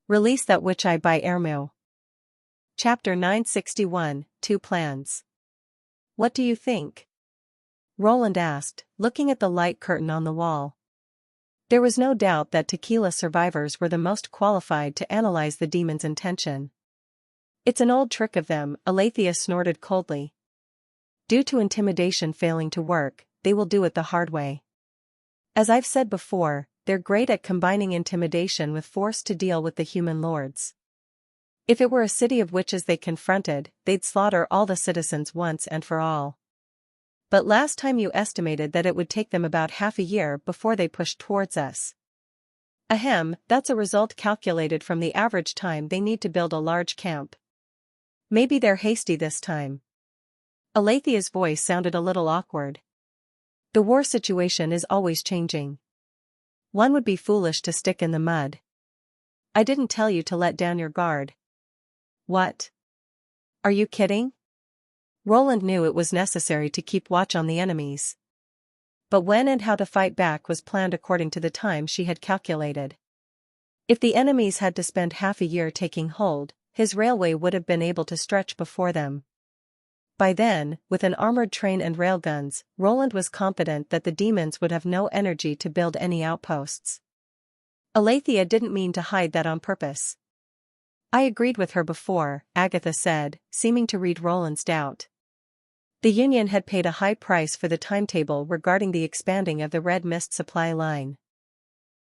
Release that which I by Ermu. Chapter 961, Two Plans. What do you think? Roland asked, looking at the light curtain on the wall. There was no doubt that tequila survivors were the most qualified to analyze the demon's intention. It's an old trick of them, Alethea snorted coldly. Due to intimidation failing to work, they will do it the hard way. As I've said before, they're great at combining intimidation with force to deal with the human lords. If it were a city of witches they confronted, they'd slaughter all the citizens once and for all. But last time you estimated that it would take them about half a year before they pushed towards us. Ahem, that's a result calculated from the average time they need to build a large camp. Maybe they're hasty this time. Alethea's voice sounded a little awkward. The war situation is always changing. One would be foolish to stick in the mud. I didn't tell you to let down your guard. What? Are you kidding? Roland knew it was necessary to keep watch on the enemies. But when and how to fight back was planned according to the time she had calculated. If the enemies had to spend half a year taking hold, his railway would have been able to stretch before them. By then, with an armored train and railguns, Roland was confident that the demons would have no energy to build any outposts. Alethea didn't mean to hide that on purpose. I agreed with her before, Agatha said, seeming to read Roland's doubt. The Union had paid a high price for the timetable regarding the expanding of the Red Mist supply line.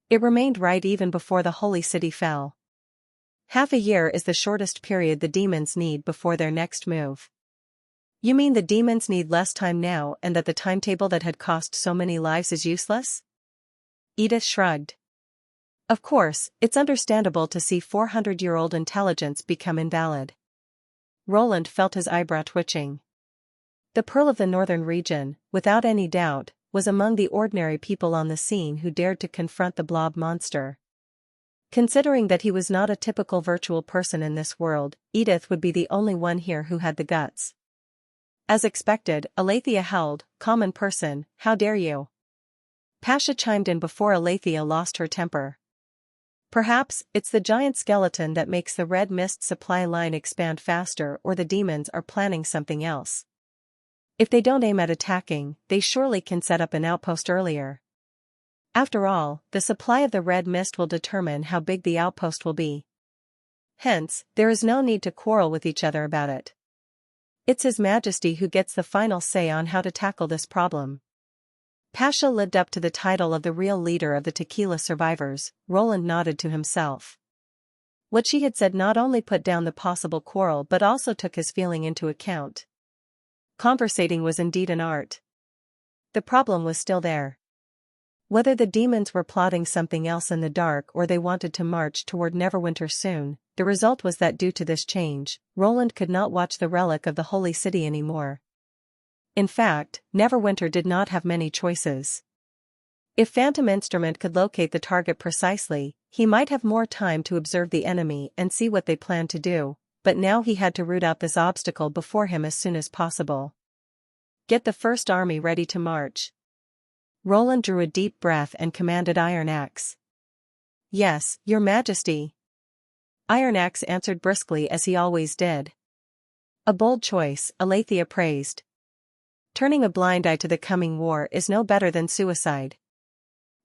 It remained right even before the Holy City fell. Half a year is the shortest period the demons need before their next move. You mean the demons need less time now and that the timetable that had cost so many lives is useless? Edith shrugged. Of course, it's understandable to see 400-year-old intelligence become invalid. Roland felt his eyebrow twitching. The Pearl of the Northern region, without any doubt, was among the ordinary people on the scene who dared to confront the blob monster. Considering that he was not a typical virtual person in this world, Edith would be the only one here who had the guts. As expected, Alethea howled, "Common person, how dare you?" Pasha chimed in before Alethea lost her temper. Perhaps it's the giant skeleton that makes the Red Mist supply line expand faster, or the demons are planning something else. If they don't aim at attacking, they surely can set up an outpost earlier. After all, the supply of the Red Mist will determine how big the outpost will be. Hence, there is no need to quarrel with each other about it. It's His Majesty who gets the final say on how to tackle this problem. Pasha lived up to the title of the real leader of the tequila survivors. Roland nodded to himself. What she had said not only put down the possible quarrel but also took his feeling into account. Conversating was indeed an art. The problem was still there. Whether the demons were plotting something else in the dark or they wanted to march toward Neverwinter soon, the result was that due to this change, Roland could not watch the relic of the Holy City anymore. In fact, Neverwinter did not have many choices. If Phantom Instrument could locate the target precisely, he might have more time to observe the enemy and see what they planned to do, but now he had to root out this obstacle before him as soon as possible. Get the First Army ready to march. Roland drew a deep breath and commanded Iron Axe. Yes, Your Majesty. Iron Axe answered briskly as he always did. A bold choice, Alethea praised. Turning a blind eye to the coming war is no better than suicide.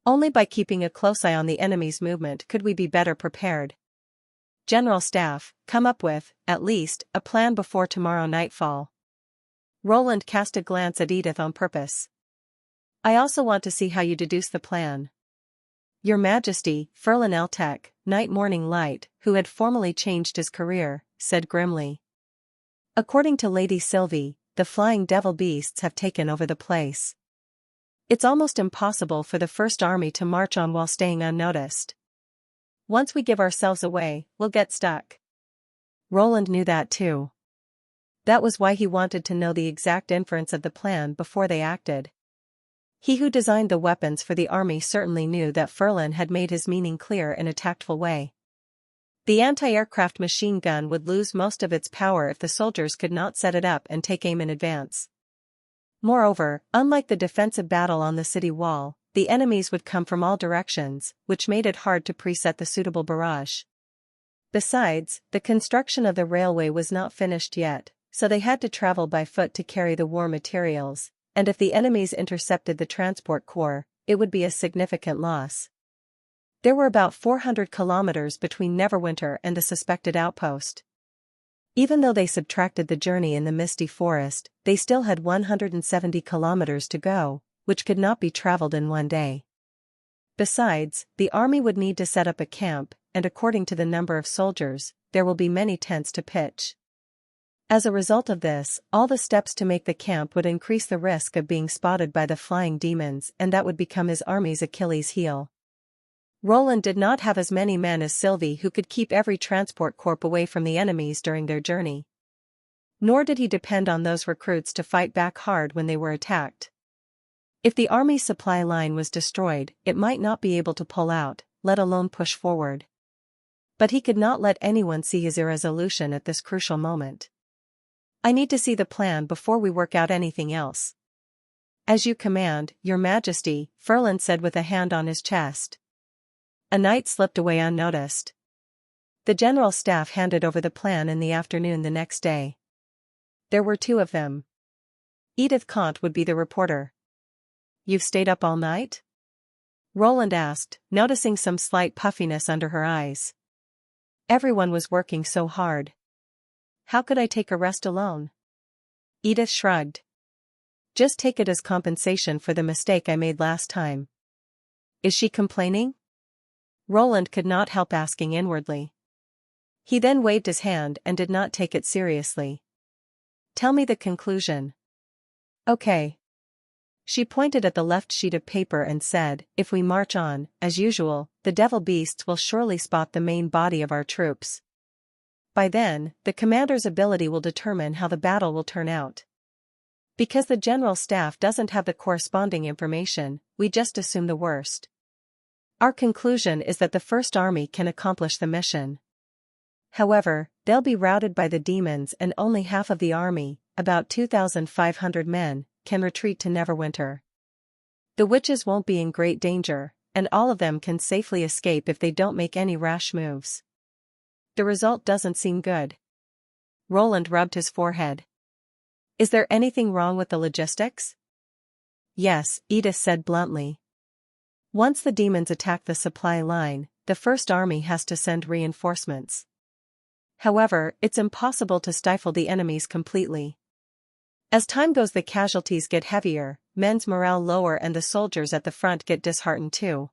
Only by keeping a close eye on the enemy's movement could we be better prepared. General Staff, come up with, at least, a plan before tomorrow nightfall. Roland cast a glance at Edith on purpose. I also want to see how you deduce the plan. Your Majesty, Ferlin Eltek, Night Morning Light, who had formally changed his career, said grimly. According to Lady Sylvie, the flying devil beasts have taken over the place. It's almost impossible for the First Army to march on while staying unnoticed. Once we give ourselves away, we'll get stuck. Roland knew that too. That was why he wanted to know the exact inference of the plan before they acted. He who designed the weapons for the army certainly knew that Ferlin had made his meaning clear in a tactful way. The anti-aircraft machine gun would lose most of its power if the soldiers could not set it up and take aim in advance. Moreover, unlike the defensive battle on the city wall, the enemies would come from all directions, which made it hard to preset the suitable barrage. Besides, the construction of the railway was not finished yet, so they had to travel by foot to carry the war materials, and if the enemies intercepted the transport corps, it would be a significant loss. There were about 400 kilometers between Neverwinter and the suspected outpost. Even though they subtracted the journey in the misty forest, they still had 170 kilometers to go, which could not be traveled in one day. Besides, the army would need to set up a camp, and according to the number of soldiers, there will be many tents to pitch. As a result of this, all the steps to make the camp would increase the risk of being spotted by the flying demons, and that would become his army's Achilles heel. Roland did not have as many men as Sylvie, who could keep every transport corps away from the enemies during their journey. Nor did he depend on those recruits to fight back hard when they were attacked. If the army's supply line was destroyed, it might not be able to pull out, let alone push forward. But he could not let anyone see his irresolution at this crucial moment. "I need to see the plan before we work out anything else." "As you command, Your Majesty," Roland said with a hand on his chest. A night slipped away unnoticed. The general staff handed over the plan in the afternoon the next day. There were two of them. Edith Kant would be the reporter. "You've stayed up all night?" Roland asked, noticing some slight puffiness under her eyes. "Everyone was working so hard. How could I take a rest alone?" Edith shrugged. "Just take it as compensation for the mistake I made last time." "Is she complaining?" Roland could not help asking inwardly. He then waved his hand and did not take it seriously. "Tell me the conclusion." "Okay." She pointed at the left sheet of paper and said, "If we march on, as usual, the devil beasts will surely spot the main body of our troops. By then, the commander's ability will determine how the battle will turn out. Because the general staff doesn't have the corresponding information, we just assume the worst. Our conclusion is that the First Army can accomplish the mission. However, they'll be routed by the demons and only half of the army, about 2,500 men, can retreat to Neverwinter. The witches won't be in great danger, and all of them can safely escape if they don't make any rash moves. The result doesn't seem good." Roland rubbed his forehead. "Is there anything wrong with the logistics?" "Yes," Edith said bluntly. "Once the demons attack the supply line, the First Army has to send reinforcements. However, it's impossible to stifle the enemies completely. As time goes, the casualties get heavier, men's morale lower, and the soldiers at the front get disheartened too.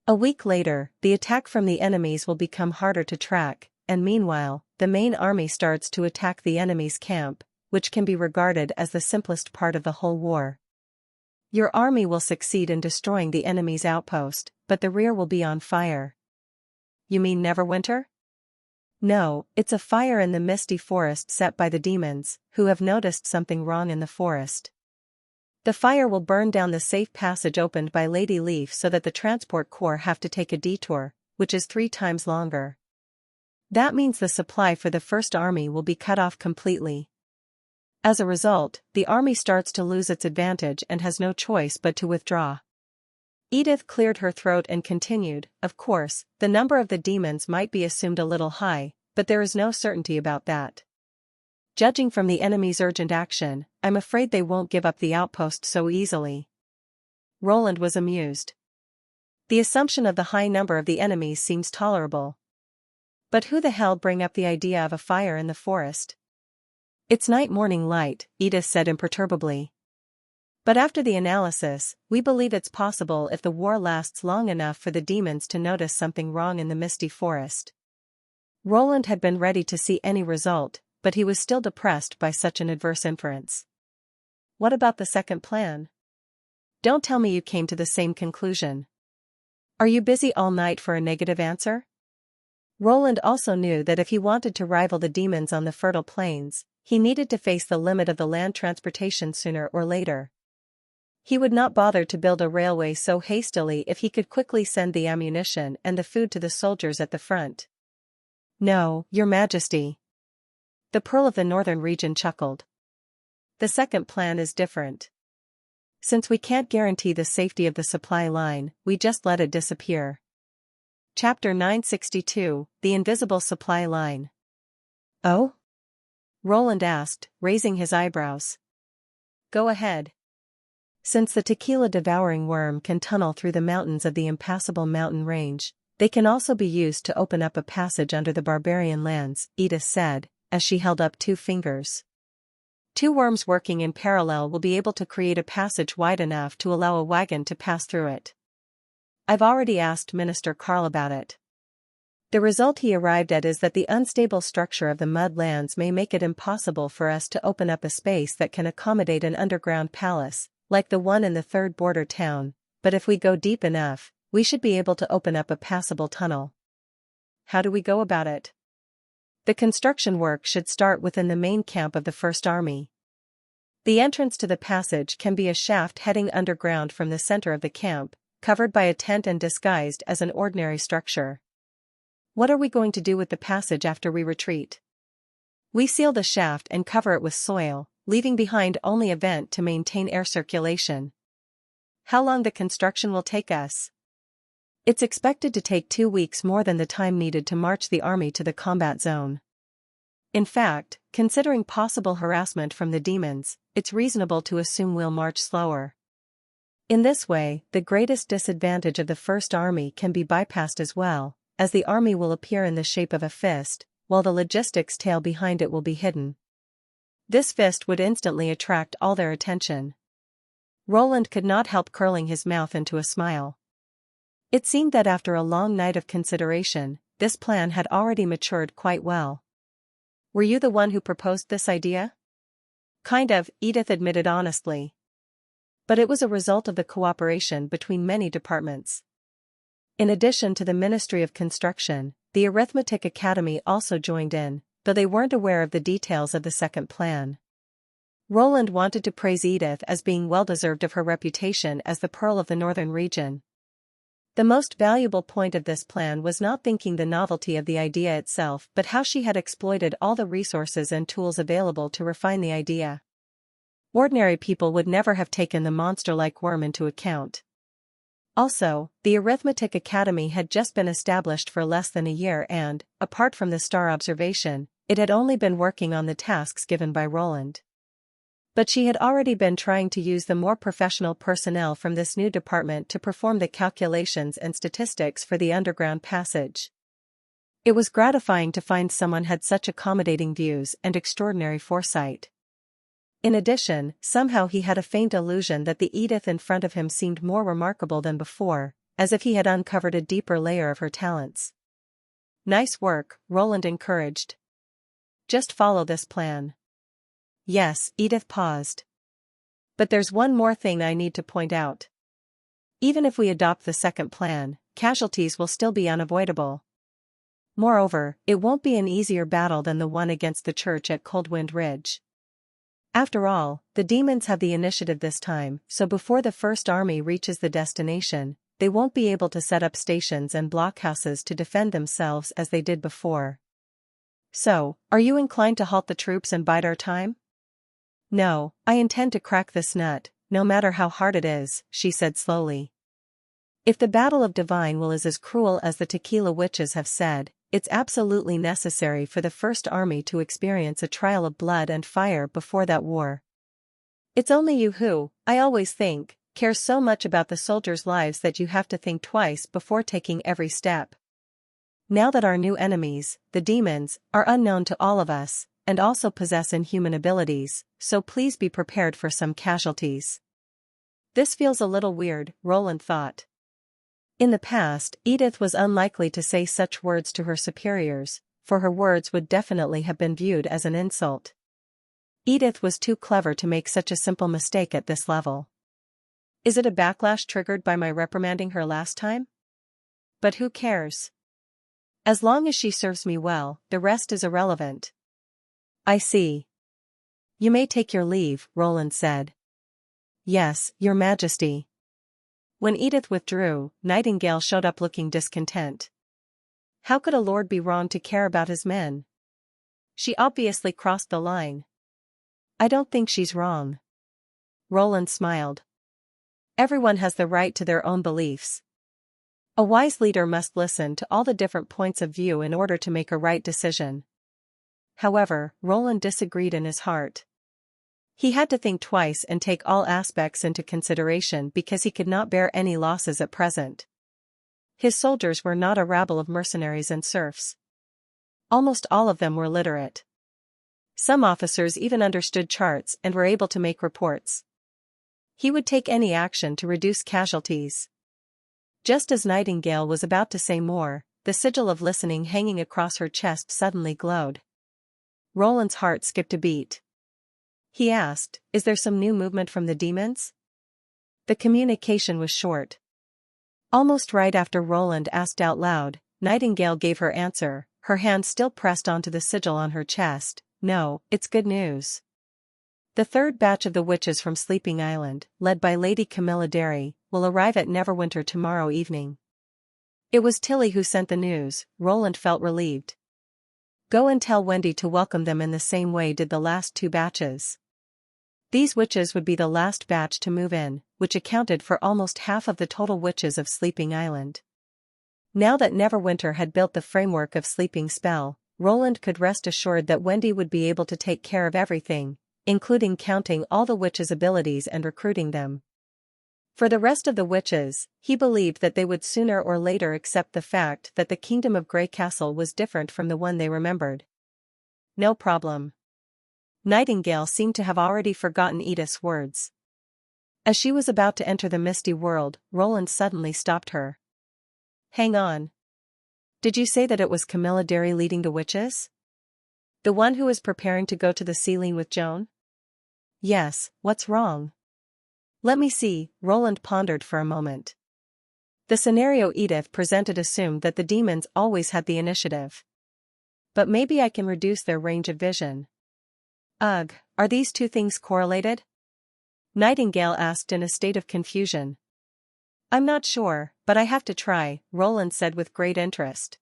A week later, the attack from the enemies will become harder to track, and meanwhile, the main army starts to attack the enemy's camp, which can be regarded as the simplest part of the whole war. Your army will succeed in destroying the enemy's outpost, but the rear will be on fire." "You mean Neverwinter?" "No, it's a fire in the misty forest set by the demons, who have noticed something wrong in the forest. The fire will burn down the safe passage opened by Lady Leaf so that the transport corps have to take a detour, which is 3 times longer. That means the supply for the First Army will be cut off completely. As a result, the army starts to lose its advantage and has no choice but to withdraw." Edith cleared her throat and continued, "Of course, the number of the demons might be assumed a little high, but there is no certainty about that. Judging from the enemy's urgent action, I'm afraid they won't give up the outpost so easily." Roland was amused. The assumption of the high number of the enemies seems tolerable. But who the hell bring up the idea of a fire in the forest? "It's night-morning light," Edith said imperturbably. "But after the analysis, we believe it's possible if the war lasts long enough for the demons to notice something wrong in the misty forest." Roland had been ready to see any result, but he was still depressed by such an adverse inference. "What about the second plan? Don't tell me you came to the same conclusion. Are you busy all night for a negative answer?" Roland also knew that if he wanted to rival the demons on the fertile plains, he needed to face the limit of the land transportation sooner or later. He would not bother to build a railway so hastily if he could quickly send the ammunition and the food to the soldiers at the front. "No, Your Majesty." The Pearl of the Northern region chuckled. "The second plan is different. Since we can't guarantee the safety of the supply line, we just let it disappear. Chapter 962, The Invisible Supply Line. Oh? Roland asked, raising his eyebrows. Go ahead. Since the tequila-devouring worm can tunnel through the mountains of the impassable mountain range, they can also be used to open up a passage under the barbarian lands, Edith said, as she held up 2 fingers. 2 worms working in parallel will be able to create a passage wide enough to allow a wagon to pass through it. I've already asked Minister Carl about it. The result he arrived at is that the unstable structure of the mud lands may make it impossible for us to open up a space that can accommodate an underground palace, like the one in the 3rd border town, but if we go deep enough, we should be able to open up a passable tunnel. How do we go about it? The construction work should start within the main camp of the First Army. The entrance to the passage can be a shaft heading underground from the center of the camp, covered by a tent and disguised as an ordinary structure. What are we going to do with the passage after we retreat? We seal the shaft and cover it with soil, leaving behind only a vent to maintain air circulation. How long the construction will take us? It's expected to take 2 weeks more than the time needed to march the army to the combat zone. In fact, considering possible harassment from the demons, it's reasonable to assume we'll march slower. In this way, the greatest disadvantage of the First Army can be bypassed as well, as the army will appear in the shape of a fist, while the logistics tail behind it will be hidden. This fist would instantly attract all their attention. Roland could not help curling his mouth into a smile. It seemed that after a long night of consideration, this plan had already matured quite well. Were you the one who proposed this idea? Kind of, Edith admitted honestly. But it was a result of the cooperation between many departments. In addition to the Ministry of Construction, the Arithmetic Academy also joined in, though they weren't aware of the details of the second plan. Roland wanted to praise Edith as being well-deserved of her reputation as the Pearl of the Northern region. The most valuable point of this plan was not thinking the novelty of the idea itself but how she had exploited all the resources and tools available to refine the idea. Ordinary people would never have taken the monster-like worm into account. Also, the Arithmetic Academy had just been established for less than a year and, apart from the star observation, it had only been working on the tasks given by Roland. But she had already been trying to use the more professional personnel from this new department to perform the calculations and statistics for the underground passage. It was gratifying to find someone had such accommodating views and extraordinary foresight. In addition, somehow he had a faint illusion that the Edith in front of him seemed more remarkable than before, as if he had uncovered a deeper layer of her talents. Nice work, Roland encouraged. Just follow this plan. Yes, Edith paused. But there's one more thing I need to point out. Even if we adopt the second plan, casualties will still be unavoidable. Moreover, it won't be an easier battle than the one against the church at Coldwind Ridge. After all, the demons have the initiative this time, so before the First Army reaches the destination, they won't be able to set up stations and blockhouses to defend themselves as they did before. So, are you inclined to halt the troops and bide our time? No, I intend to crack this nut, no matter how hard it is, she said slowly. If the Battle of Divine Will is as cruel as the tequila witches have said, it's absolutely necessary for the First Army to experience a trial of blood and fire before that war. It's only you who, I always think, cares so much about the soldiers' lives that you have to think twice before taking every step. Now that our new enemies, the demons, are unknown to all of us, and also possess inhuman abilities, so please be prepared for some casualties. This feels a little weird, Roland thought. In the past, Edith was unlikely to say such words to her superiors, for her words would definitely have been viewed as an insult. Edith was too clever to make such a simple mistake at this level. Is it a backlash triggered by my reprimanding her last time? But who cares? As long as she serves me well, the rest is irrelevant. I see. You may take your leave, Roland said. Yes, Your Majesty. When Edith withdrew, Nightingale showed up looking discontent. How could a lord be wrong to care about his men? She obviously crossed the line. I don't think she's wrong. Roland smiled. Everyone has the right to their own beliefs. A wise leader must listen to all the different points of view in order to make a right decision. However, Roland disagreed in his heart. He had to think twice and take all aspects into consideration because he could not bear any losses at present. His soldiers were not a rabble of mercenaries and serfs. Almost all of them were literate. Some officers even understood charts and were able to make reports. He would take any action to reduce casualties. Just as Nightingale was about to say more, the sigil of listening hanging across her chest suddenly glowed. Roland's heart skipped a beat. He asked, "Is there some new movement from the demons?" The communication was short. Almost right after Roland asked out loud, Nightingale gave her answer, her hand still pressed onto the sigil on her chest. "No, it's good news. The third batch of the witches from Sleeping Island, led by Lady Camilla Derry, will arrive at Neverwinter tomorrow evening." It was Tilly who sent the news. Roland felt relieved. "Go and tell Wendy to welcome them in the same way did the last two batches." These witches would be the last batch to move in, which accounted for almost half of the total witches of Sleeping Island. Now that Neverwinter had built the framework of Sleeping Spell, Roland could rest assured that Wendy would be able to take care of everything, including counting all the witches' abilities and recruiting them. For the rest of the witches, he believed that they would sooner or later accept the fact that the kingdom of Grey Castle was different from the one they remembered. No problem. Nightingale seemed to have already forgotten Edith's words. As she was about to enter the misty world, Roland suddenly stopped her. "Hang on. Did you say that it was Camilla Derry leading the witches? The one who was preparing to go to the ceiling with Joan?" "Yes, what's wrong?" "Let me see." Roland pondered for a moment. The scenario Edith presented assumed that the demons always had the initiative. But maybe I can reduce their range of vision. Ugh, are these two things correlated? Nightingale asked in a state of confusion. "I'm not sure, but I have to try," Roland said with great interest.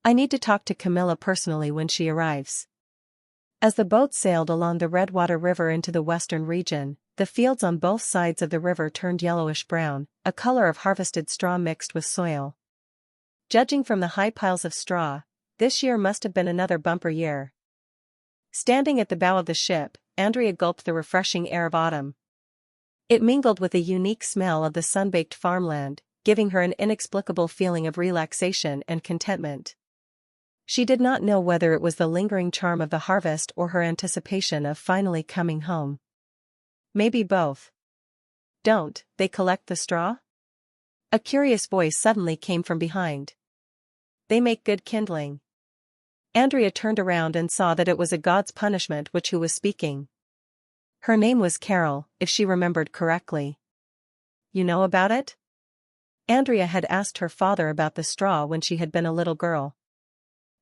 "I need to talk to Camilla personally when she arrives." As the boat sailed along the Redwater River into the western region, the fields on both sides of the river turned yellowish-brown, a color of harvested straw mixed with soil. Judging from the high piles of straw, this year must have been another bumper year. Standing at the bow of the ship, Andrea gulped the refreshing air of autumn. It mingled with a unique smell of the sun-baked farmland, giving her an inexplicable feeling of relaxation and contentment. She did not know whether it was the lingering charm of the harvest or her anticipation of finally coming home. Maybe both. "Don't they collect the straw?" A curious voice suddenly came from behind. "They make good kindling." Andrea turned around and saw that it was a god's punishment witch who was speaking. Her name was Carol, if she remembered correctly. "You know about it?" Andrea had asked her father about the straw when she had been a little girl.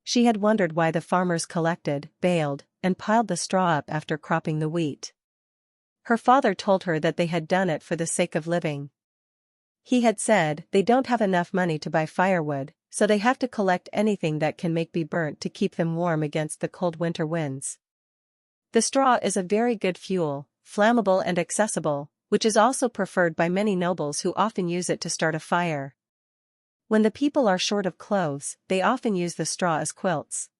She had wondered why the farmers collected, baled, and piled the straw up after cropping the wheat. Her father told her that they had done it for the sake of living. He had said they don't have enough money to buy firewood, so they have to collect anything that can be burnt to keep them warm against the cold winter winds. The straw is a very good fuel, flammable and accessible, which is also preferred by many nobles who often use it to start a fire. When the people are short of clothes, they often use the straw as quilts.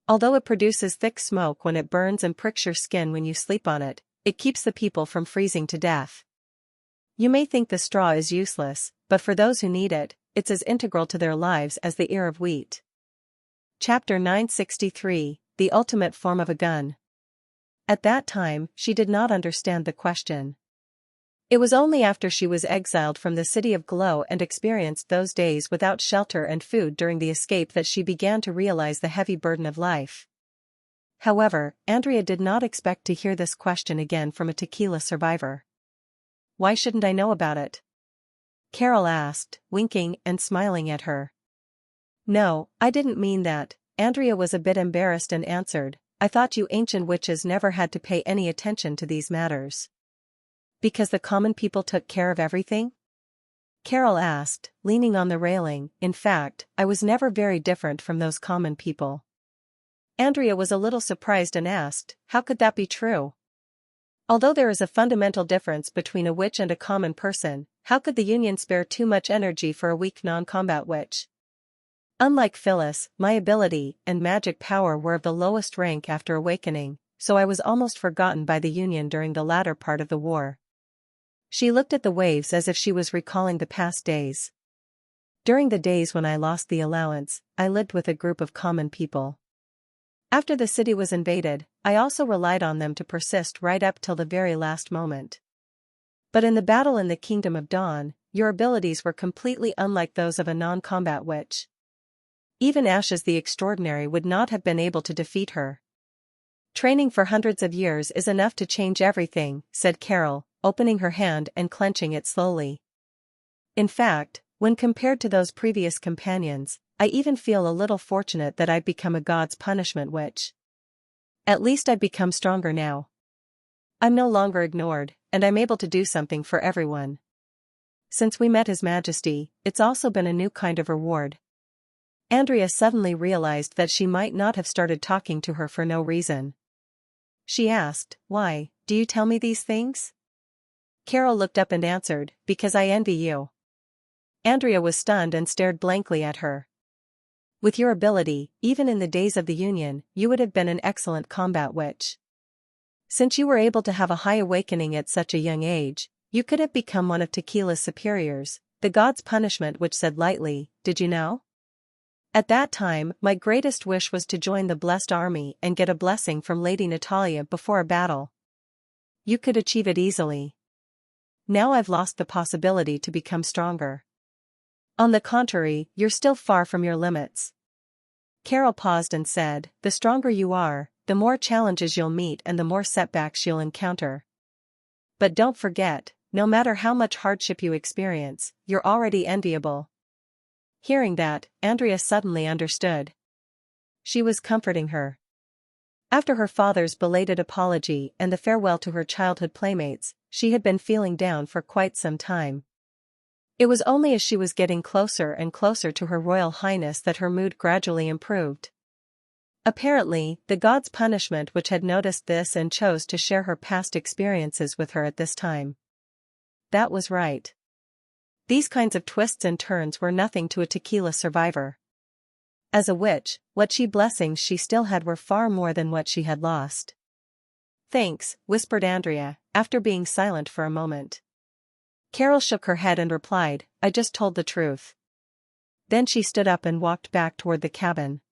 Although it produces thick smoke when it burns and pricks your skin when you sleep on it, it keeps the people from freezing to death. You may think the straw is useless, but for those who need it, it's as integral to their lives as the ear of wheat. Chapter 963, The Ultimate Form of a Gun. At that time, she did not understand the question. It was only after she was exiled from the city of Glow and experienced those days without shelter and food during the escape that she began to realize the heavy burden of life. However, Andrea did not expect to hear this question again from a tequila survivor. "Why shouldn't I know about it?" Carol asked, winking and smiling at her. "No, I didn't mean that." Andrea was a bit embarrassed and answered, "I thought you ancient witches never had to pay any attention to these matters." "Because the common people took care of everything?" Carol asked, leaning on the railing. "In fact, I was never very different from those common people." Andrea was a little surprised and asked, "How could that be true?" Although there is a fundamental difference between a witch and a common person, How could the Union spare too much energy for a weak non-combat witch? Unlike Phyllis, my ability and magic power were of the lowest rank after awakening, so I was almost forgotten by the Union during the latter part of the war. She looked at the waves as if she was recalling the past days. During the days when I lost the allowance, I lived with a group of common people. After the city was invaded, I also relied on them to persist right up till the very last moment. But in the battle in the Kingdom of Dawn, your abilities were completely unlike those of a non-combat witch. Even Ashes the Extraordinary would not have been able to defeat her. Training for hundreds of years is enough to change everything, said Carol, opening her hand and clenching it slowly. In fact, when compared to those previous companions, I even feel a little fortunate that I've become a god's punishment witch. At least I've become stronger now. I'm no longer ignored, and I'm able to do something for everyone. Since we met His Majesty, it's also been a new kind of reward. Andrea suddenly realized that she might not have started talking to her for no reason. She asked, "Why, do you tell me these things?" Carol looked up and answered, "Because I envy you." Andrea was stunned and stared blankly at her. With your ability, even in the days of the Union, you would have been an excellent combat witch. Since you were able to have a high awakening at such a young age, you could have become one of Tequila's superiors, the god's punishment witch said lightly, "Did you know? At that time, my greatest wish was to join the blessed army and get a blessing from Lady Natalia before a battle. You could achieve it easily. Now I've lost the possibility to become stronger." On the contrary, you're still far from your limits. Carol paused and said, "The stronger you are, the more challenges you'll meet and the more setbacks you'll encounter. But don't forget, no matter how much hardship you experience, you're already enviable." Hearing that, Andrea suddenly understood. She was comforting her. After her father's belated apology and the farewell to her childhood playmates, she had been feeling down for quite some time. It was only as she was getting closer and closer to Her Royal Highness that her mood gradually improved. Apparently, the god's punishment witch had noticed this and chose to share her past experiences with her at this time. That was right. These kinds of twists and turns were nothing to a Tequila survivor. As a witch, what blessings she still had were far more than what she had lost. "Thanks," whispered Andrea, after being silent for a moment. Carol shook her head and replied, "I just told the truth." Then she stood up and walked back toward the cabin.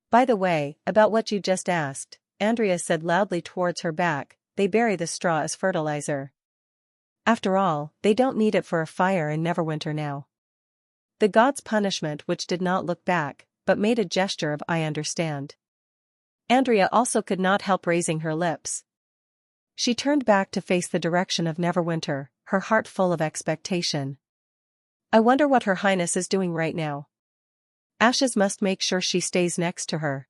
"By the way, about what you just asked," Andrea said loudly towards her back, "they bury the straw as fertilizer. After all, they don't need it for a fire in Neverwinter now." The god's punishment which did not look back, but made a gesture of "I understand." Andrea also could not help raising her lips. She turned back to face the direction of Neverwinter, her heart full of expectation. I wonder what Her Highness is doing right now. Ashes must make sure she stays next to her.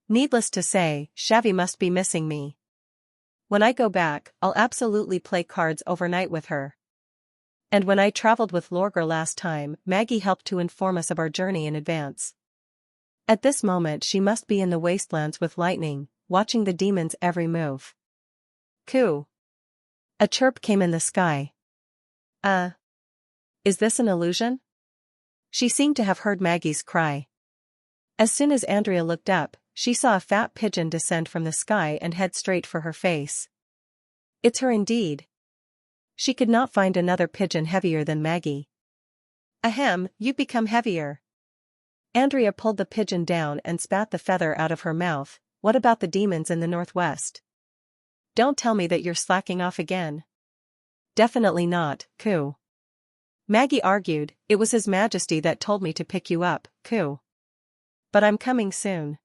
Needless to say, Shavy must be missing me. When I go back, I'll absolutely play cards overnight with her. And when I traveled with Lorger last time, Maggie helped to inform us of our journey in advance. At this moment she must be in the wastelands with Lightning, watching the demon's every move. Coo! A chirp came in the sky. Is this an illusion? She seemed to have heard Maggie's cry. As soon as Andrea looked up, she saw a fat pigeon descend from the sky and head straight for her face. It's her indeed. She could not find another pigeon heavier than Maggie. Ahem, you've become heavier. Andrea pulled the pigeon down and spat the feather out of her mouth. What about the demons in the northwest? Don't tell me that you're slacking off again. Definitely not, Coo. Maggie argued, it was His Majesty that told me to pick you up, Coo. But I'm coming soon.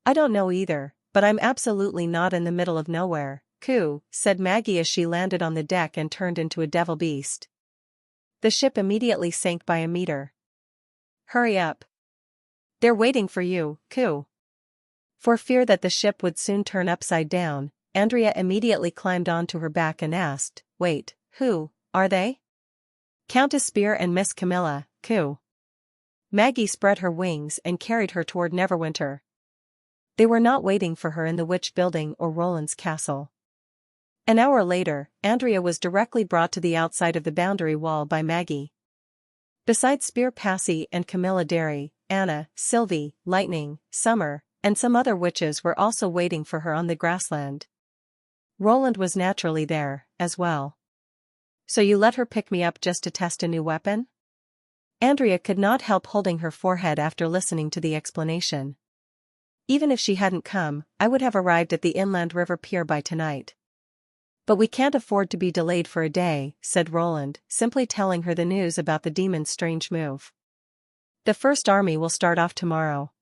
I don't know either, but I'm absolutely not in the middle of nowhere, Coo, said Maggie as she landed on the deck and turned into a devil beast. The ship immediately sank by a meter. Hurry up. They're waiting for you, Coo. For fear that the ship would soon turn upside down, Andrea immediately climbed onto her back and asked, Wait, who are they? Countess Spear and Miss Camilla, Coo. Maggie spread her wings and carried her toward Neverwinter. They were not waiting for her in the Witch Building or Roland's castle. An hour later, Andrea was directly brought to the outside of the boundary wall by Maggie. Besides Spear Passy and Camilla Derry, Anna, Sylvie, Lightning, Summer, and some other witches were also waiting for her on the grassland. Roland was naturally there, as well. "So you let her pick me up just to test a new weapon?" Andrea could not help holding her forehead after listening to the explanation. "Even if she hadn't come, I would have arrived at the inland river pier by tonight." "But we can't afford to be delayed for a day," said Roland, simply telling her the news about the demon's strange move. "The First Army will start off tomorrow.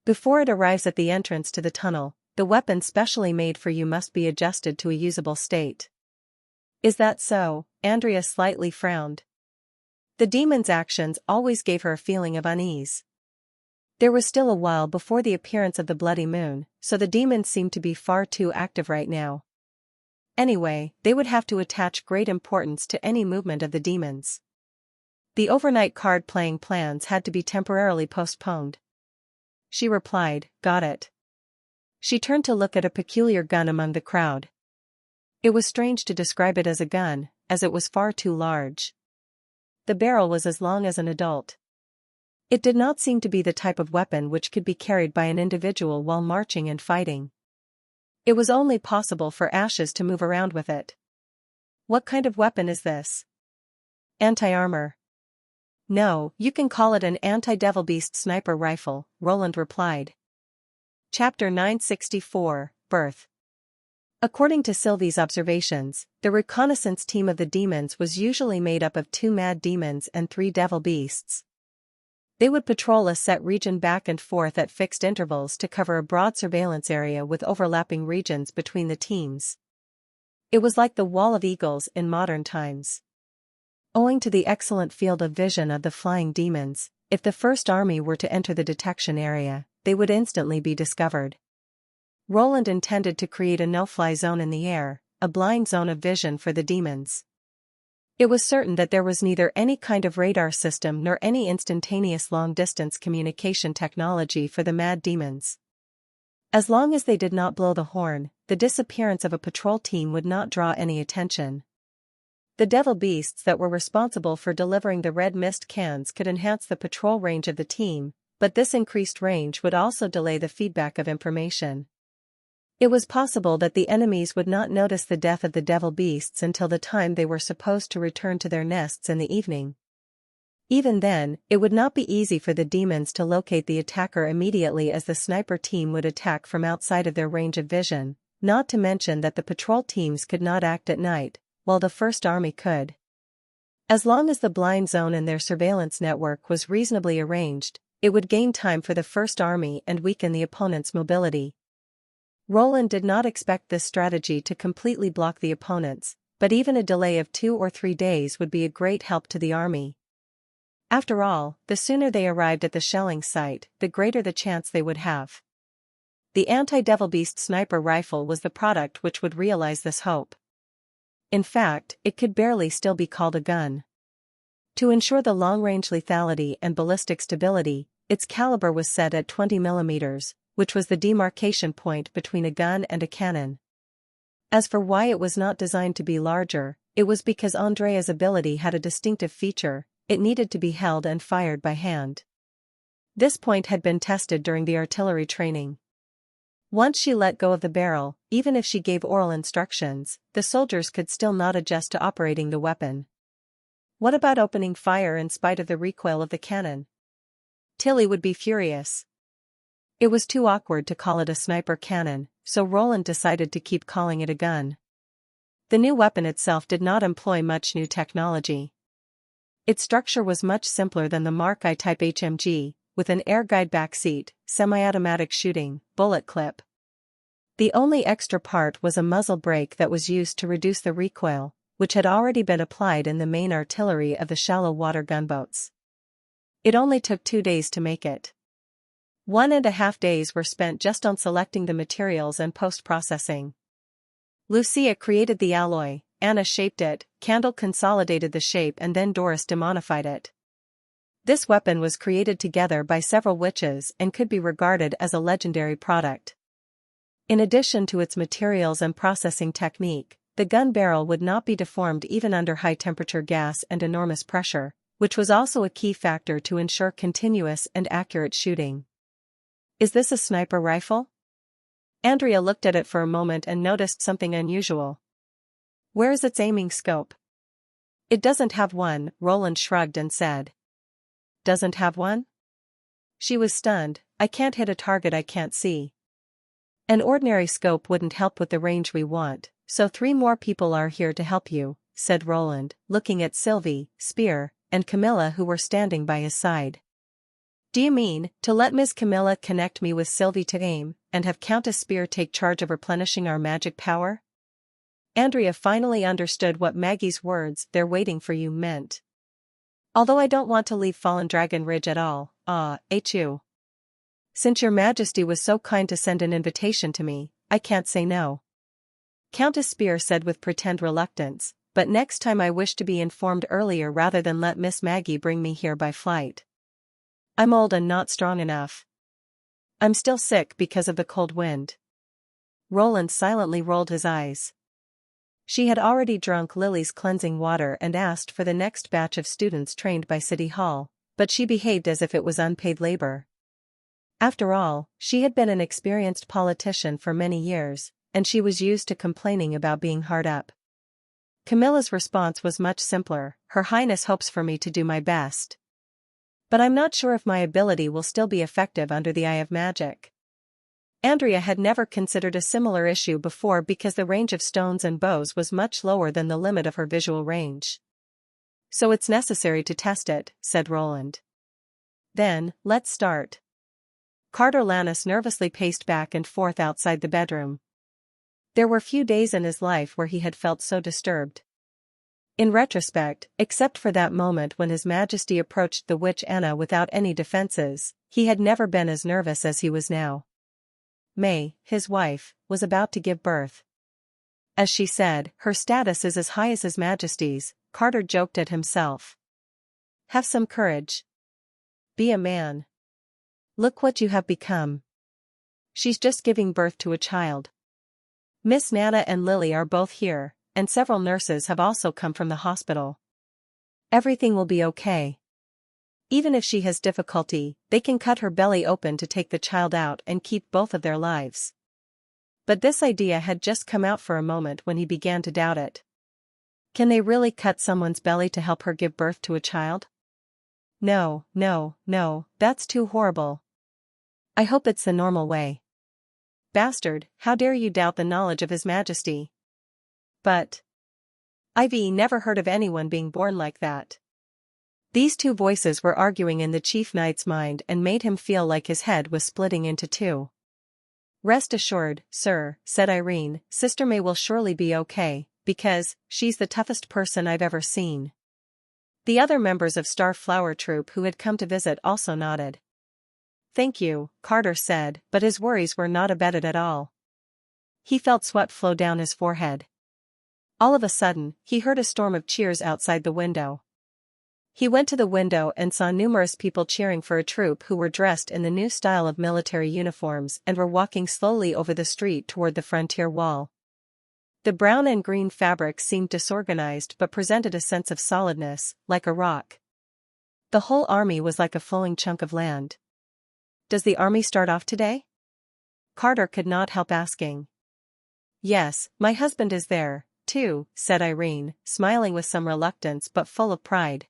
Before it arrives at the entrance to the tunnel, the weapon specially made for you must be adjusted to a usable state." "Is that so?" Andrea slightly frowned. The demon's actions always gave her a feeling of unease. There was still a while before the appearance of the bloody moon, so the demons seemed to be far too active right now. Anyway, they would have to attach great importance to any movement of the demons. The overnight card-playing plans had to be temporarily postponed. She replied, "Got it." She turned to look at a peculiar gun among the crowd. It was strange to describe it as a gun, as it was far too large. The barrel was as long as an adult. It did not seem to be the type of weapon which could be carried by an individual while marching and fighting. It was only possible for Ashes to move around with it. "What kind of weapon is this?" "Anti-armor." "No, you can call it an anti-devil beast sniper rifle," Roland replied. Chapter 964, Birth. According to Sylvie's observations, the reconnaissance team of the demons was usually made up of 2 mad demons and 3 devil beasts. They would patrol a set region back and forth at fixed intervals to cover a broad surveillance area with overlapping regions between the teams. It was like the Wall of Eagles in modern times. Owing to the excellent field of vision of the flying demons, if the First Army were to enter the detection area, they would instantly be discovered. Roland intended to create a no-fly zone in the air, a blind zone of vision for the demons. It was certain that there was neither any kind of radar system nor any instantaneous long-distance communication technology for the mad demons. As long as they did not blow the horn, the disappearance of a patrol team would not draw any attention. The devil beasts that were responsible for delivering the red mist cans could enhance the patrol range of the team, but this increased range would also delay the feedback of information. It was possible that the enemies would not notice the death of the devil beasts until the time they were supposed to return to their nests in the evening. Even then, it would not be easy for the demons to locate the attacker immediately, as the sniper team would attack from outside of their range of vision, not to mention that the patrol teams could not act at night, while the First Army could. As long as the blind zone in their surveillance network was reasonably arranged, it would gain time for the First Army and weaken the opponent's mobility. Roland did not expect this strategy to completely block the opponents, but even a delay of 2 or 3 days would be a great help to the army. After all, the sooner they arrived at the shelling site, the greater the chance they would have. The anti-devil beast sniper rifle was the product which would realize this hope. In fact, it could barely still be called a gun. To ensure the long-range lethality and ballistic stability, its caliber was set at 20 mm, which was the demarcation point between a gun and a cannon. As for why it was not designed to be larger, it was because Andrea's ability had a distinctive feature: it needed to be held and fired by hand. This point had been tested during the artillery training. Once she let go of the barrel, even if she gave oral instructions, the soldiers could still not adjust to operating the weapon. What about opening fire in spite of the recoil of the cannon? Tilly would be furious. It was too awkward to call it a sniper cannon, so Roland decided to keep calling it a gun. The new weapon itself did not employ much new technology. Its structure was much simpler than the Mark I type HMG, with an air guide backseat, semi-automatic shooting, bullet clip. The only extra part was a muzzle brake that was used to reduce the recoil, which had already been applied in the main artillery of the shallow water gunboats. It only took 2 days to make it. 1.5 days were spent just on selecting the materials and post-processing. Lucia created the alloy, Anna shaped it, Candle consolidated the shape, and then Doris demonified it. This weapon was created together by several witches and could be regarded as a legendary product. In addition to its materials and processing technique, the gun barrel would not be deformed even under high-temperature gas and enormous pressure, which was also a key factor to ensure continuous and accurate shooting. Is this a sniper rifle? Andrea looked at it for a moment and noticed something unusual. Where is its aiming scope? It doesn't have one, Roland shrugged and said. Doesn't have one? She was stunned. I can't hit a target I can't see. An ordinary scope wouldn't help with the range we want, so 3 more people are here to help you, said Roland, looking at Sylvie, Spear, and Camilla who were standing by his side. Do you mean, to let Ms. Camilla connect me with Sylvie to aim, and have Countess Spear take charge of replenishing our magic power? Andrea finally understood what Maggie's words, "they're waiting for you," meant. Although I don't want to leave Fallen Dragon Ridge at all, HU. Since your majesty was so kind to send an invitation to me, I can't say no. Countess Spear said with pretend reluctance, but next time I wish to be informed earlier rather than let Miss Maggie bring me here by flight. I'm old and not strong enough. I'm still sick because of the cold wind. Roland silently rolled his eyes. She had already drunk Lily's cleansing water and asked for the next batch of students trained by City Hall, but she behaved as if it was unpaid labor. After all, she had been an experienced politician for many years, and she was used to complaining about being hard up. Camilla's response was much simpler. Her Highness hopes for me to do my best. But I'm not sure if my ability will still be effective under the eye of magic. Andrea had never considered a similar issue before because the range of stones and bows was much lower than the limit of her visual range. So it's necessary to test it, said Roland. Then, let's start. Carter Lannis nervously paced back and forth outside the bedroom. There were few days in his life where he had felt so disturbed. In retrospect, except for that moment when His Majesty approached the witch Anna without any defenses, he had never been as nervous as he was now. May, his wife, was about to give birth. As she said, her status is as high as His Majesty's, Carter joked at himself. Have some courage. Be a man. Look what you have become. She's just giving birth to a child. Miss Nana and Lily are both here, and several nurses have also come from the hospital. Everything will be okay. Even if she has difficulty, they can cut her belly open to take the child out and keep both of their lives. But this idea had just come out for a moment when he began to doubt it. Can they really cut someone's belly to help her give birth to a child? No, that's too horrible. I hope it's the normal way. Bastard, how dare you doubt the knowledge of His Majesty? But Ivy never heard of anyone being born like that. These two voices were arguing in the Chief Knight's mind and made him feel like his head was splitting into two. Rest assured, sir, said Irene, Sister May will surely be okay, because she's the toughest person I've ever seen. The other members of Star Flower Troop who had come to visit also nodded. Thank you, Carter said, but his worries were not abated at all. He felt sweat flow down his forehead. All of a sudden, he heard a storm of cheers outside the window. He went to the window and saw numerous people cheering for a troop who were dressed in the new style of military uniforms and were walking slowly over the street toward the frontier wall. The brown and green fabric seemed disorganized but presented a sense of solidness, like a rock. The whole army was like a flowing chunk of land. Does the army start off today? Carter could not help asking. Yes, my husband is there, too, said Irene, smiling with some reluctance but full of pride.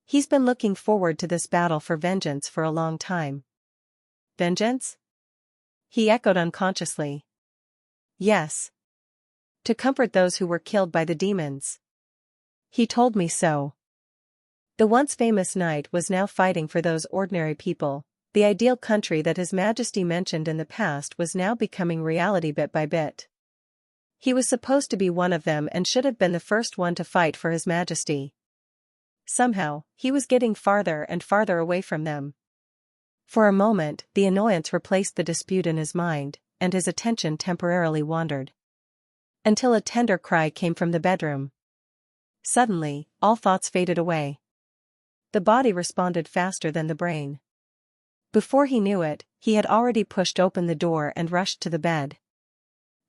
He's been looking forward to this battle for vengeance for a long time. Vengeance? He echoed unconsciously. Yes. To comfort those who were killed by the demons. He told me so. The once famous knight was now fighting for those ordinary people. The ideal country that His Majesty mentioned in the past was now becoming reality bit by bit. He was supposed to be one of them and should have been the first one to fight for His Majesty. Somehow, he was getting farther and farther away from them. For a moment, the annoyance replaced the dispute in his mind, and his attention temporarily wandered. Until a tender cry came from the bedroom. Suddenly, all thoughts faded away. The body responded faster than the brain. Before he knew it, he had already pushed open the door and rushed to the bed.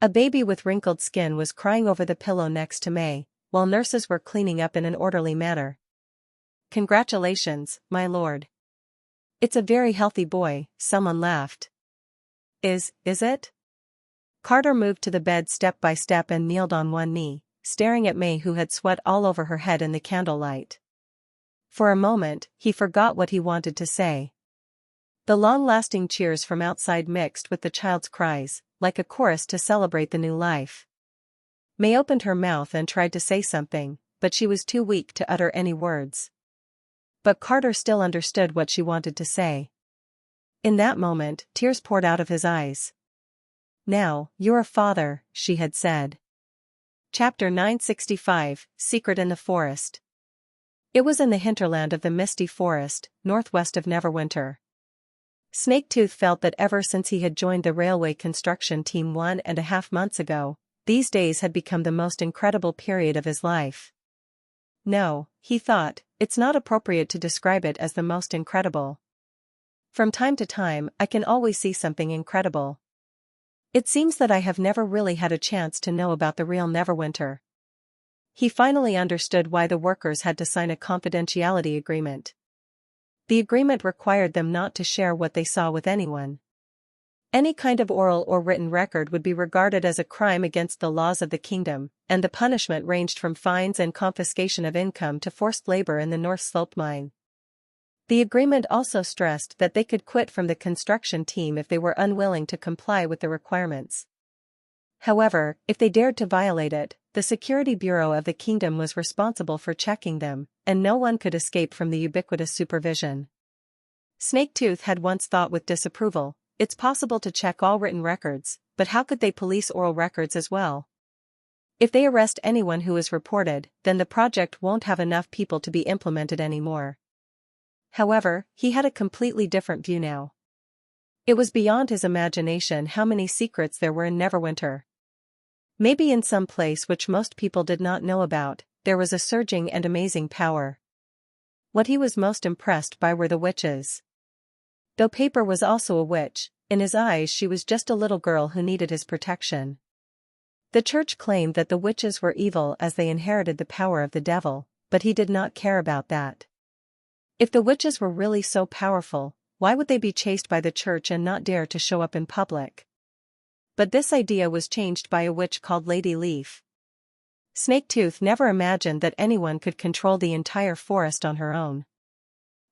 A baby with wrinkled skin was crying over the pillow next to May, while nurses were cleaning up in an orderly manner. "Congratulations, my lord. It's a very healthy boy," someone laughed. Is it?" Carter moved to the bed step by step and kneeled on one knee, staring at May, who had sweat all over her head in the candlelight. For a moment, he forgot what he wanted to say. The long-lasting cheers from outside mixed with the child's cries, like a chorus to celebrate the new life. May opened her mouth and tried to say something, but she was too weak to utter any words. But Carter still understood what she wanted to say. In that moment, tears poured out of his eyes. "Now, you're a father," she had said. Chapter 965, Secret in the Forest. It was in the hinterland of the misty forest, northwest of Neverwinter. Snaketooth felt that ever since he had joined the railway construction team 1.5 months ago, these days had become the most incredible period of his life. No, he thought, it's not appropriate to describe it as the most incredible. From time to time, I can always see something incredible. It seems that I have never really had a chance to know about the real Neverwinter. He finally understood why the workers had to sign a confidentiality agreement. The agreement required them not to share what they saw with anyone. Any kind of oral or written record would be regarded as a crime against the laws of the kingdom, and the punishment ranged from fines and confiscation of income to forced labor in the North Slope mine. The agreement also stressed that they could quit from the construction team if they were unwilling to comply with the requirements. However, if they dared to violate it, the Security Bureau of the kingdom was responsible for checking them, and no one could escape from the ubiquitous supervision. Snaketooth had once thought with disapproval, it's possible to check all written records, but how could they police oral records as well? If they arrest anyone who is reported, then the project won't have enough people to be implemented anymore. However, he had a completely different view now. It was beyond his imagination how many secrets there were in Neverwinter. Maybe in some place which most people did not know about, there was a surging and amazing power. What he was most impressed by were the witches. Though Paper was also a witch, in his eyes she was just a little girl who needed his protection. The church claimed that the witches were evil as they inherited the power of the devil, but he did not care about that. If the witches were really so powerful, why would they be chased by the church and not dare to show up in public? But this idea was changed by a witch called Lady Leaf. Snaketooth never imagined that anyone could control the entire forest on her own.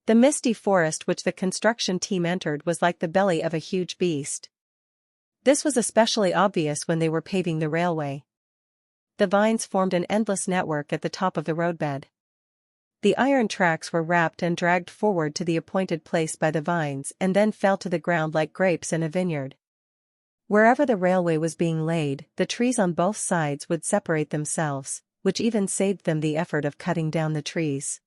The misty forest which the construction team entered was like the belly of a huge beast. This was especially obvious when they were paving the railway. The vines formed an endless network at the top of the roadbed. The iron tracks were wrapped and dragged forward to the appointed place by the vines and then fell to the ground like grapes in a vineyard. Wherever the railway was being laid, the trees on both sides would separate themselves, which even saved them the effort of cutting down the trees.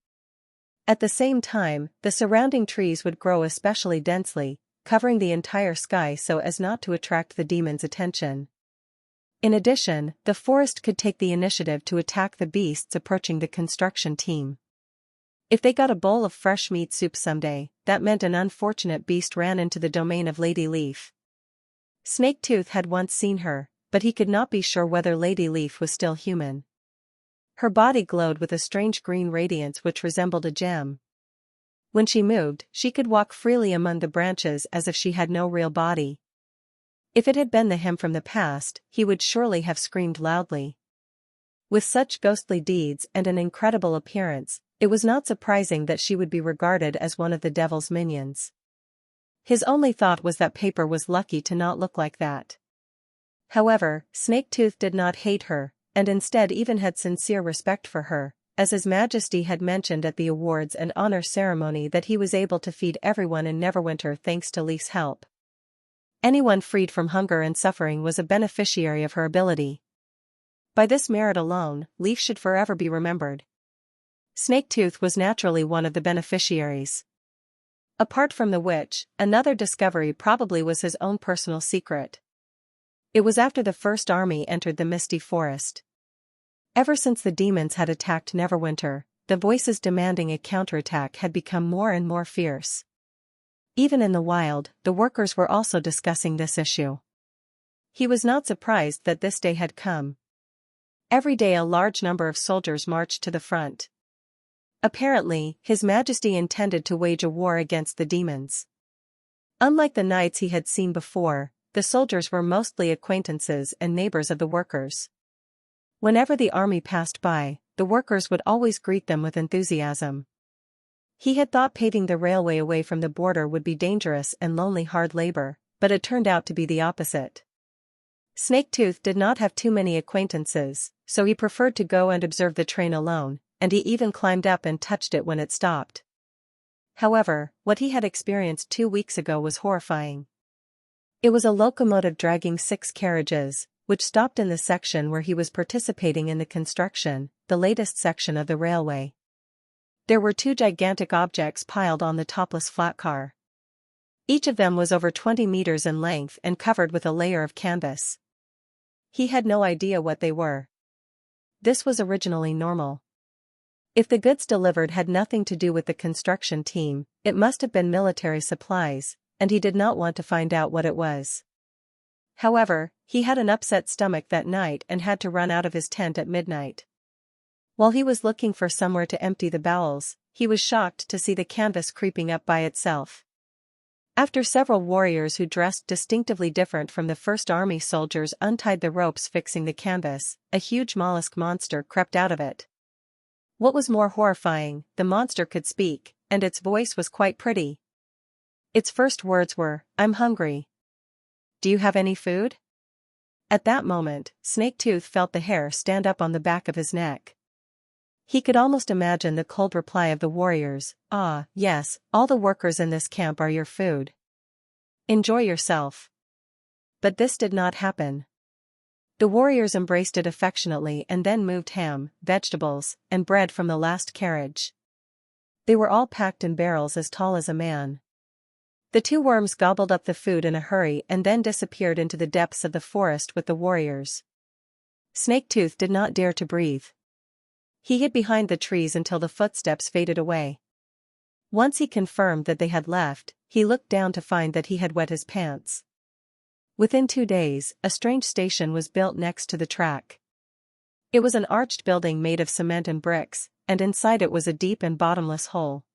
At the same time, the surrounding trees would grow especially densely, covering the entire sky so as not to attract the demon's attention. In addition, the forest could take the initiative to attack the beasts approaching the construction team. If they got a bowl of fresh meat soup someday, that meant an unfortunate beast ran into the domain of Lady Leaf. Snaketooth had once seen her, but he could not be sure whether Lady Leaf was still human. Her body glowed with a strange green radiance which resembled a gem. When she moved, she could walk freely among the branches as if she had no real body. If it had been the him from the past, he would surely have screamed loudly. With such ghostly deeds and an incredible appearance, it was not surprising that she would be regarded as one of the devil's minions. His only thought was that Paper was lucky to not look like that. However, Snaketooth did not hate her, and instead even had sincere respect for her, as His Majesty had mentioned at the awards and honor ceremony that he was able to feed everyone in Neverwinter thanks to Leaf's help. Anyone freed from hunger and suffering was a beneficiary of her ability. By this merit alone, Leaf should forever be remembered. Snaketooth was naturally one of the beneficiaries. Apart from the witch, another discovery probably was his own personal secret. It was after the First Army entered the misty forest. Ever since the demons had attacked Neverwinter, the voices demanding a counterattack had become more and more fierce. Even in the wild, the workers were also discussing this issue. He was not surprised that this day had come. Every day a large number of soldiers marched to the front. Apparently, His Majesty intended to wage a war against the demons. Unlike the knights he had seen before, the soldiers were mostly acquaintances and neighbors of the workers. Whenever the army passed by, the workers would always greet them with enthusiasm. He had thought paving the railway away from the border would be dangerous and lonely hard labor, but it turned out to be the opposite. Snaketooth did not have too many acquaintances, so he preferred to go and observe the train alone, and he even climbed up and touched it when it stopped. However, what he had experienced 2 weeks ago was horrifying. It was a locomotive dragging 6 carriages, which stopped in the section where he was participating in the construction, the latest section of the railway. There were 2 gigantic objects piled on the topless flat car. Each of them was over 20 meters in length and covered with a layer of canvas. He had no idea what they were. This was originally normal. If the goods delivered had nothing to do with the construction team, it must have been military supplies, and he did not want to find out what it was. However, he had an upset stomach that night and had to run out of his tent at midnight. While he was looking for somewhere to empty the bowels, he was shocked to see the canvas creeping up by itself. After several warriors who dressed distinctively different from the First Army soldiers untied the ropes fixing the canvas, a huge mollusk monster crept out of it. What was more horrifying, the monster could speak, and its voice was quite pretty. Its first words were, "I'm hungry. Do you have any food?" At that moment, Snaketooth felt the hair stand up on the back of his neck. He could almost imagine the cold reply of the warriors, "Ah, yes, all the workers in this camp are your food. Enjoy yourself." But this did not happen. The warriors embraced it affectionately and then moved ham, vegetables, and bread from the last carriage. They were all packed in barrels as tall as a man. The 2 worms gobbled up the food in a hurry and then disappeared into the depths of the forest with the warriors. Snaketooth did not dare to breathe. He hid behind the trees until the footsteps faded away. Once he confirmed that they had left, he looked down to find that he had wet his pants. Within 2 days, a strange station was built next to the track. It was an arched building made of cement and bricks, and inside it was a deep and bottomless hole.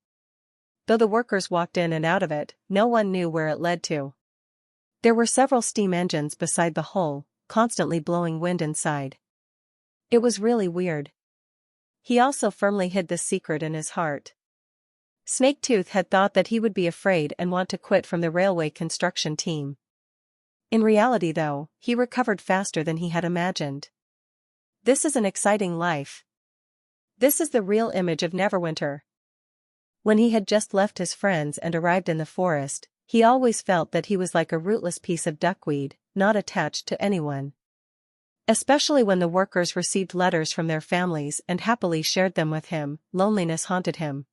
Though the workers walked in and out of it, no one knew where it led to. There were several steam engines beside the hole, constantly blowing wind inside. It was really weird. He also firmly hid this secret in his heart. Snaketooth had thought that he would be afraid and want to quit from the railway construction team. In reality though, he recovered faster than he had imagined. This is an exciting life. This is the real image of Neverwinter. When he had just left his friends and arrived in the forest, he always felt that he was like a rootless piece of duckweed, not attached to anyone. Especially when the workers received letters from their families and happily shared them with him, loneliness haunted him.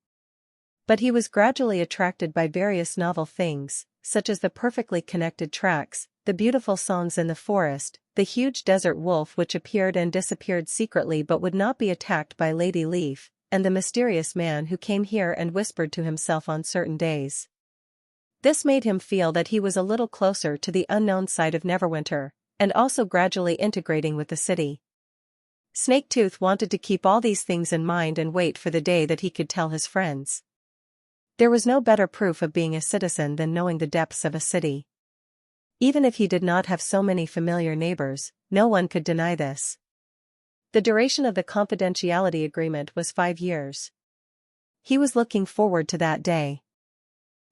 But he was gradually attracted by various novel things, such as the perfectly connected tracks, the beautiful songs in the forest, the huge desert wolf which appeared and disappeared secretly but would not be attacked by Lady Leaf, and the mysterious man who came here and whispered to himself on certain days. This made him feel that he was a little closer to the unknown side of Neverwinter, and also gradually integrating with the city. Snaketooth wanted to keep all these things in mind and wait for the day that he could tell his friends. There was no better proof of being a citizen than knowing the depths of a city. Even if he did not have so many familiar neighbors, no one could deny this. The duration of the confidentiality agreement was 5 years. He was looking forward to that day.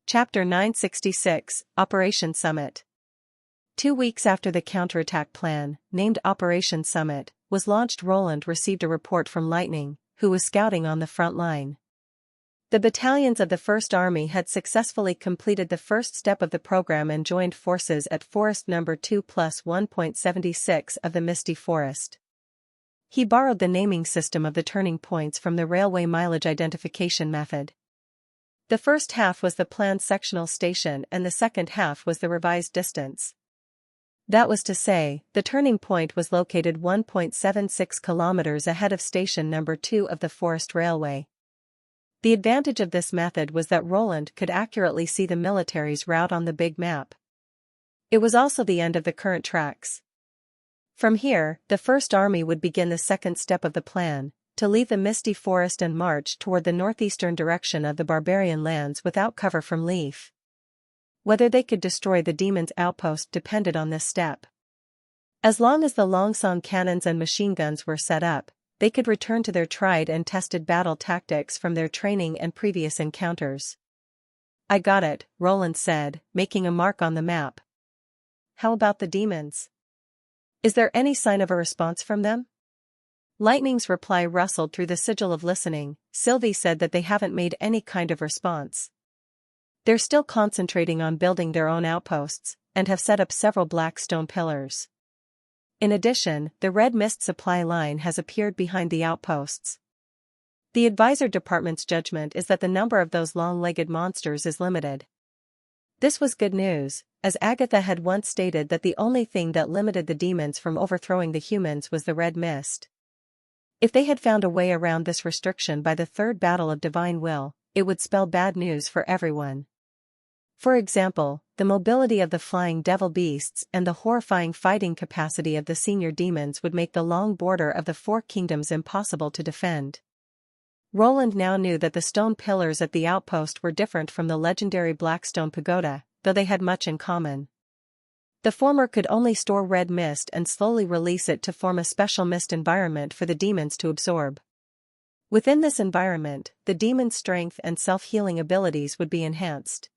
Chapter 966, Operation Summit. 2 weeks after the counterattack plan, named Operation Summit, was launched, Roland received a report from Lightning, who was scouting on the front line. The battalions of the First Army had successfully completed the first step of the program and joined forces at Forest No. 2 plus 1.76 of the Misty Forest. He borrowed the naming system of the turning points from the railway mileage identification method. The first half was the planned sectional station and the second half was the revised distance. That was to say, the turning point was located 1.76 kilometers ahead of station No. 2 of the Forest Railway. The advantage of this method was that Roland could accurately see the military's route on the big map. It was also the end of the current tracks. From here, the First Army would begin the second step of the plan, to leave the misty forest and march toward the northeastern direction of the barbarian lands without cover from Leaf. Whether they could destroy the demons' outpost depended on this step. As long as the Longsong cannons and machine guns were set up, they could return to their tried and tested battle tactics from their training and previous encounters. I got it, Roland said, making a mark on the map. How about the demons? Is there any sign of a response from them? Lightning's reply rustled through the sigil of listening. Sylvie said that they haven't made any kind of response. They're still concentrating on building their own outposts, and have set up several black stone pillars. In addition, the red mist supply line has appeared behind the outposts. The advisor department's judgment is that the number of those long-legged monsters is limited. This was good news, as Agatha had once stated that the only thing that limited the demons from overthrowing the humans was the red mist. If they had found a way around this restriction by the third battle of divine will, it would spell bad news for everyone. For example, the mobility of the flying devil beasts and the horrifying fighting capacity of the senior demons would make the long border of the Four Kingdoms impossible to defend. Roland now knew that the stone pillars at the outpost were different from the legendary Blackstone Pagoda, though they had much in common. The former could only store red mist and slowly release it to form a special mist environment for the demons to absorb. Within this environment, the demon's strength and self-healing abilities would be enhanced.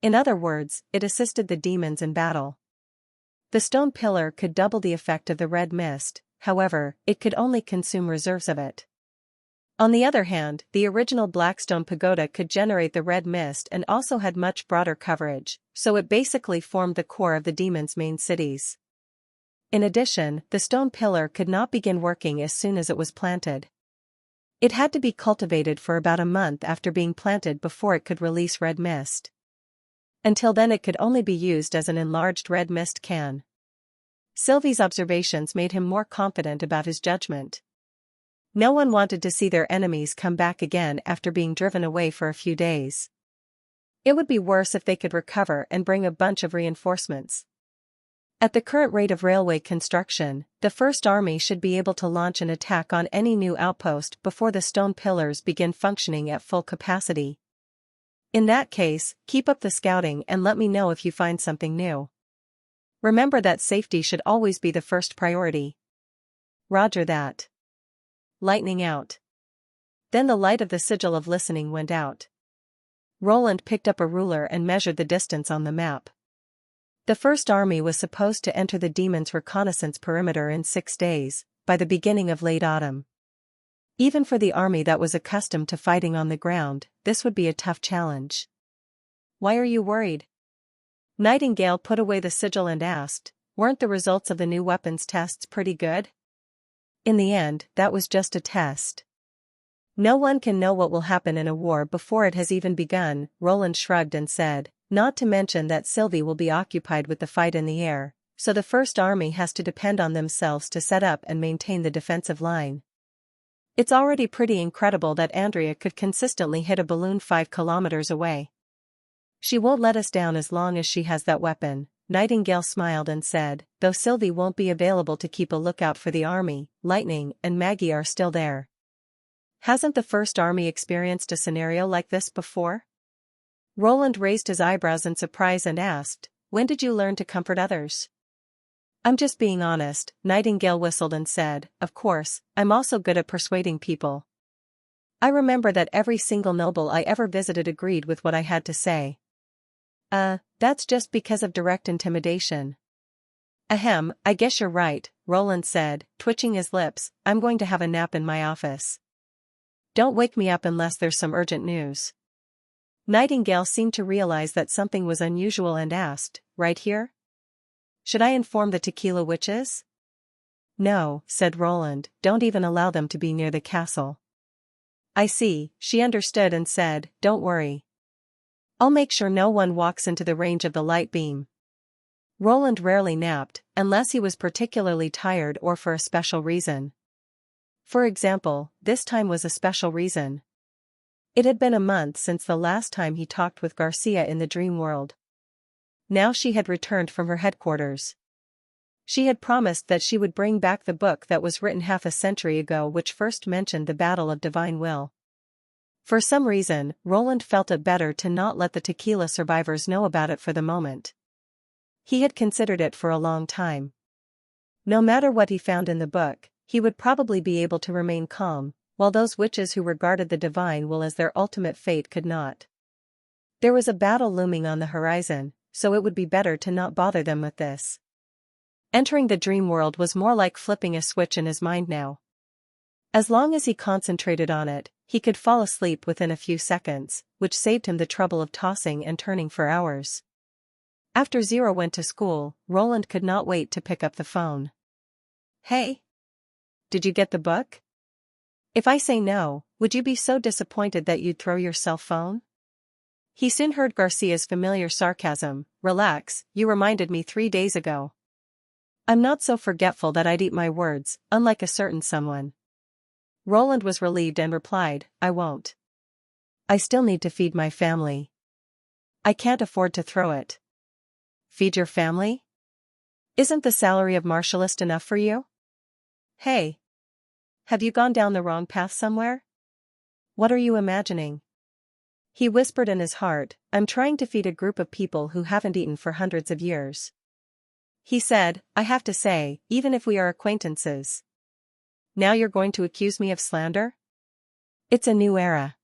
In other words, it assisted the demons in battle. The stone pillar could double the effect of the red mist, however, it could only consume reserves of it. On the other hand, the original Blackstone Pagoda could generate the red mist and also had much broader coverage, so it basically formed the core of the demons' main cities. In addition, the stone pillar could not begin working as soon as it was planted. It had to be cultivated for about a month after being planted before it could release red mist. Until then it could only be used as an enlarged red mist can. Sylvie's observations made him more confident about his judgment. No one wanted to see their enemies come back again after being driven away for a few days. It would be worse if they could recover and bring a bunch of reinforcements. At the current rate of railway construction, the First Army should be able to launch an attack on any new outpost before the stone pillars begin functioning at full capacity. In that case, keep up the scouting and let me know if you find something new. Remember that safety should always be the first priority. Roger that. Lightning out. Then the light of the sigil of listening went out. Roland picked up a ruler and measured the distance on the map. The First Army was supposed to enter the demons' reconnaissance perimeter in 6 days, by the beginning of late autumn. Even for the army that was accustomed to fighting on the ground, this would be a tough challenge. Why are you worried? Nightingale put away the sigil and asked, weren't the results of the new weapons tests pretty good? In the end, that was just a test. No one can know what will happen in a war before it has even begun, Roland shrugged and said, not to mention that Sylvie will be occupied with the fight in the air, so the First Army has to depend on themselves to set up and maintain the defensive line. It's already pretty incredible that Andrea could consistently hit a balloon 5 kilometers away. She won't let us down as long as she has that weapon. Nightingale smiled and said, though Sylvie won't be available to keep a lookout for the army, Lightning and Maggie are still there. Hasn't the First Army experienced a scenario like this before? Roland raised his eyebrows in surprise and asked, when did you learn to comfort others? I'm just being honest, Nightingale whistled and said, of course, I'm also good at persuading people. I remember that every single noble I ever visited agreed with what I had to say. That's just because of direct intimidation. Ahem, I guess you're right, Roland said, twitching his lips, I'm going to have a nap in my office. Don't wake me up unless there's some urgent news. Nightingale seemed to realize that something was unusual and asked, right here? Should I inform the Tequila Witches? No, said Roland, don't even allow them to be near the castle. I see, she understood and said, don't worry. I'll make sure no one walks into the range of the light beam. Roland rarely napped, unless he was particularly tired or for a special reason. For example, this time was a special reason. It had been a month since the last time he talked with Garcia in the dream world. Now she had returned from her headquarters. She had promised that she would bring back the book that was written half a century ago which first mentioned the battle of divine will. For some reason, Roland felt it better to not let the tequila survivors know about it for the moment. He had considered it for a long time. No matter what he found in the book, he would probably be able to remain calm, while those witches who regarded the divine will as their ultimate fate could not. There was a battle looming on the horizon, so it would be better to not bother them with this. Entering the dream world was more like flipping a switch in his mind now. As long as he concentrated on it, he could fall asleep within a few seconds, which saved him the trouble of tossing and turning for hours. After Zero went to school, Roland could not wait to pick up the phone. "Hey? Did you get the book? If I say no, would you be so disappointed that you'd throw your cell phone?" He soon heard Garcia's familiar sarcasm. "Relax, you reminded me 3 days ago. I'm not so forgetful that I'd eat my words, unlike a certain someone." Roland was relieved and replied, "I won't. I still need to feed my family. I can't afford to throw it." "Feed your family? Isn't the salary of Martialist enough for you? Hey. Have you gone down the wrong path somewhere? What are you imagining?" He whispered in his heart, "I'm trying to feed a group of people who haven't eaten for hundreds of years." He said, "I have to say, even if we are acquaintances. Now you're going to accuse me of slander? It's a new era.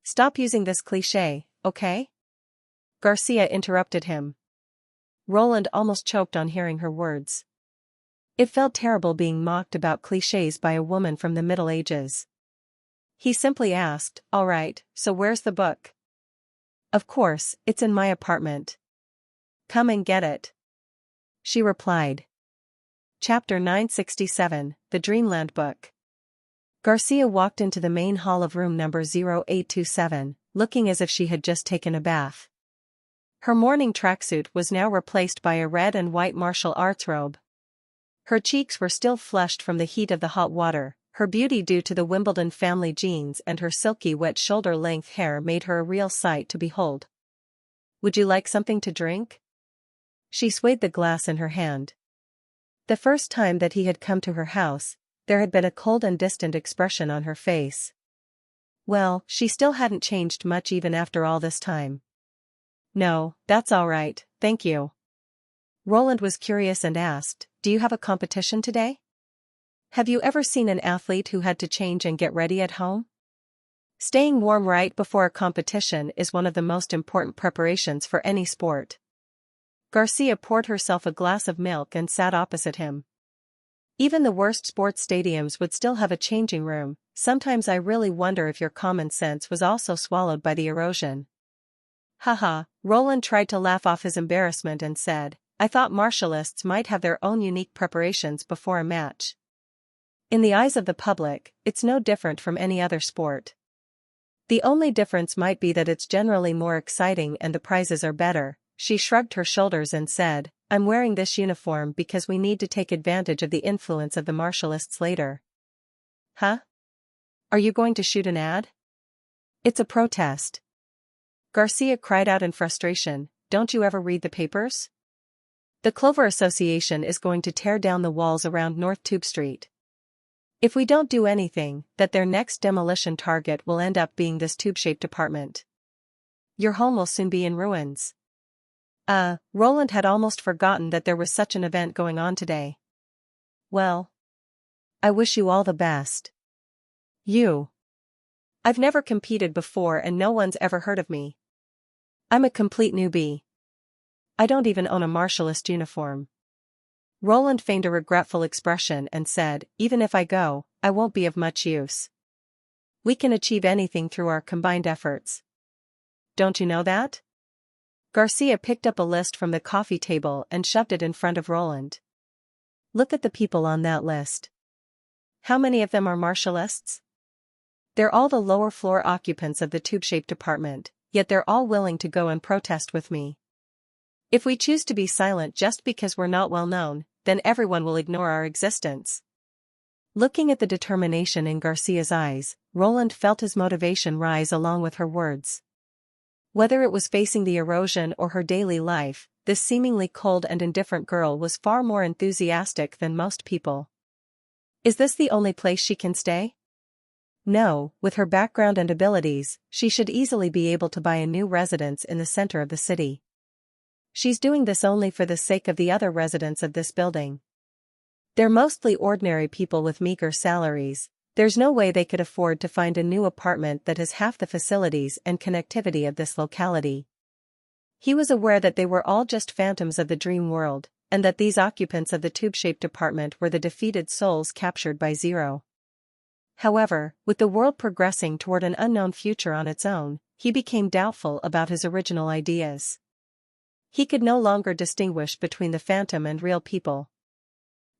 Stop using this cliché, okay?" Garcia interrupted him. Roland almost choked on hearing her words. It felt terrible being mocked about clichés by a woman from the Middle Ages. He simply asked, "All right, so where's the book?" "Of course, it's in my apartment. Come and get it," she replied. Chapter 967, The Dreamland Book. Garcia walked into the main hall of room number 0827, looking as if she had just taken a bath. Her morning tracksuit was now replaced by a red and white martial arts robe. Her cheeks were still flushed from the heat of the hot water, her beauty due to the Wimbledon family genes, and her silky wet shoulder-length hair made her a real sight to behold. "Would you like something to drink?" She swayed the glass in her hand. The first time that he had come to her house, there had been a cold and distant expression on her face. Well, she still hadn't changed much even after all this time. "No, that's all right, thank you." Roland was curious and asked, "Do you have a competition today? Have you ever seen an athlete who had to change and get ready at home? Staying warm right before a competition is one of the most important preparations for any sport." Garcia poured herself a glass of milk and sat opposite him. "Even the worst sports stadiums would still have a changing room. Sometimes I really wonder if your common sense was also swallowed by the erosion." Haha, Roland tried to laugh off his embarrassment and said, "I thought martialists might have their own unique preparations before a match. In the eyes of the public, it's no different from any other sport. The only difference might be that it's generally more exciting and the prizes are better." She shrugged her shoulders and said, "I'm wearing this uniform because we need to take advantage of the influence of the martialists later." "Huh? Are you going to shoot an ad?" "It's a protest." Garcia cried out in frustration, "Don't you ever read the papers? The Clover Association is going to tear down the walls around North Tube Street. If we don't do anything, that their next demolition target will end up being this tube-shaped apartment. Your home will soon be in ruins." Roland had almost forgotten that there was such an event going on today. "Well, I wish you all the best. I've never competed before and no one's ever heard of me. I'm a complete newbie. I don't even own a martialist uniform." Roland feigned a regretful expression and said, "Even if I go, I won't be of much use. We can achieve anything through our combined efforts. Don't you know that?" Garcia picked up a list from the coffee table and shoved it in front of Roland. "Look at the people on that list. How many of them are martialists? They're all the lower floor occupants of the tube-shaped apartment, yet they're all willing to go and protest with me. If we choose to be silent just because we're not well known, then everyone will ignore our existence." Looking at the determination in Garcia's eyes, Roland felt his motivation rise along with her words. Whether it was facing the erosion or her daily life, this seemingly cold and indifferent girl was far more enthusiastic than most people. Is this the only place she can stay? No, with her background and abilities, she should easily be able to buy a new residence in the center of the city. She's doing this only for the sake of the other residents of this building. They're mostly ordinary people with meager salaries. There's no way they could afford to find a new apartment that has half the facilities and connectivity of this locality. He was aware that they were all just phantoms of the dream world, and that these occupants of the tube-shaped apartment were the defeated souls captured by Zero. However, with the world progressing toward an unknown future on its own, he became doubtful about his original ideas. He could no longer distinguish between the phantom and real people.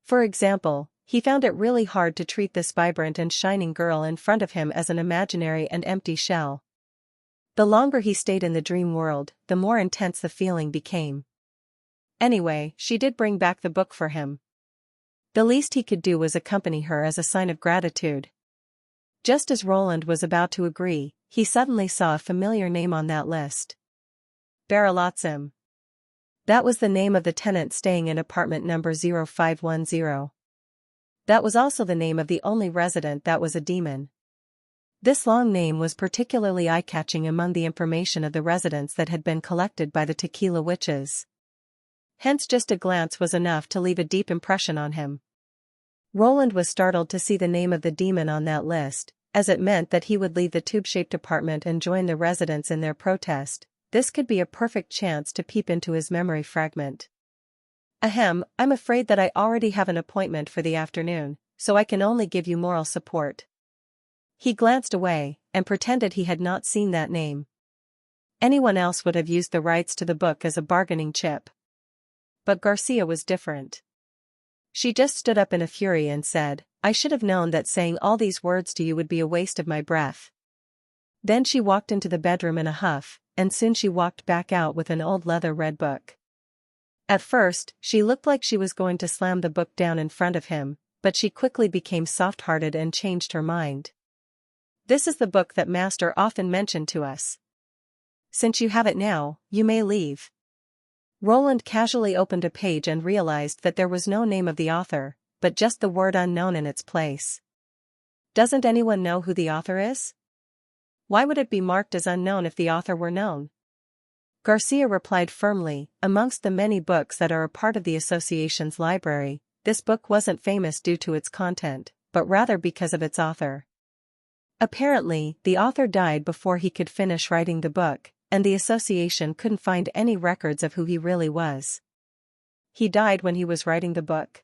For example, he found it really hard to treat this vibrant and shining girl in front of him as an imaginary and empty shell. The longer he stayed in the dream world, the more intense the feeling became. Anyway, she did bring back the book for him. The least he could do was accompany her as a sign of gratitude. Just as Roland was about to agree, he suddenly saw a familiar name on that list. Baralatzim. That was the name of the tenant staying in apartment number 0510. That was also the name of the only resident that was a demon. This long name was particularly eye-catching among the information of the residents that had been collected by the Tequila Witches. Hence just a glance was enough to leave a deep impression on him. Roland was startled to see the name of the demon on that list, as it meant that he would leave the tube-shaped apartment and join the residents in their protest. This could be a perfect chance to peep into his memory fragment. Ahem, I'm afraid that I already have an appointment for the afternoon, so I can only give you moral support. He glanced away, and pretended he had not seen that name. Anyone else would have used the rights to the book as a bargaining chip. But Garcia was different. She just stood up in a fury and said, I should have known that saying all these words to you would be a waste of my breath. Then she walked into the bedroom in a huff, and soon she walked back out with an old leather-red book. At first, she looked like she was going to slam the book down in front of him, but she quickly became soft-hearted and changed her mind. This is the book that Master often mentioned to us. Since you have it now, you may leave. Roland casually opened a page and realized that there was no name of the author, but just the word unknown in its place. Doesn't anyone know who the author is? Why would it be marked as unknown if the author were known? Garcia replied firmly, amongst the many books that are a part of the association's library, this book wasn't famous due to its content, but rather because of its author. Apparently, the author died before he could finish writing the book, and the association couldn't find any records of who he really was. He died when he was writing the book.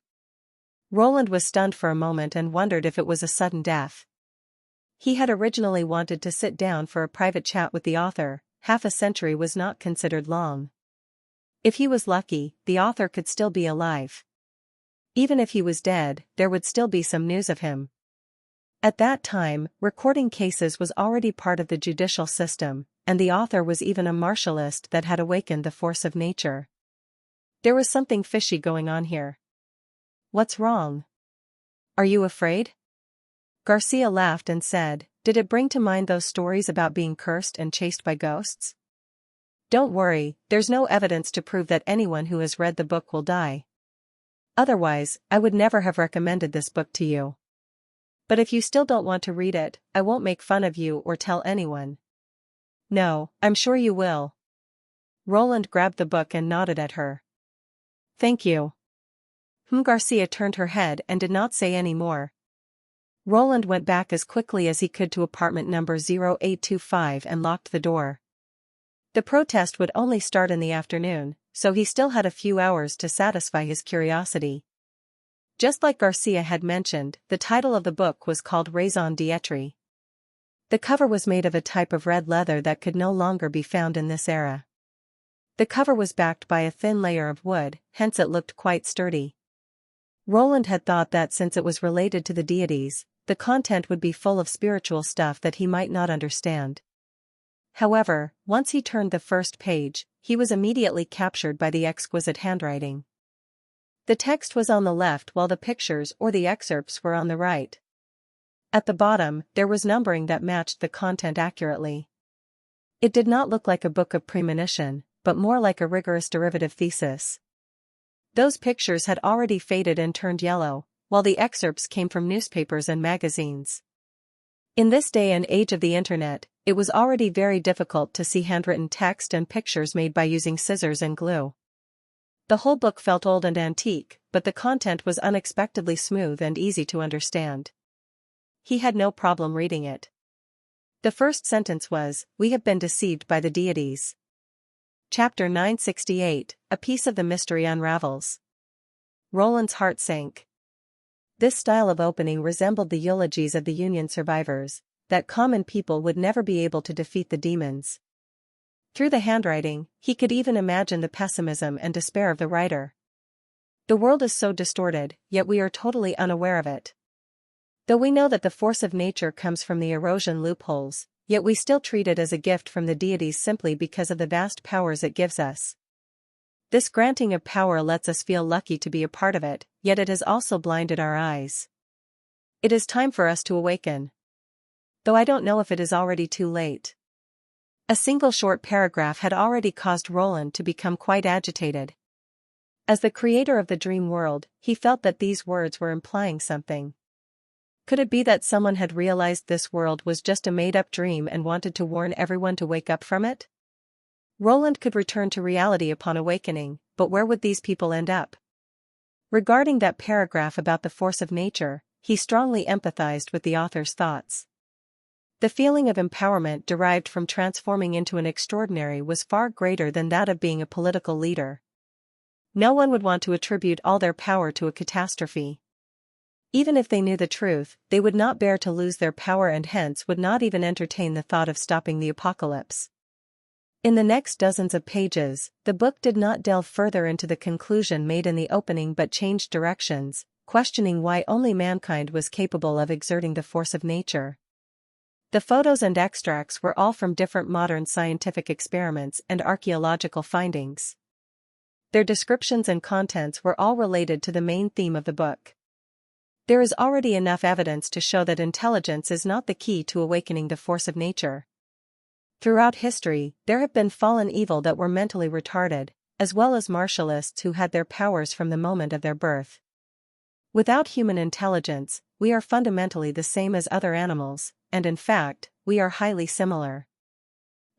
Roland was stunned for a moment and wondered if it was a sudden death. He had originally wanted to sit down for a private chat with the author. Half a century was not considered long. If he was lucky, the author could still be alive. Even if he was dead, there would still be some news of him. At that time, recording cases was already part of the judicial system, and the author was even a martialist that had awakened the force of nature. There was something fishy going on here. What's wrong? Are you afraid? Garcia laughed and said, did it bring to mind those stories about being cursed and chased by ghosts? Don't worry, there's no evidence to prove that anyone who has read the book will die. Otherwise, I would never have recommended this book to you. But if you still don't want to read it, I won't make fun of you or tell anyone. No, I'm sure you will. Roland grabbed the book and nodded at her. Thank you. Garcia turned her head and did not say any more. Roland went back as quickly as he could to apartment number 0825 and locked the door. The protest would only start in the afternoon, so he still had a few hours to satisfy his curiosity. Just like Garcia had mentioned, the title of the book was called Raison d'être. The cover was made of a type of red leather that could no longer be found in this era. The cover was backed by a thin layer of wood, hence it looked quite sturdy. Roland had thought that since it was related to the deities, the content would be full of spiritual stuff that he might not understand. However, once he turned the first page, he was immediately captured by the exquisite handwriting. The text was on the left while the pictures or the excerpts were on the right. At the bottom, there was numbering that matched the content accurately. It did not look like a book of premonition, but more like a rigorous derivative thesis. Those pictures had already faded and turned yellow, while the excerpts came from newspapers and magazines. In this day and age of the internet, it was already very difficult to see handwritten text and pictures made by using scissors and glue. The whole book felt old and antique, but the content was unexpectedly smooth and easy to understand. He had no problem reading it. The first sentence was, "We have been deceived by the deities." Chapter 968, A Piece of the Mystery Unravels. Roland's heart sank. This style of opening resembled the eulogies of the Union survivors, that common people would never be able to defeat the demons. Through the handwriting, he could even imagine the pessimism and despair of the writer. The world is so distorted, yet we are totally unaware of it. Though we know that the force of nature comes from the erosion loopholes, yet we still treat it as a gift from the deities simply because of the vast powers it gives us. This granting of power lets us feel lucky to be a part of it, yet it has also blinded our eyes. It is time for us to awaken. Though I don't know if it is already too late. A single short paragraph had already caused Roland to become quite agitated. As the creator of the dream world, he felt that these words were implying something. Could it be that someone had realized this world was just a made-up dream and wanted to warn everyone to wake up from it? Roland could return to reality upon awakening, but where would these people end up? Regarding that paragraph about the force of nature, he strongly empathized with the author's thoughts. The feeling of empowerment derived from transforming into an extraordinary was far greater than that of being a political leader. No one would want to attribute all their power to a catastrophe. Even if they knew the truth, they would not bear to lose their power and hence would not even entertain the thought of stopping the apocalypse. In the next dozens of pages, the book did not delve further into the conclusion made in the opening but changed directions, questioning why only mankind was capable of exerting the force of nature. The photos and extracts were all from different modern scientific experiments and archaeological findings. Their descriptions and contents were all related to the main theme of the book. There is already enough evidence to show that intelligence is not the key to awakening the force of nature. Throughout history, there have been fallen evil that were mentally retarded, as well as martialists who had their powers from the moment of their birth. Without human intelligence, we are fundamentally the same as other animals, and in fact, we are highly similar.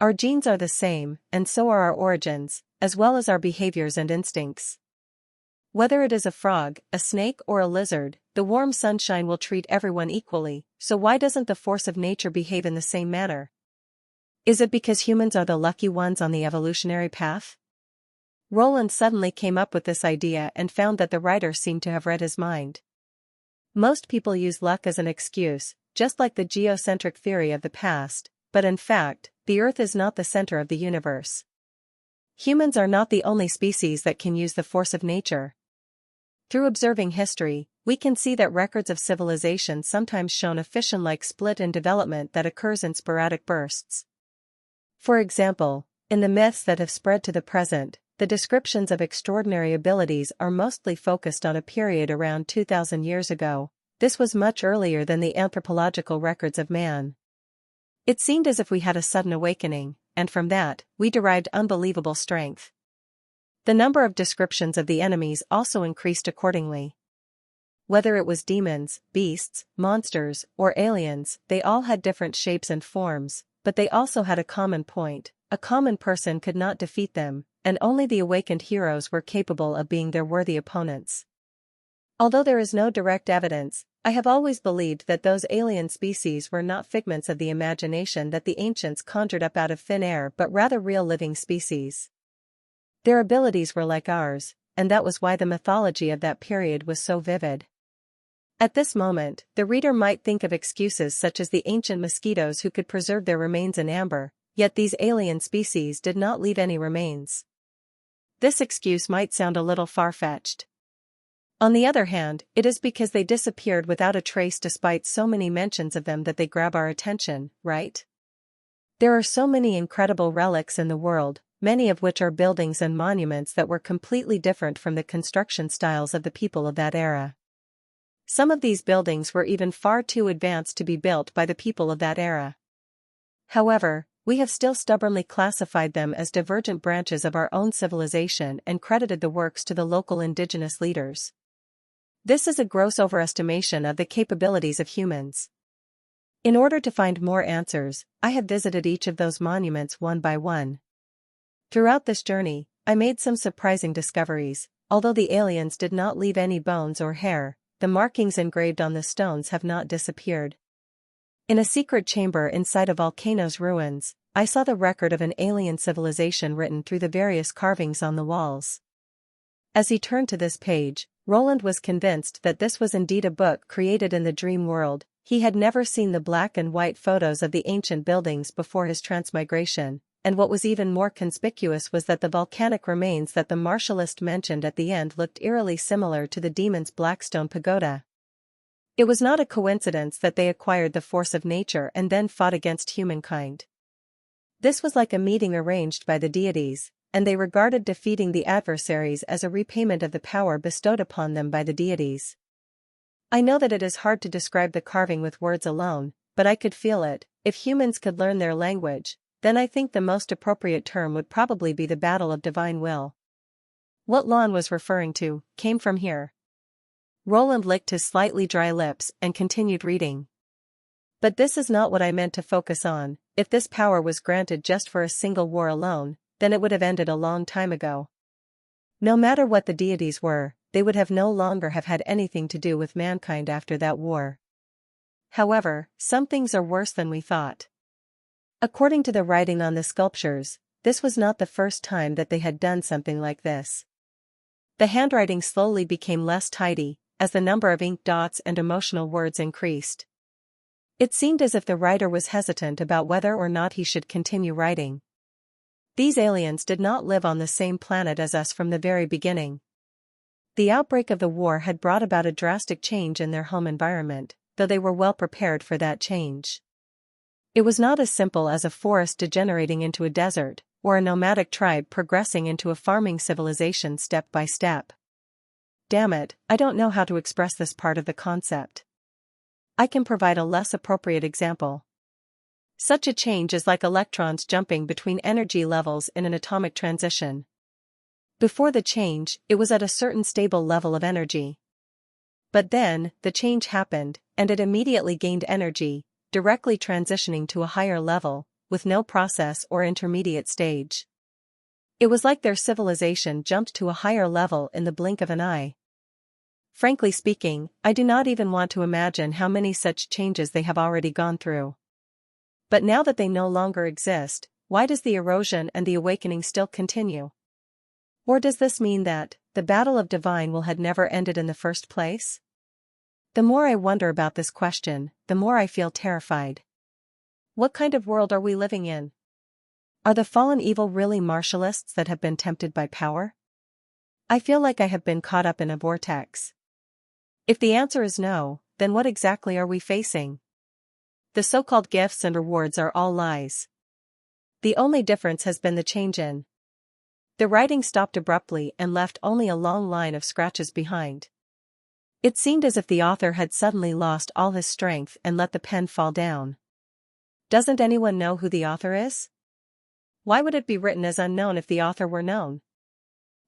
Our genes are the same, and so are our origins, as well as our behaviors and instincts. Whether it is a frog, a snake or a lizard, the warm sunshine will treat everyone equally, so why doesn't the force of nature behave in the same manner? Is it because humans are the lucky ones on the evolutionary path? Roland suddenly came up with this idea and found that the writer seemed to have read his mind. Most people use luck as an excuse, just like the geocentric theory of the past, but in fact, the Earth is not the center of the universe. Humans are not the only species that can use the force of nature. Through observing history, we can see that records of civilization sometimes show a fission-like split in development that occurs in sporadic bursts. For example, in the myths that have spread to the present, the descriptions of extraordinary abilities are mostly focused on a period around 2,000 years ago. This was much earlier than the anthropological records of man. It seemed as if we had a sudden awakening, and from that, we derived unbelievable strength. The number of descriptions of the enemies also increased accordingly. Whether it was demons, beasts, monsters, or aliens, they all had different shapes and forms, but they also had a common point: a common person could not defeat them, and only the awakened heroes were capable of being their worthy opponents. Although there is no direct evidence, I have always believed that those alien species were not figments of the imagination that the ancients conjured up out of thin air but rather real living species. Their abilities were like ours, and that was why the mythology of that period was so vivid. At this moment, the reader might think of excuses such as the ancient mosquitoes who could preserve their remains in amber, yet these alien species did not leave any remains. This excuse might sound a little far-fetched. On the other hand, it is because they disappeared without a trace despite so many mentions of them that they grab our attention, right? There are so many incredible relics in the world, many of which are buildings and monuments that were completely different from the construction styles of the people of that era. Some of these buildings were even far too advanced to be built by the people of that era. However, we have still stubbornly classified them as divergent branches of our own civilization and credited the works to the local indigenous leaders. This is a gross overestimation of the capabilities of humans. In order to find more answers, I have visited each of those monuments one by one. Throughout this journey, I made some surprising discoveries. Although the aliens did not leave any bones or hair, the markings engraved on the stones have not disappeared. In a secret chamber inside a volcano's ruins, I saw the record of an alien civilization written through the various carvings on the walls. As he turned to this page, Roland was convinced that this was indeed a book created in the dream world. He had never seen the black and white photos of the ancient buildings before his transmigration, and what was even more conspicuous was that the volcanic remains that the martialist mentioned at the end looked eerily similar to the demon's Blackstone pagoda. It was not a coincidence that they acquired the force of nature and then fought against humankind. This was like a meeting arranged by the deities, and they regarded defeating the adversaries as a repayment of the power bestowed upon them by the deities. I know that it is hard to describe the carving with words alone, but I could feel it. If humans could learn their language, then I think the most appropriate term would probably be the battle of divine will. What Lon was referring to came from here. Roland licked his slightly dry lips and continued reading. But this is not what I meant to focus on. If this power was granted just for a single war alone, then it would have ended a long time ago. No matter what the deities were, they would have no longer have had anything to do with mankind after that war. However, some things are worse than we thought. According to the writing on the sculptures, this was not the first time that they had done something like this. The handwriting slowly became less tidy, as the number of ink dots and emotional words increased. It seemed as if the writer was hesitant about whether or not he should continue writing. These aliens did not live on the same planet as us from the very beginning. The outbreak of the war had brought about a drastic change in their home environment, though they were well prepared for that change. It was not as simple as a forest degenerating into a desert, or a nomadic tribe progressing into a farming civilization step by step. Damn it, I don't know how to express this part of the concept. I can provide a less appropriate example. Such a change is like electrons jumping between energy levels in an atomic transition. Before the change, it was at a certain stable level of energy. But then, the change happened, and it immediately gained energy, directly transitioning to a higher level, with no process or intermediate stage. It was like their civilization jumped to a higher level in the blink of an eye. Frankly speaking, I do not even want to imagine how many such changes they have already gone through. But now that they no longer exist, why does the erosion and the awakening still continue? Or does this mean that the battle of divine will had never ended in the first place? The more I wonder about this question, the more I feel terrified. What kind of world are we living in? Are the fallen evil really martialists that have been tempted by power? I feel like I have been caught up in a vortex. If the answer is no, then what exactly are we facing? The so-called gifts and rewards are all lies. The only difference has been the change in. The writing stopped abruptly and left only a long line of scratches behind. It seemed as if the author had suddenly lost all his strength and let the pen fall down. Doesn't anyone know who the author is? Why would it be written as unknown if the author were known?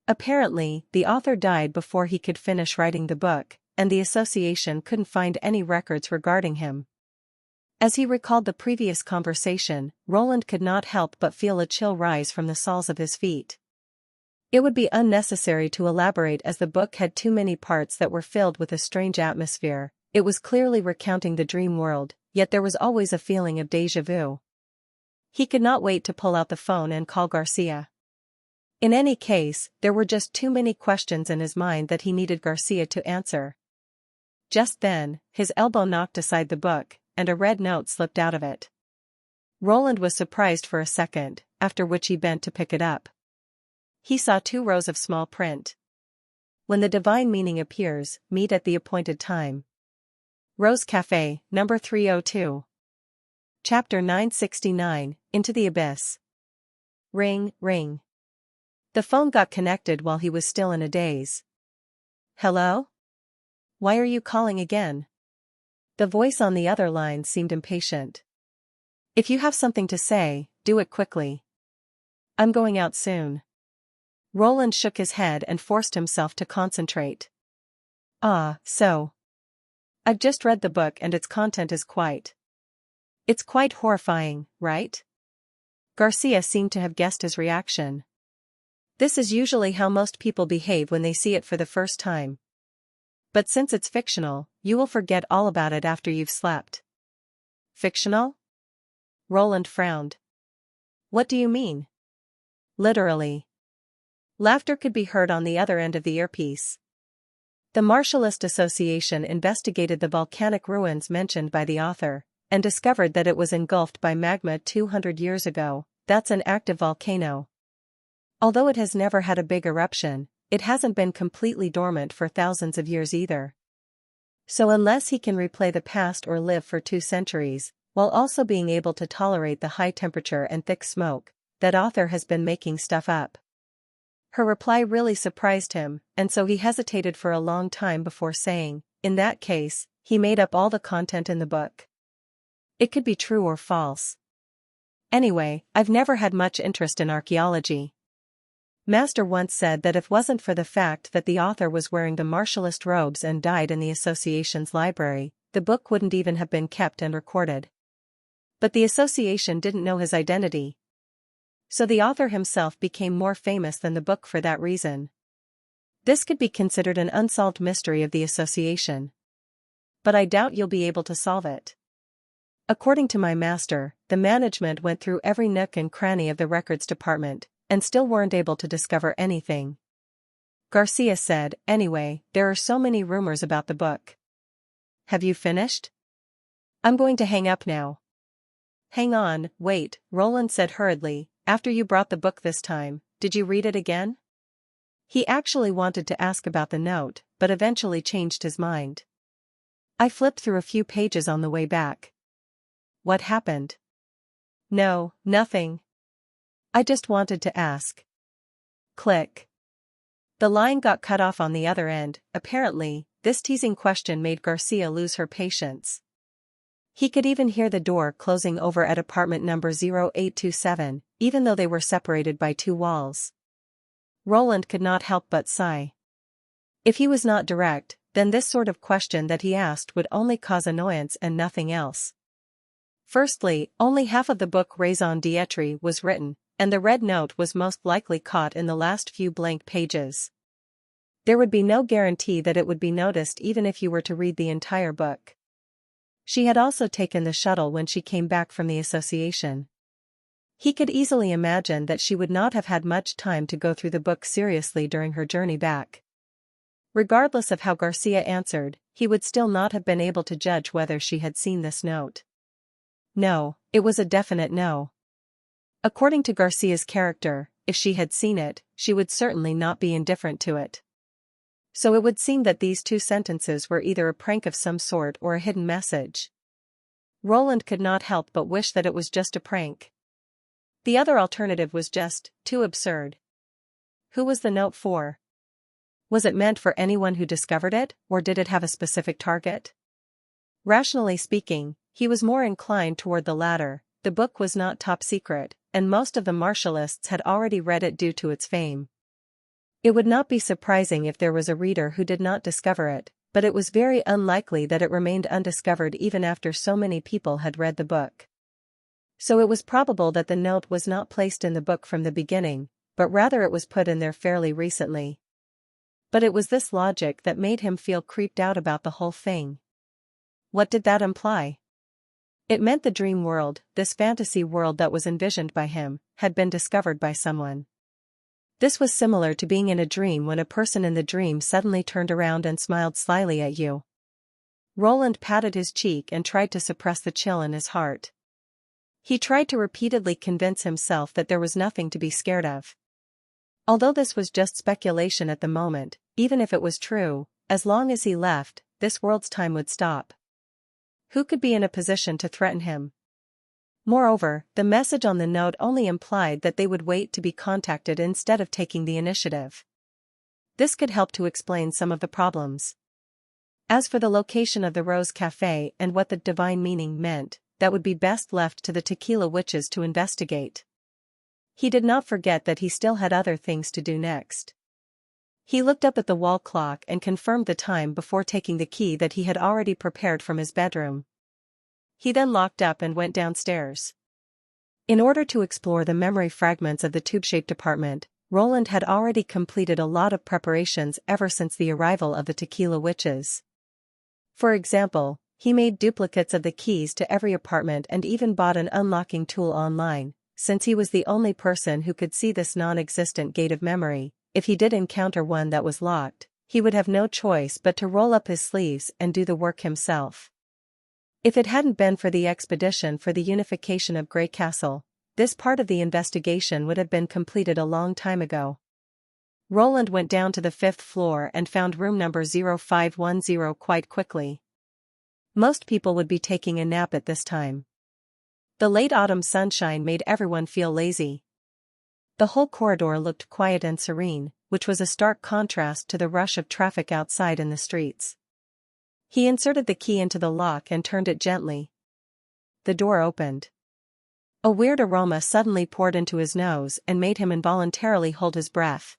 Apparently, the author died before he could finish writing the book, and the association couldn't find any records regarding him. As he recalled the previous conversation, Roland could not help but feel a chill rise from the soles of his feet. It would be unnecessary to elaborate as the book had too many parts that were filled with a strange atmosphere. It was clearly recounting the dream world, yet there was always a feeling of déjà vu. He could not wait to pull out the phone and call Garcia. In any case, there were just too many questions in his mind that he needed Garcia to answer. Just then, his elbow knocked aside the book, and a red note slipped out of it. Roland was surprised for a second, after which he bent to pick it up. He saw 2 rows of small print. When the divine meaning appears, meet at the appointed time. Rose Cafe, number 302. Chapter 969, Into the Abyss. Ring, ring. The phone got connected while he was still in a daze. Hello? Why are you calling again? The voice on the other line seemed impatient. If you have something to say, do it quickly. I'm going out soon. Roland shook his head and forced himself to concentrate. Ah, so. I've just read the book and its content is quite. It's quite horrifying, right? Garcia seemed to have guessed his reaction. This is usually how most people behave when they see it for the first time. But since it's fictional, you will forget all about it after you've slept. Fictional? Roland frowned. What do you mean? Literally. Laughter could be heard on the other end of the earpiece. The Martialist Association investigated the volcanic ruins mentioned by the author, and discovered that it was engulfed by magma 200 years ago. That's an active volcano. Although it has never had a big eruption, it hasn't been completely dormant for thousands of years either. So unless he can replay the past or live for 2 centuries, while also being able to tolerate the high temperature and thick smoke, that author has been making stuff up. Her reply really surprised him, and so he hesitated for a long time before saying, in that case, he made up all the content in the book. It could be true or false. Anyway, I've never had much interest in archaeology. Master once said that if it wasn't for the fact that the author was wearing the martialist robes and died in the association's library, the book wouldn't even have been kept and recorded. But the association didn't know his identity. So the author himself became more famous than the book for that reason. This could be considered an unsolved mystery of the association. But I doubt you'll be able to solve it. According to my master, the management went through every nook and cranny of the records department, and still weren't able to discover anything. Garcia said, anyway, there are so many rumors about the book. Have you finished? I'm going to hang up now. Hang on, wait, Roland said hurriedly. After you brought the book this time, did you read it again? He actually wanted to ask about the note, but eventually changed his mind. I flipped through a few pages on the way back. What happened? No, nothing. I just wanted to ask. Click. The line got cut off on the other end. Apparently, this teasing question made Garcia lose her patience. He could even hear the door closing over at apartment number 0827, even though they were separated by 2 walls. Roland could not help but sigh. If he was not direct, then this sort of question that he asked would only cause annoyance and nothing else. Firstly, only half of the book Raison d'être was written, and the red note was most likely caught in the last few blank pages. There would be no guarantee that it would be noticed even if you were to read the entire book. She had also taken the shuttle when she came back from the association. He could easily imagine that she would not have had much time to go through the book seriously during her journey back. Regardless of how Garcia answered, he would still not have been able to judge whether she had seen this note. No, it was a definite no. According to Garcia's character, if she had seen it, she would certainly not be indifferent to it. So it would seem that these 2 sentences were either a prank of some sort or a hidden message. Roland could not help but wish that it was just a prank. The other alternative was just too absurd. Who was the note for? Was it meant for anyone who discovered it, or did it have a specific target? Rationally speaking, he was more inclined toward the latter. The book was not top secret, and most of the martialists had already read it due to its fame. It would not be surprising if there was a reader who did not discover it, but it was very unlikely that it remained undiscovered even after so many people had read the book. So it was probable that the note was not placed in the book from the beginning, but rather it was put in there fairly recently. But it was this logic that made him feel creeped out about the whole thing. What did that imply? It meant the dream world, this fantasy world that was envisioned by him, had been discovered by someone. This was similar to being in a dream when a person in the dream suddenly turned around and smiled slyly at you. Roland patted his cheek and tried to suppress the chill in his heart. He tried to repeatedly convince himself that there was nothing to be scared of. Although this was just speculation at the moment, even if it was true, as long as he left, this world's time would stop. Who could be in a position to threaten him? Moreover, the message on the note only implied that they would wait to be contacted instead of taking the initiative. This could help to explain some of the problems. As for the location of the Rose Café and what the divine meaning meant, that would be best left to the tequila witches to investigate. He did not forget that he still had other things to do next. He looked up at the wall clock and confirmed the time before taking the key that he had already prepared from his bedroom. He then locked up and went downstairs. In order to explore the memory fragments of the tube-shaped apartment, Roland had already completed a lot of preparations ever since the arrival of the tequila witches. For example, he made duplicates of the keys to every apartment and even bought an unlocking tool online, since he was the only person who could see this non-existent gate of memory. If he did encounter one that was locked, he would have no choice but to roll up his sleeves and do the work himself. If it hadn't been for the expedition for the unification of Grey Castle, this part of the investigation would have been completed a long time ago. Roland went down to the 5th floor and found room number 0510 quite quickly. Most people would be taking a nap at this time. The late autumn sunshine made everyone feel lazy. The whole corridor looked quiet and serene, which was a stark contrast to the rush of traffic outside in the streets. He inserted the key into the lock and turned it gently. The door opened. A weird aroma suddenly poured into his nose and made him involuntarily hold his breath.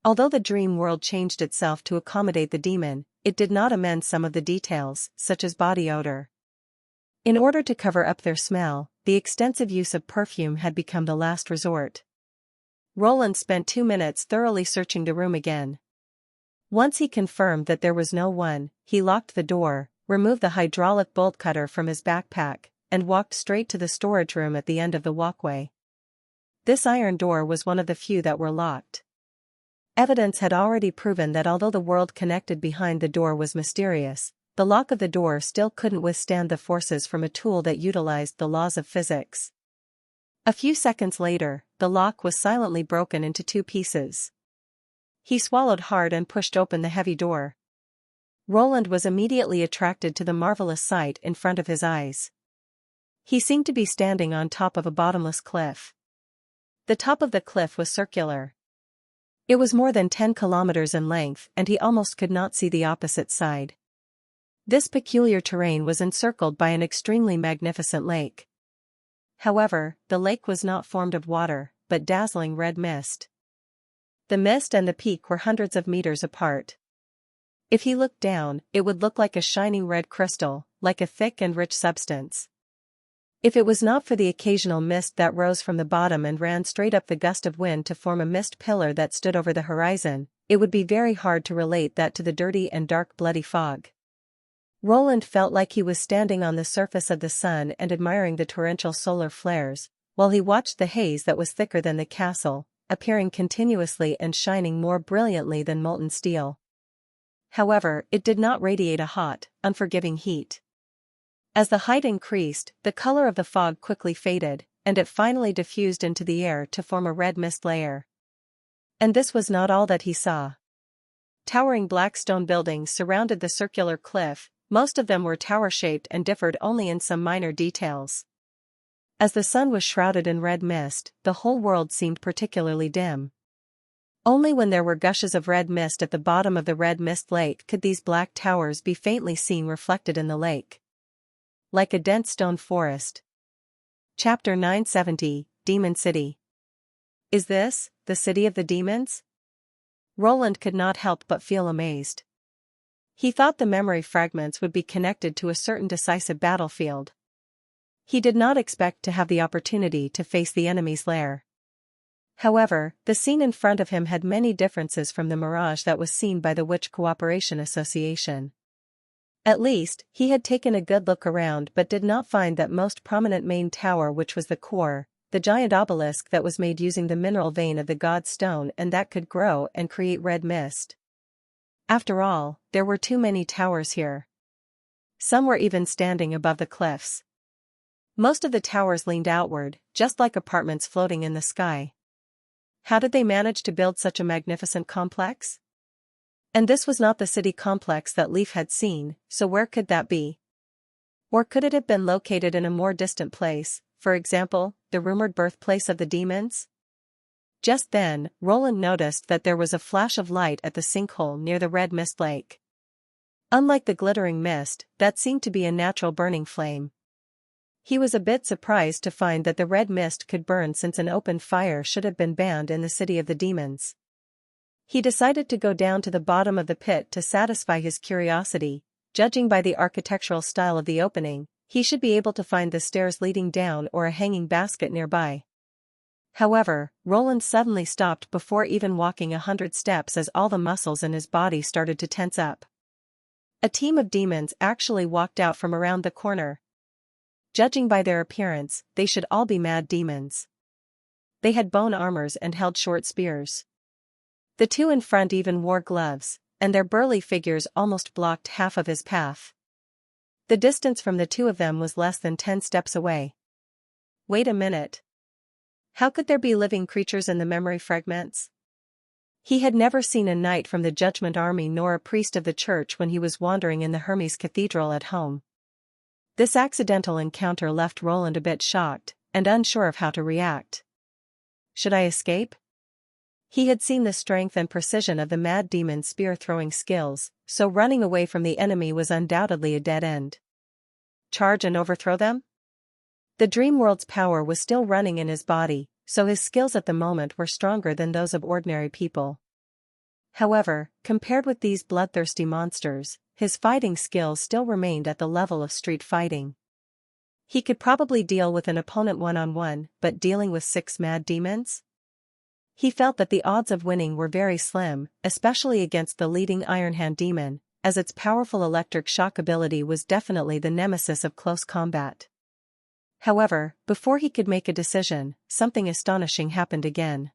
Although the dream world changed itself to accommodate the demon, it did not amend some of the details, such as body odor. In order to cover up their smell, the extensive use of perfume had become the last resort. Roland spent 2 minutes thoroughly searching the room again. Once he confirmed that there was no one, he locked the door, removed the hydraulic bolt cutter from his backpack, and walked straight to the storage room at the end of the walkway. This iron door was one of the few that were locked. Evidence had already proven that although the world connected behind the door was mysterious, the lock of the door still couldn't withstand the forces from a tool that utilized the laws of physics. A few seconds later, the lock was silently broken into 2 pieces. He swallowed hard and pushed open the heavy door. Roland was immediately attracted to the marvelous sight in front of his eyes. He seemed to be standing on top of a bottomless cliff. The top of the cliff was circular. It was more than 10 kilometers in length and he almost could not see the opposite side. This peculiar terrain was encircled by an extremely magnificent lake. However, the lake was not formed of water, but dazzling red mist. The mist and the peak were hundreds of meters apart. If he looked down, it would look like a shining red crystal, like a thick and rich substance. If it was not for the occasional mist that rose from the bottom and ran straight up the gust of wind to form a mist pillar that stood over the horizon, it would be very hard to relate that to the dirty and dark bloody fog. Roland felt like he was standing on the surface of the sun and admiring the torrential solar flares, while he watched the haze that was thicker than the castle, appearing continuously and shining more brilliantly than molten steel. However, it did not radiate a hot, unforgiving heat. As the height increased, the color of the fog quickly faded, and it finally diffused into the air to form a red mist layer. And this was not all that he saw. Towering black stone buildings surrounded the circular cliff. Most of them were tower-shaped and differed only in some minor details. As the sun was shrouded in red mist, the whole world seemed particularly dim. Only when there were gushes of red mist at the bottom of the red mist lake could these black towers be faintly seen reflected in the lake. Like a dense stone forest. Chapter 970, Demon City. Is this, the city of the demons? Roland could not help but feel amazed. He thought the memory fragments would be connected to a certain decisive battlefield. He did not expect to have the opportunity to face the enemy's lair. However, the scene in front of him had many differences from the mirage that was seen by the Witch Cooperation Association. At least, he had taken a good look around but did not find that most prominent main tower, which was the core, the giant obelisk that was made using the mineral vein of the god stone and that could grow and create red mist. After all, there were too many towers here. Some were even standing above the cliffs. Most of the towers leaned outward, just like apartments floating in the sky. How did they manage to build such a magnificent complex? And this was not the city complex that Leaf had seen, so where could that be? Or could it have been located in a more distant place, for example, the rumored birthplace of the demons? Just then, Roland noticed that there was a flash of light at the sinkhole near the red mist lake. Unlike the glittering mist, that seemed to be a natural burning flame. He was a bit surprised to find that the red mist could burn, since an open fire should have been banned in the city of the demons. He decided to go down to the bottom of the pit to satisfy his curiosity. Judging by the architectural style of the opening, he should be able to find the stairs leading down or a hanging basket nearby. However, Roland suddenly stopped before even walking 100 steps, as all the muscles in his body started to tense up. A team of demons actually walked out from around the corner. Judging by their appearance, they should all be mad demons. They had bone armors and held short spears. The two in front even wore gloves, and their burly figures almost blocked half of his path. The distance from the two of them was less than 10 steps away. Wait a minute. How could there be living creatures in the memory fragments? He had never seen a knight from the Judgment Army nor a priest of the church when he was wandering in the Hermes Cathedral at home. This accidental encounter left Roland a bit shocked and unsure of how to react. Should I escape? He had seen the strength and precision of the mad demon's spear-throwing skills, so running away from the enemy was undoubtedly a dead end. Charge and overthrow them? The dream world's power was still running in his body, so his skills at the moment were stronger than those of ordinary people. However, compared with these bloodthirsty monsters, his fighting skills still remained at the level of street fighting. He could probably deal with an opponent one-on-one, but dealing with 6 mad demons? He felt that the odds of winning were very slim, especially against the leading Iron Hand demon, as its powerful electric shock ability was definitely the nemesis of close combat. However, before he could make a decision, something astonishing happened again.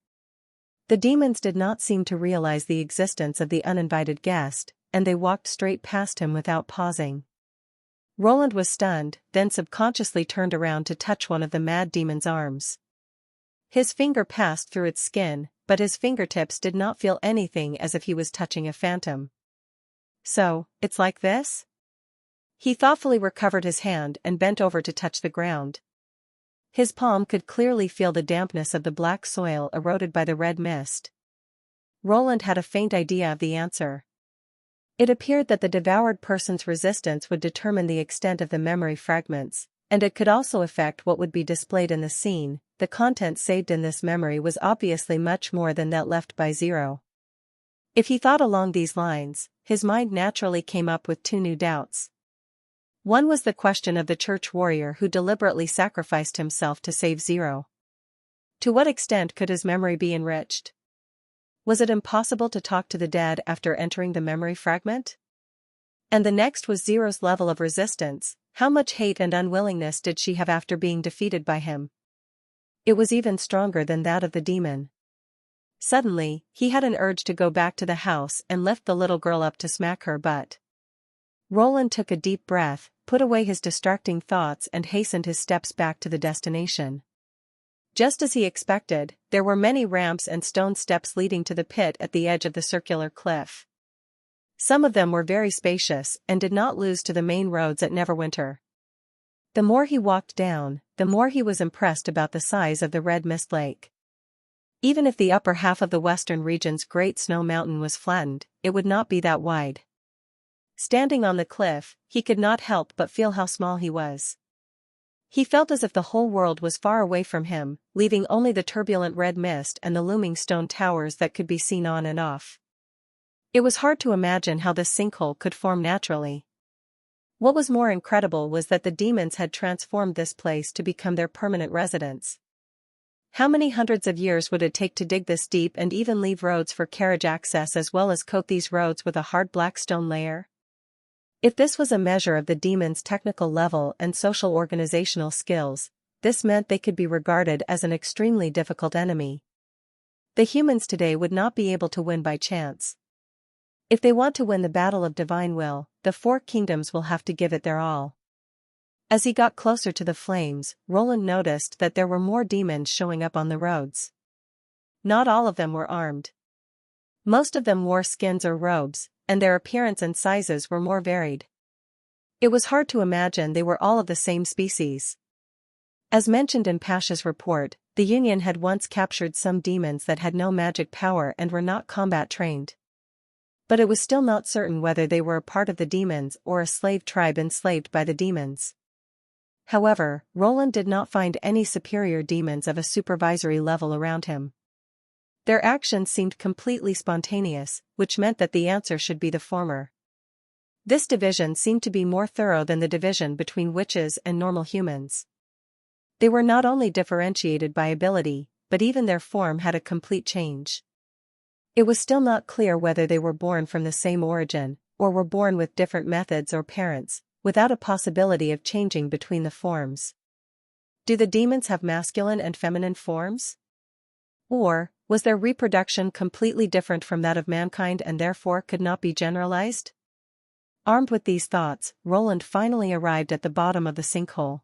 The demons did not seem to realize the existence of the uninvited guest, and they walked straight past him without pausing. Roland was stunned, then subconsciously turned around to touch one of the mad demon's arms. His finger passed through its skin, but his fingertips did not feel anything, as if he was touching a phantom. So, it's like this? He thoughtfully recovered his hand and bent over to touch the ground. His palm could clearly feel the dampness of the black soil eroded by the red mist. Roland had a faint idea of the answer. It appeared that the devoured person's resistance would determine the extent of the memory fragments, and it could also affect what would be displayed in the scene. The content saved in this memory was obviously much more than that left by Zero. If he thought along these lines, his mind naturally came up with 2 new doubts. One was the question of the church warrior who deliberately sacrificed himself to save Zero. To what extent could his memory be enriched? Was it impossible to talk to the dead after entering the memory fragment? And the next was Zero's level of resistance. How much hate and unwillingness did she have after being defeated by him? It was even stronger than that of the demon. Suddenly, he had an urge to go back to the house and lift the little girl up to smack her butt. Roland took a deep breath, put away his distracting thoughts and hastened his steps back to the destination. Just as he expected, there were many ramps and stone steps leading to the pit at the edge of the circular cliff. Some of them were very spacious and did not lose to the main roads at Neverwinter. The more he walked down, the more he was impressed about the size of the Red Mist Lake. Even if the upper half of the western region's Great Snow Mountain was flattened, it would not be that wide. Standing on the cliff, he could not help but feel how small he was. He felt as if the whole world was far away from him, leaving only the turbulent red mist and the looming stone towers that could be seen on and off. It was hard to imagine how this sinkhole could form naturally. What was more incredible was that the demons had transformed this place to become their permanent residence. How many hundreds of years would it take to dig this deep and even leave roads for carriage access, as well as coat these roads with a hard black stone layer? If this was a measure of the demons' technical level and social organizational skills, this meant they could be regarded as an extremely difficult enemy. The humans today would not be able to win by chance. If they want to win the battle of divine will, the 4 kingdoms will have to give it their all. As he got closer to the flames, Roland noticed that there were more demons showing up on the roads. Not all of them were armed. Most of them wore skins or robes, and their appearance and sizes were more varied. It was hard to imagine they were all of the same species. As mentioned in Pasha's report, the Union had once captured some demons that had no magic power and were not combat trained. But it was still not certain whether they were a part of the demons or a slave tribe enslaved by the demons. However, Roland did not find any superior demons of a supervisory level around him. Their actions seemed completely spontaneous, which meant that the answer should be the former. This division seemed to be more thorough than the division between witches and normal humans. They were not only differentiated by ability, but even their form had a complete change. It was still not clear whether they were born from the same origin, or were born with different methods or parents, without a possibility of changing between the forms. Do the demons have masculine and feminine forms? Or, was their reproduction completely different from that of mankind and therefore could not be generalized? Armed with these thoughts, Roland finally arrived at the bottom of the sinkhole.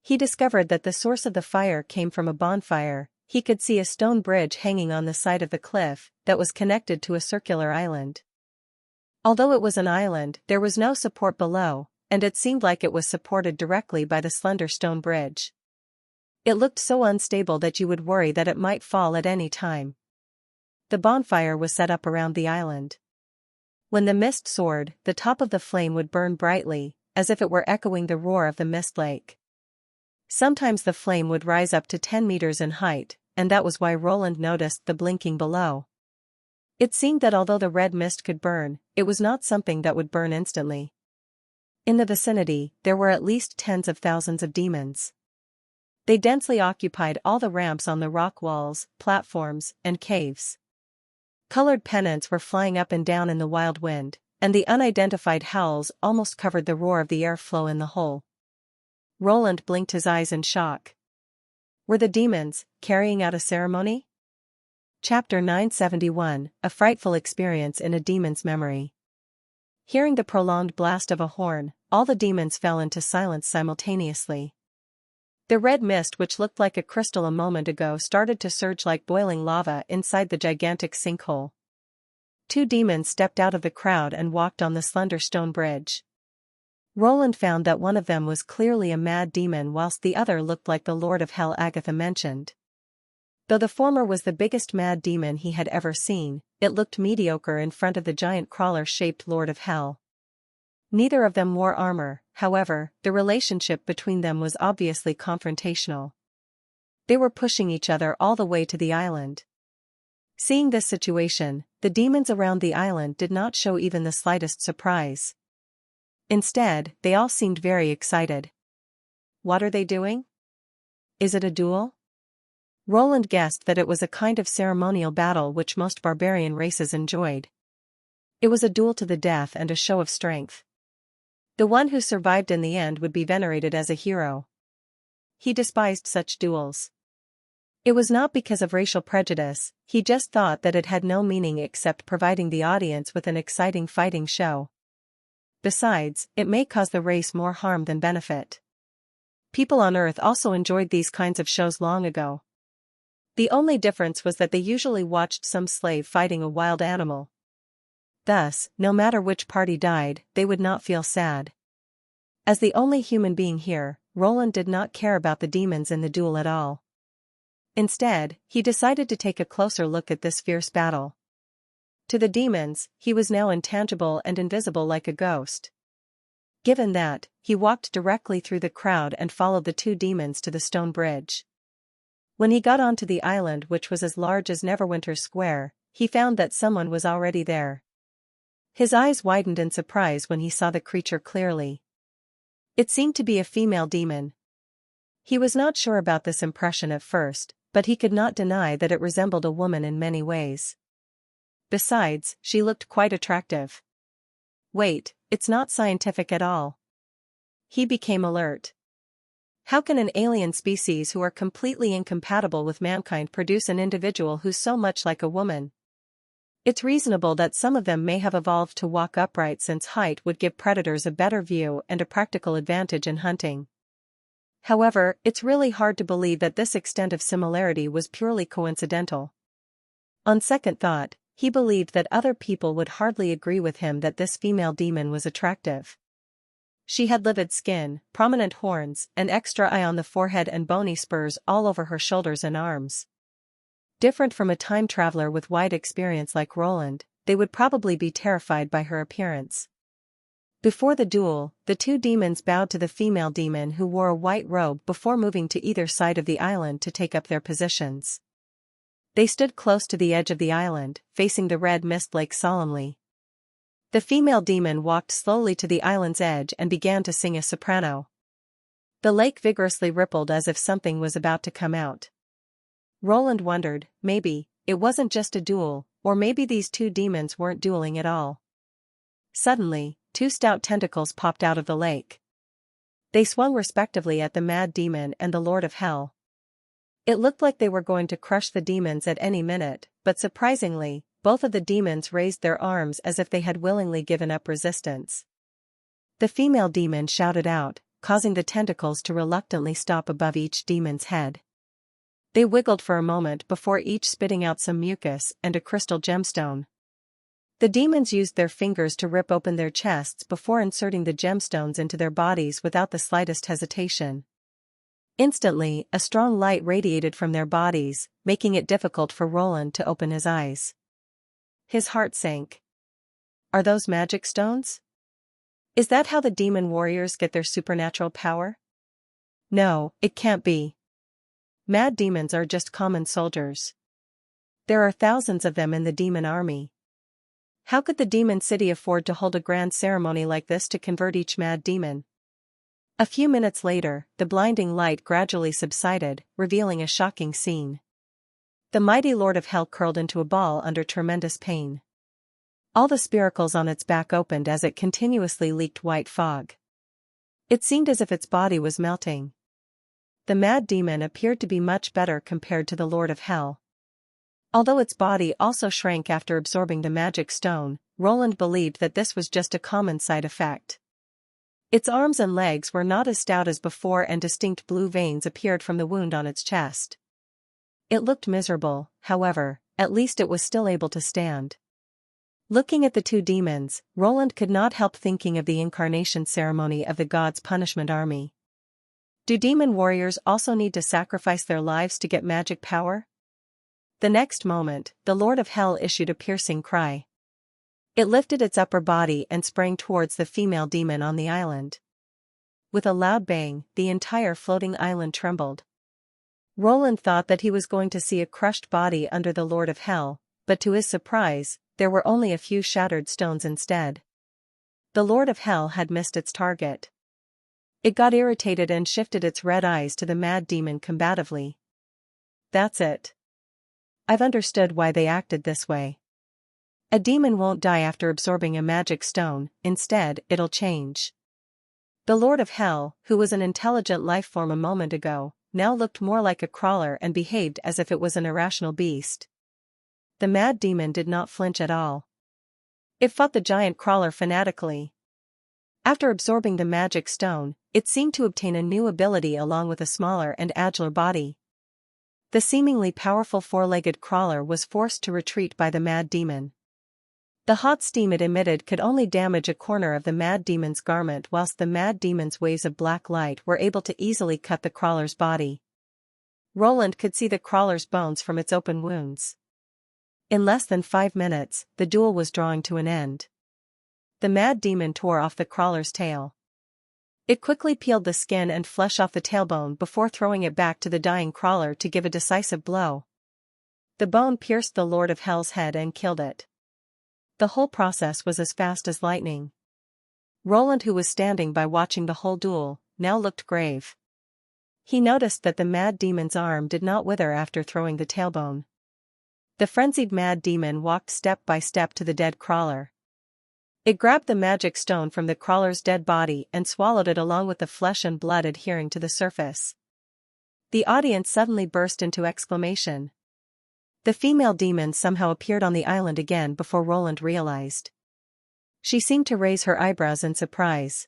He discovered that the source of the fire came from a bonfire. He could see a stone bridge hanging on the side of the cliff that was connected to a circular island. Although it was an island, there was no support below, and it seemed like it was supported directly by the slender stone bridge. It looked so unstable that you would worry that it might fall at any time. The bonfire was set up around the island. When the mist soared, the top of the flame would burn brightly, as if it were echoing the roar of the mist lake. Sometimes the flame would rise up to 10 meters in height, and that was why Roland noticed the blinking below. It seemed that although the red mist could burn, it was not something that would burn instantly. In the vicinity, there were at least tens of thousands of demons. They densely occupied all the ramps on the rock walls, platforms, and caves. Colored pennants were flying up and down in the wild wind, and the unidentified howls almost covered the roar of the airflow in the hole. Roland blinked his eyes in shock. Were the demons carrying out a ceremony? Chapter 971, A Frightful Experience in a Demon's Memory. Hearing the prolonged blast of a horn, all the demons fell into silence simultaneously. The red mist, which looked like a crystal a moment ago, started to surge like boiling lava inside the gigantic sinkhole. 2 demons stepped out of the crowd and walked on the slender stone bridge. Roland found that one of them was clearly a mad demon whilst the other looked like the Lord of Hell Agatha mentioned. Though the former was the biggest mad demon he had ever seen, it looked mediocre in front of the giant crawler-shaped Lord of Hell. Neither of them wore armor, however, the relationship between them was obviously confrontational. They were pushing each other all the way to the island. Seeing this situation, the demons around the island did not show even the slightest surprise. Instead, they all seemed very excited. What are they doing? Is it a duel? Roland guessed that it was a kind of ceremonial battle which most barbarian races enjoyed. It was a duel to the death and a show of strength. The one who survived in the end would be venerated as a hero. He despised such duels. It was not because of racial prejudice, he just thought that it had no meaning except providing the audience with an exciting fighting show. Besides, it may cause the race more harm than benefit. People on Earth also enjoyed these kinds of shows long ago. The only difference was that they usually watched some slave fighting a wild animal. Thus, no matter which party died, they would not feel sad. As the only human being here, Roland did not care about the demons in the duel at all. Instead, he decided to take a closer look at this fierce battle. To the demons, he was now intangible and invisible like a ghost. Given that, he walked directly through the crowd and followed the 2 demons to the stone bridge. When he got onto the island, which was as large as Neverwinter Square, he found that someone was already there. His eyes widened in surprise when he saw the creature clearly. It seemed to be a female demon. He was not sure about this impression at first, but he could not deny that it resembled a woman in many ways. Besides, she looked quite attractive. Wait, it's not scientific at all. He became alert. How can an alien species who are completely incompatible with mankind produce an individual who's so much like a woman? It's reasonable that some of them may have evolved to walk upright since height would give predators a better view and a practical advantage in hunting. However, it's really hard to believe that this extent of similarity was purely coincidental. On second thought, he believed that other people would hardly agree with him that this female demon was attractive. She had livid skin, prominent horns, an extra eye on the forehead and bony spurs all over her shoulders and arms. Different from a time traveler with wide experience like Roland, they would probably be terrified by her appearance. Before the duel, the two demons bowed to the female demon who wore a white robe before moving to either side of the island to take up their positions. They stood close to the edge of the island, facing the red mist lake solemnly. The female demon walked slowly to the island's edge and began to sing a soprano. The lake vigorously rippled as if something was about to come out. Roland wondered, maybe it wasn't just a duel, or maybe these two demons weren't dueling at all. Suddenly, two stout tentacles popped out of the lake. They swung respectively at the mad demon and the Lord of Hell. It looked like they were going to crush the demons at any minute, but surprisingly, both of the demons raised their arms as if they had willingly given up resistance. The female demon shouted out, causing the tentacles to reluctantly stop above each demon's head. They wiggled for a moment before each spitting out some mucus and a crystal gemstone. The demons used their fingers to rip open their chests before inserting the gemstones into their bodies without the slightest hesitation. Instantly, a strong light radiated from their bodies, making it difficult for Roland to open his eyes. His heart sank. Are those magic stones? Is that how the demon warriors get their supernatural power? No, it can't be. Mad demons are just common soldiers. There are thousands of them in the demon army. How could the demon city afford to hold a grand ceremony like this to convert each mad demon? A few minutes later, the blinding light gradually subsided, revealing a shocking scene. The mighty Lord of Hell curled into a ball under tremendous pain. All the spiracles on its back opened as it continuously leaked white fog. It seemed as if its body was melting. The mad demon appeared to be much better compared to the Lord of Hell. Although its body also shrank after absorbing the magic stone, Roland believed that this was just a common side effect. Its arms and legs were not as stout as before and distinct blue veins appeared from the wound on its chest. It looked miserable, however, at least it was still able to stand. Looking at the two demons, Roland could not help thinking of the incarnation ceremony of the gods' punishment army. Do demon warriors also need to sacrifice their lives to get magic power? The next moment, the Lord of Hell issued a piercing cry. It lifted its upper body and sprang towards the female demon on the island. With a loud bang, the entire floating island trembled. Roland thought that he was going to see a crushed body under the Lord of Hell, but to his surprise, there were only a few shattered stones instead. The Lord of Hell had missed its target. It got irritated and shifted its red eyes to the mad demon combatively. That's it. I've understood why they acted this way. A demon won't die after absorbing a magic stone, instead, it'll change. The Lord of Hell, who was an intelligent life form a moment ago, now looked more like a crawler and behaved as if it was an irrational beast. The mad demon did not flinch at all. It fought the giant crawler fanatically. After absorbing the magic stone, it seemed to obtain a new ability along with a smaller and agiler body. The seemingly powerful four-legged crawler was forced to retreat by the mad demon. The hot steam it emitted could only damage a corner of the mad demon's garment, whilst the mad demon's waves of black light were able to easily cut the crawler's body. Roland could see the crawler's bones from its open wounds. In less than 5 minutes, the duel was drawing to an end. The mad demon tore off the crawler's tail. It quickly peeled the skin and flesh off the tailbone before throwing it back to the dying crawler to give a decisive blow. The bone pierced the Lord of Hell's head and killed it. The whole process was as fast as lightning. Roland, who was standing by watching the whole duel, now looked grave. He noticed that the mad demon's arm did not wither after throwing the tailbone. The frenzied mad demon walked step by step to the dead crawler. It grabbed the magic stone from the crawler's dead body and swallowed it along with the flesh and blood adhering to the surface. The audience suddenly burst into exclamation. The female demon somehow appeared on the island again before Roland realized. She seemed to raise her eyebrows in surprise.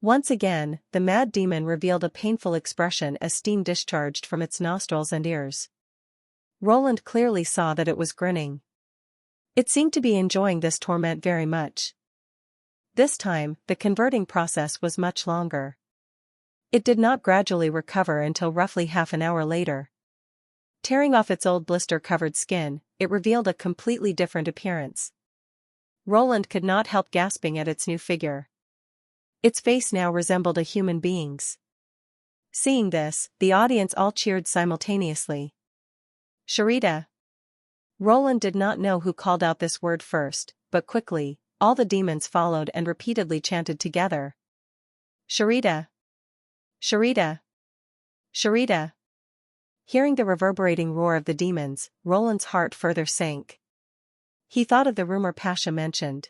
Once again, the mad demon revealed a painful expression as steam discharged from its nostrils and ears. Roland clearly saw that it was grinning. It seemed to be enjoying this torment very much. This time, the converting process was much longer. It did not gradually recover until roughly half an hour later. Tearing off its old blister-covered skin, it revealed a completely different appearance. Roland could not help gasping at its new figure. Its face now resembled a human being's. Seeing this, the audience all cheered simultaneously. Sharita. Roland did not know who called out this word first, but quickly, all the demons followed and repeatedly chanted together. Sharita. Sharita. Sharita. Hearing the reverberating roar of the demons, Roland's heart further sank. He thought of the rumor Pasha mentioned.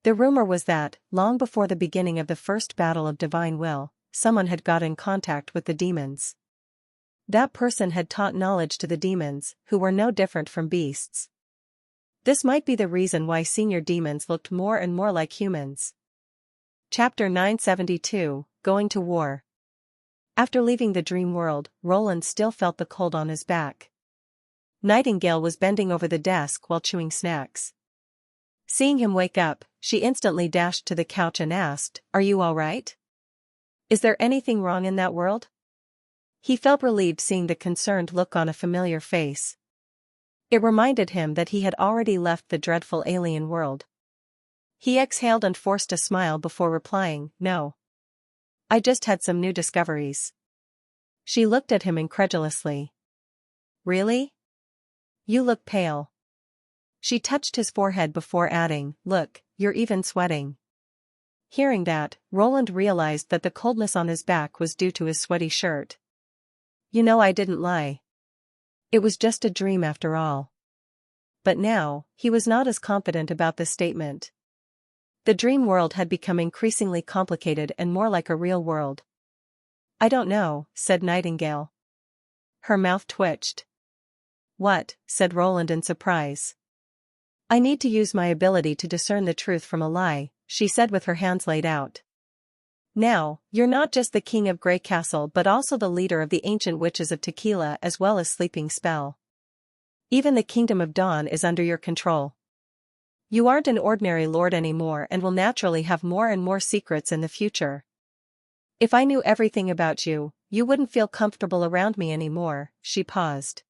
The rumor was that, long before the beginning of the first battle of divine will, someone had got in contact with the demons. That person had taught knowledge to the demons, who were no different from beasts. This might be the reason why senior demons looked more and more like humans. Chapter 972, Going to War. After leaving the dream world, Roland still felt the cold on his back. Nightingale was bending over the desk while chewing snacks. Seeing him wake up, she instantly dashed to the couch and asked, "Are you all right? Is there anything wrong in that world?" He felt relieved seeing the concerned look on a familiar face. It reminded him that he had already left the dreadful alien world. He exhaled and forced a smile before replying, "No. I just had some new discoveries." She looked at him incredulously. "Really? You look pale." She touched his forehead before adding, "Look, you're even sweating." Hearing that, Roland realized that the coldness on his back was due to his sweaty shirt. "You know I didn't lie. It was just a dream after all." But now, he was not as confident about this statement. The dream world had become increasingly complicated and more like a real world. "I don't know," said Nightingale. Her mouth twitched. "What?" said Roland in surprise. "I need to use my ability to discern the truth from a lie," she said with her hands laid out. "Now, you're not just the king of Grey Castle but also the leader of the ancient witches of Tequila as well as Sleeping Spell. Even the Kingdom of Dawn is under your control. You aren't an ordinary lord anymore and will naturally have more and more secrets in the future. If I knew everything about you, you wouldn't feel comfortable around me anymore." She paused.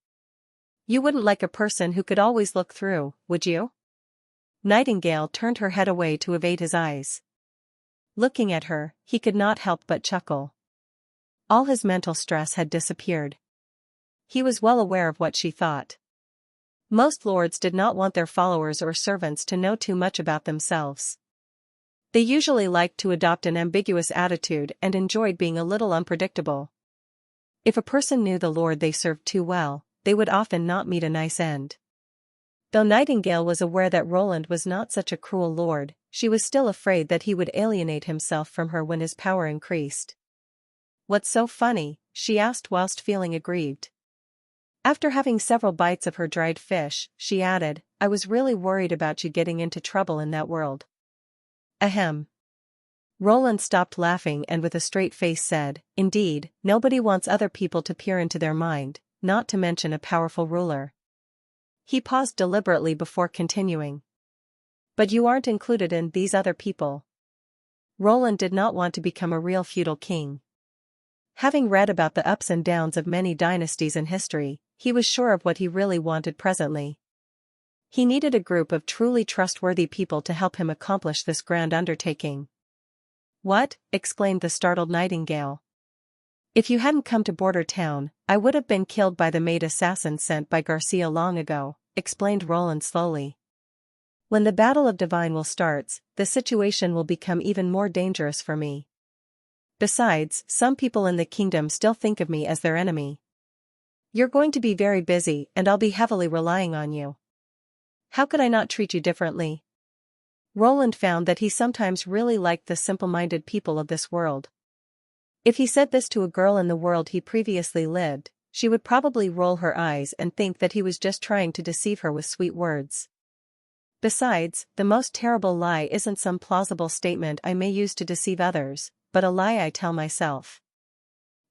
"You wouldn't like a person who could always look through, would you?" Nightingale turned her head away to evade his eyes. Looking at her, he could not help but chuckle. All his mental stress had disappeared. He was well aware of what she thought. Most lords did not want their followers or servants to know too much about themselves. They usually liked to adopt an ambiguous attitude and enjoyed being a little unpredictable. If a person knew the lord they served too well, they would often not meet a nice end. Though Nightingale was aware that Roland was not such a cruel lord, she was still afraid that he would alienate himself from her when his power increased. "What's so funny?" she asked whilst feeling aggrieved. After having several bites of her dried fish, she added, "I was really worried about you getting into trouble in that world." Ahem. Roland stopped laughing and with a straight face said, "Indeed, nobody wants other people to peer into their mind, not to mention a powerful ruler." He paused deliberately before continuing. "But you aren't included in these other people." Roland did not want to become a real feudal king. Having read about the ups and downs of many dynasties in history, he was sure of what he really wanted presently. He needed a group of truly trustworthy people to help him accomplish this grand undertaking. "What?" exclaimed the startled Nightingale. "If you hadn't come to Border Town, I would have been killed by the maid assassin sent by Garcia long ago," explained Roland slowly. "When the Battle of Divine Will starts, the situation will become even more dangerous for me. Besides, some people in the kingdom still think of me as their enemy. You're going to be very busy and I'll be heavily relying on you. How could I not treat you differently?" Roland found that he sometimes really liked the simple-minded people of this world. If he said this to a girl in the world he previously lived, she would probably roll her eyes and think that he was just trying to deceive her with sweet words. Besides, the most terrible lie isn't some plausible statement I may use to deceive others, but a lie I tell myself.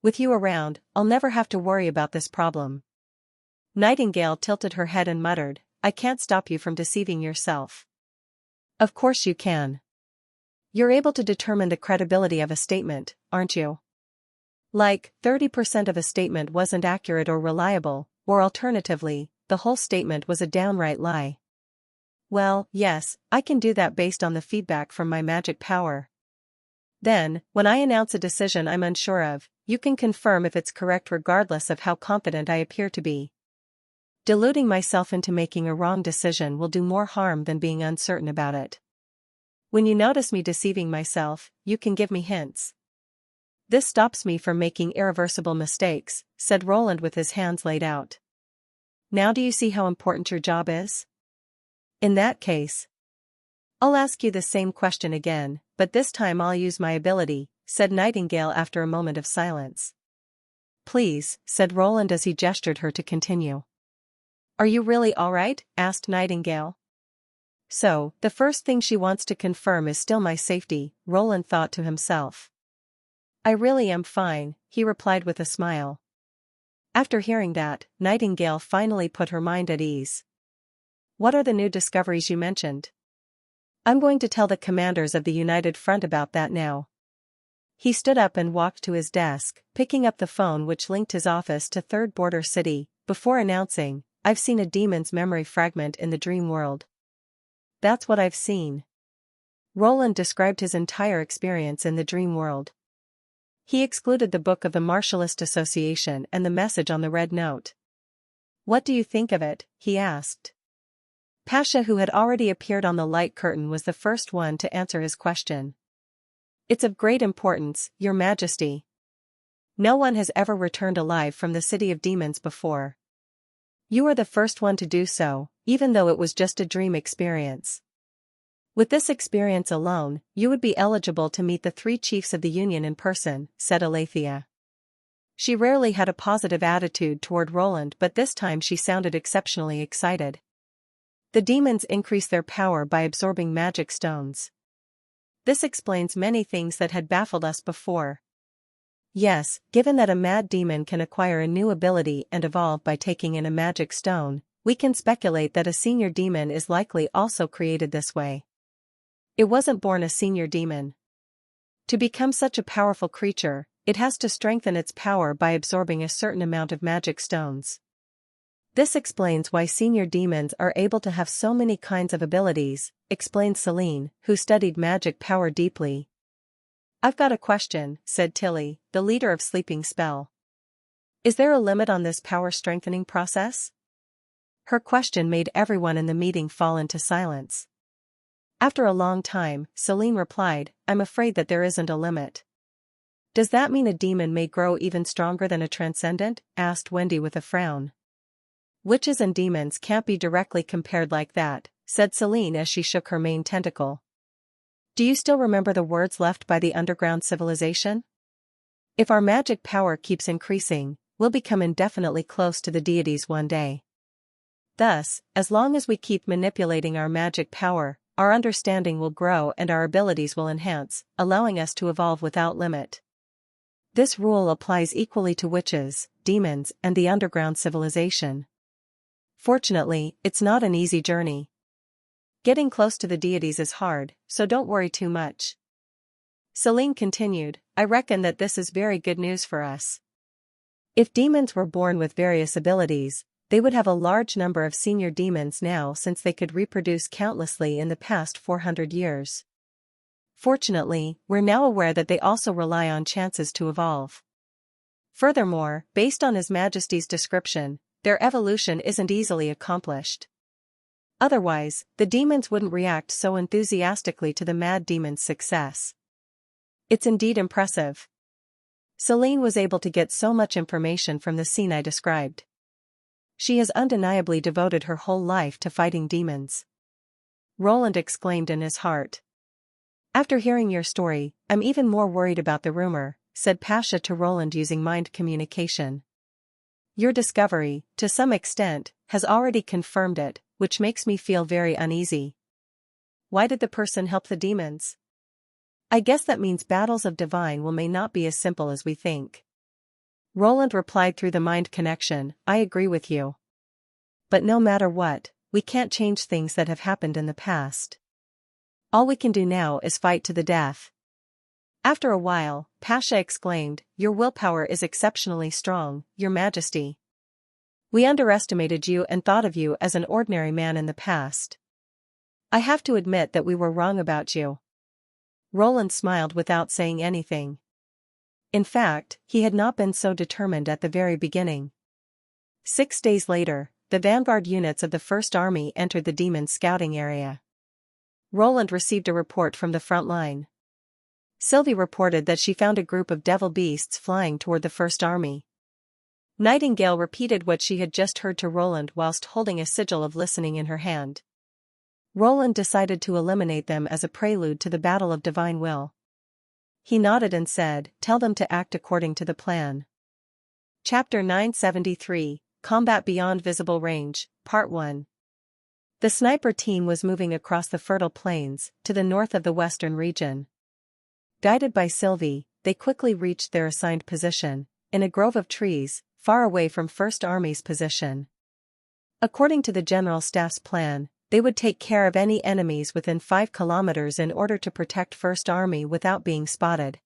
With you around, I'll never have to worry about this problem. Nightingale tilted her head and muttered, "I can't stop you from deceiving yourself." "Of course you can. You're able to determine the credibility of a statement, aren't you? Like, 30% of a statement wasn't accurate or reliable, or alternatively, the whole statement was a downright lie. Well, yes, I can do that based on the feedback from my magic power. Then, when I announce a decision I'm unsure of, you can confirm if it's correct regardless of how confident I appear to be. Deluding myself into making a wrong decision will do more harm than being uncertain about it. When you notice me deceiving myself, you can give me hints. This stops me from making irreversible mistakes, said Roland with his hands laid out. Now do you see how important your job is? In that case, I'll ask you the same question again, but this time I'll use my ability, said Nightingale after a moment of silence. Please, said Roland as he gestured her to continue. Are you really all right? Asked Nightingale. So, the first thing she wants to confirm is still my safety, Roland thought to himself. I really am fine, he replied with a smile. After hearing that, Nightingale finally put her mind at ease. What are the new discoveries you mentioned? I'm going to tell the commanders of the United Front about that now. He stood up and walked to his desk, picking up the phone which linked his office to Third Border City, before announcing, I've seen a demon's memory fragment in the dream world. That's what I've seen. Roland described his entire experience in the dream world. He excluded the book of the Martialist Association and the message on the red note. What do you think of it? He asked. Pasha, who had already appeared on the light curtain, was the first one to answer his question. It's of great importance, Your Majesty. No one has ever returned alive from the City of Demons before. You are the first one to do so, even though it was just a dream experience. With this experience alone, you would be eligible to meet the 3 chiefs of the Union in person, said Alethea. She rarely had a positive attitude toward Roland, but this time she sounded exceptionally excited. The demons increase their power by absorbing magic stones. This explains many things that had baffled us before. Yes, given that a mad demon can acquire a new ability and evolve by taking in a magic stone, we can speculate that a senior demon is likely also created this way. It wasn't born a senior demon. To become such a powerful creature, it has to strengthen its power by absorbing a certain amount of magic stones. This explains why senior demons are able to have so many kinds of abilities, explained Celine, who studied magic power deeply. I've got a question, said Tilly, the leader of Sleeping Spell. Is there a limit on this power strengthening process? Her question made everyone in the meeting fall into silence. After a long time, Celine replied, I'm afraid that there isn't a limit. Does that mean a demon may grow even stronger than a transcendent? Asked Wendy with a frown. Witches and demons can't be directly compared like that, said Celine as she shook her main tentacle. Do you still remember the words left by the underground civilization? If our magic power keeps increasing, we'll become indefinitely close to the deities one day. Thus, as long as we keep manipulating our magic power, our understanding will grow and our abilities will enhance, allowing us to evolve without limit. This rule applies equally to witches, demons, and the underground civilization. Fortunately, it's not an easy journey. Getting close to the deities is hard, so don't worry too much. Celine continued, I reckon that this is very good news for us. If demons were born with various abilities, they would have a large number of senior demons now since they could reproduce countlessly in the past 400 years. Fortunately, we're now aware that they also rely on chances to evolve. Furthermore, based on His Majesty's description, their evolution isn't easily accomplished. Otherwise, the demons wouldn't react so enthusiastically to the mad demon's success. It's indeed impressive. Celine was able to get so much information from the scene I described. She has undeniably devoted her whole life to fighting demons. Roland exclaimed in his heart. After hearing your story, I'm even more worried about the rumor, said Pasha to Roland using mind communication. Your discovery, to some extent, has already confirmed it, which makes me feel very uneasy. Why did the person help the demons? I guess that means battles of divine will may not be as simple as we think. Roland replied through the mind connection, I agree with you. But no matter what, we can't change things that have happened in the past. All we can do now is fight to the death. After a while, Pasha exclaimed, Your willpower is exceptionally strong, Your Majesty. We underestimated you and thought of you as an ordinary man in the past. I have to admit that we were wrong about you. Roland smiled without saying anything. In fact, he had not been so determined at the very beginning. 6 days later, the vanguard units of the First Army entered the Demon's scouting area. Roland received a report from the front line. Sylvie reported that she found a group of devil beasts flying toward the First Army. Nightingale repeated what she had just heard to Roland whilst holding a sigil of listening in her hand. Roland decided to eliminate them as a prelude to the Battle of Divine Will. He nodded and said, "Tell them to act according to the plan." Chapter 973, Combat Beyond Visible Range, Part 1. The sniper team was moving across the fertile plains, to the north of the western region. Guided by Sylvie, they quickly reached their assigned position, in a grove of trees, far away from First Army's position. According to the General Staff's plan, they would take care of any enemies within 5 kilometers in order to protect First Army without being spotted.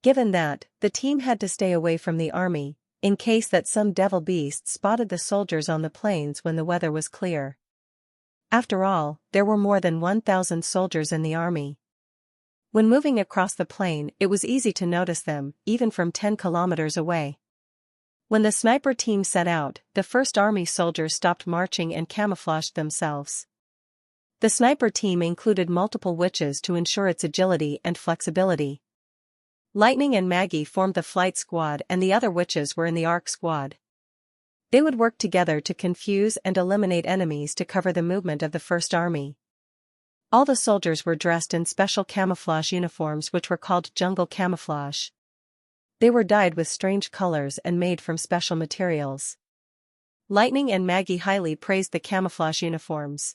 Given that, the team had to stay away from the army, in case that some devil beast spotted the soldiers on the plains when the weather was clear. After all, there were more than 1,000 soldiers in the army. When moving across the plain, it was easy to notice them, even from 10 kilometers away. When the sniper team set out, the First Army soldiers stopped marching and camouflaged themselves. The sniper team included multiple witches to ensure its agility and flexibility. Lightning and Maggie formed the flight squad and the other witches were in the arc squad. They would work together to confuse and eliminate enemies to cover the movement of the First Army. All the soldiers were dressed in special camouflage uniforms which were called jungle camouflage. They were dyed with strange colors and made from special materials. Lightning and Maggie highly praised the camouflage uniforms.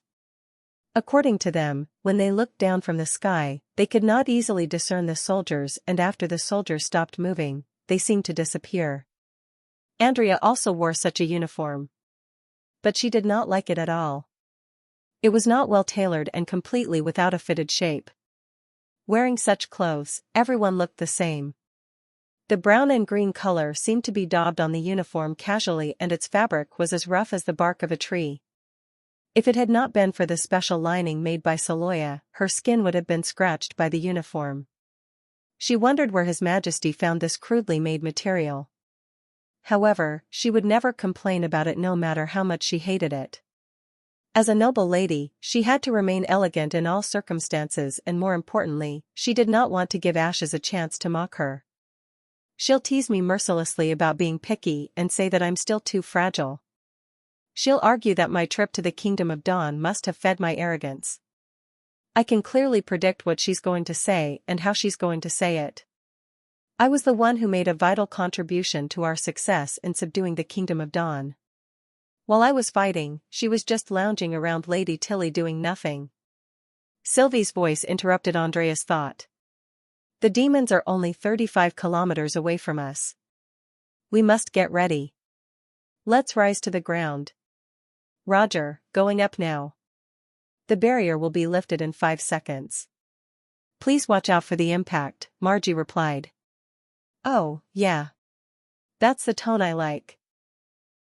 According to them, when they looked down from the sky, they could not easily discern the soldiers, and after the soldiers stopped moving, they seemed to disappear. Andrea also wore such a uniform. But she did not like it at all. It was not well tailored and completely without a fitted shape. Wearing such clothes, everyone looked the same. The brown and green color seemed to be daubed on the uniform casually and its fabric was as rough as the bark of a tree. If it had not been for the special lining made by Saloya, her skin would have been scratched by the uniform. She wondered where His Majesty found this crudely made material. However, she would never complain about it no matter how much she hated it. As a noble lady, she had to remain elegant in all circumstances and more importantly, she did not want to give Ashes a chance to mock her. She'll tease me mercilessly about being picky and say that I'm still too fragile. She'll argue that my trip to the Kingdom of Dawn must have fed my arrogance. I can clearly predict what she's going to say and how she's going to say it. I was the one who made a vital contribution to our success in subduing the Kingdom of Dawn. While I was fighting, she was just lounging around Lady Tilly doing nothing. Sylvie's voice interrupted Andrea's thought. The demons are only 35 kilometers away from us. We must get ready. Let's rise to the ground. Roger, going up now. The barrier will be lifted in 5 seconds. Please watch out for the impact, Margie replied. Oh, yeah. That's the tone I like.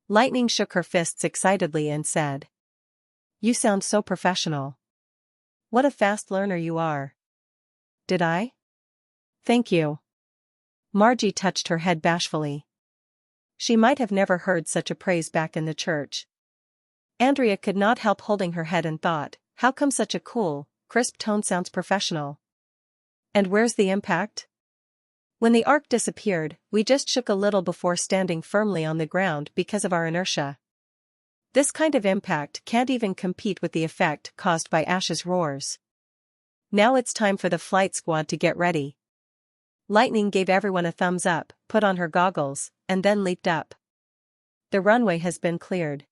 Lightning shook her fists excitedly and said. You sound so professional. What a fast learner you are. Did I? Thank you. Margie touched her head bashfully. She might have never heard such a praise back in the church. Andrea could not help holding her head and thought, how come such a cool, crisp tone sounds professional? And where's the impact? When the arc disappeared, we just shook a little before standing firmly on the ground because of our inertia. This kind of impact can't even compete with the effect caused by Ash's roars. Now it's time for the flight squad to get ready. Lightning gave everyone a thumbs up, put on her goggles, and then leaped up. The runway has been cleared.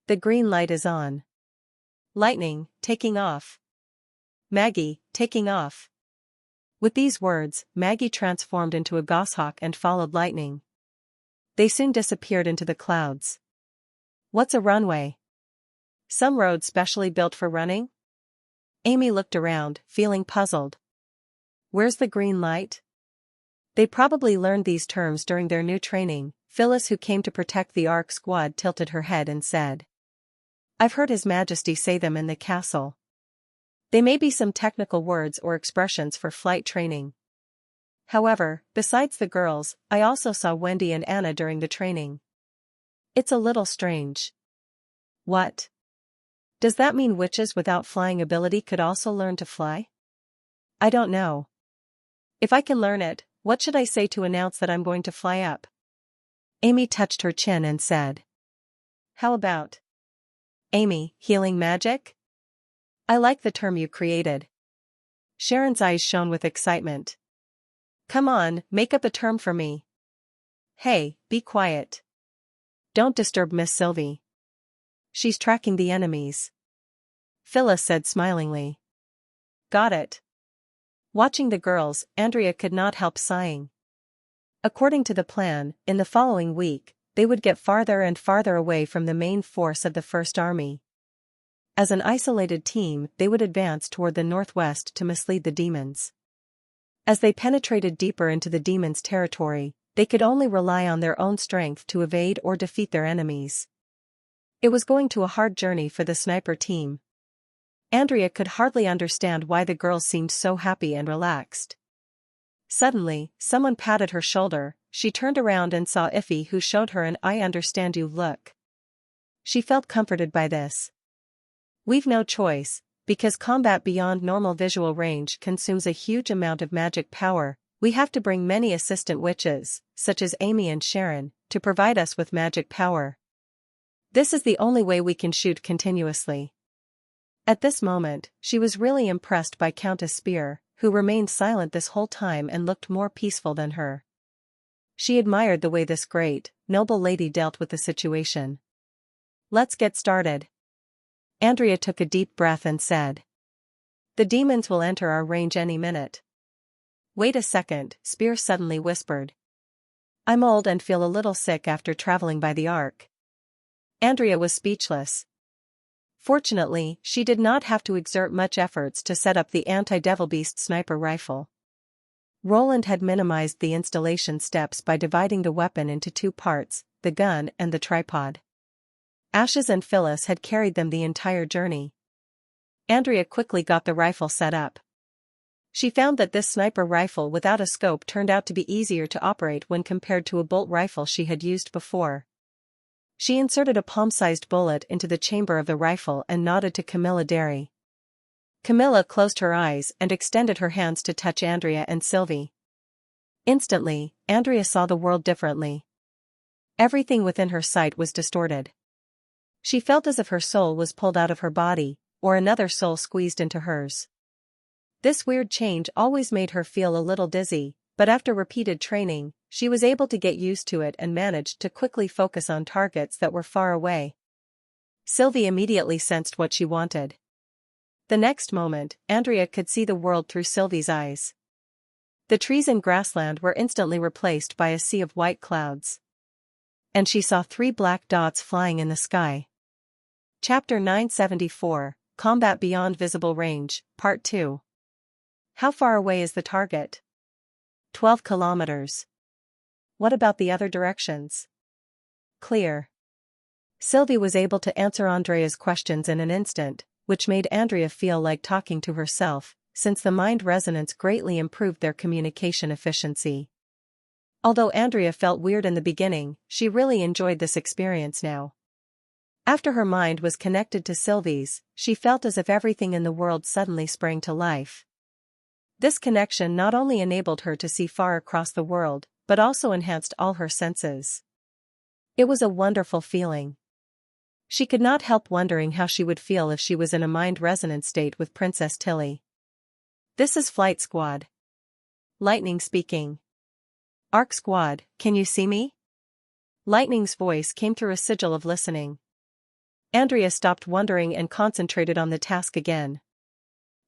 The green light is on. Lightning, taking off. Maggie, taking off. With these words, Maggie transformed into a goshawk and followed Lightning. They soon disappeared into the clouds. What's a runway? Some road specially built for running? Amy looked around, feeling puzzled. Where's the green light? They probably learned these terms during their new training. Phyllis, who came to protect the Ark squad, tilted her head and said. I've heard His Majesty say them in the castle. They may be some technical words or expressions for flight training. However, besides the girls, I also saw Wendy and Anna during the training. It's a little strange. What? Does that mean witches without flying ability could also learn to fly? I don't know. If I can learn it, what should I say to announce that I'm going to fly up? Amy touched her chin and said. How about Amy, healing magic? I like the term you created. Sharon's eyes shone with excitement. Come on, make up a term for me. Hey, be quiet. Don't disturb Miss Sylvie. She's tracking the enemies. Phyllis said smilingly. Got it. Watching the girls, Andrea could not help sighing. According to the plan, in the following week, they would get farther and farther away from the main force of the First Army. As an isolated team, they would advance toward the northwest to mislead the demons. As they penetrated deeper into the demons' territory, they could only rely on their own strength to evade or defeat their enemies. It was going to a hard journey for the sniper team. Andrea could hardly understand why the girls seemed so happy and relaxed. Suddenly, someone patted her shoulder. She turned around and saw Iffy, who showed her an "I understand you" look. She felt comforted by this. We've no choice, because combat beyond normal visual range consumes a huge amount of magic power. We have to bring many assistant witches, such as Amy and Sharon, to provide us with magic power. This is the only way we can shoot continuously. At this moment, she was really impressed by Countess Spear, who remained silent this whole time and looked more peaceful than her. She admired the way this great, noble lady dealt with the situation. Let's get started. Andrea took a deep breath and said. The demons will enter our range any minute. Wait a second, Spear suddenly whispered. I'm old and feel a little sick after traveling by the Ark. Andrea was speechless. Fortunately, she did not have to exert much efforts to set up the anti-Devilbeast sniper rifle. Roland had minimized the installation steps by dividing the weapon into two parts, the gun and the tripod. Ashes and Phyllis had carried them the entire journey. Andrea quickly got the rifle set up. She found that this sniper rifle without a scope turned out to be easier to operate when compared to a bolt rifle she had used before. She inserted a palm-sized bullet into the chamber of the rifle and nodded to Camilla Derry. Camilla closed her eyes and extended her hands to touch Andrea and Sylvie. Instantly, Andrea saw the world differently. Everything within her sight was distorted. She felt as if her soul was pulled out of her body, or another soul squeezed into hers. This weird change always made her feel a little dizzy, but after repeated training, she was able to get used to it and managed to quickly focus on targets that were far away. Sylvie immediately sensed what she wanted. The next moment, Andrea could see the world through Sylvie's eyes. The trees and grassland were instantly replaced by a sea of white clouds. And she saw 3 black dots flying in the sky. Chapter 974, Combat Beyond Visible Range, Part 2. How far away is the target? 12 kilometers. What about the other directions? Clear. Sylvie was able to answer Andrea's questions in an instant, which made Andrea feel like talking to herself, since the mind resonance greatly improved their communication efficiency. Although Andrea felt weird in the beginning, she really enjoyed this experience now. After her mind was connected to Sylvie's, she felt as if everything in the world suddenly sprang to life. This connection not only enabled her to see far across the world, but also enhanced all her senses. It was a wonderful feeling. She could not help wondering how she would feel if she was in a mind-resonant state with Princess Tilly. This is Flight Squad. Lightning speaking. Arc Squad, can you see me? Lightning's voice came through a sigil of listening. Andrea stopped wondering and concentrated on the task again.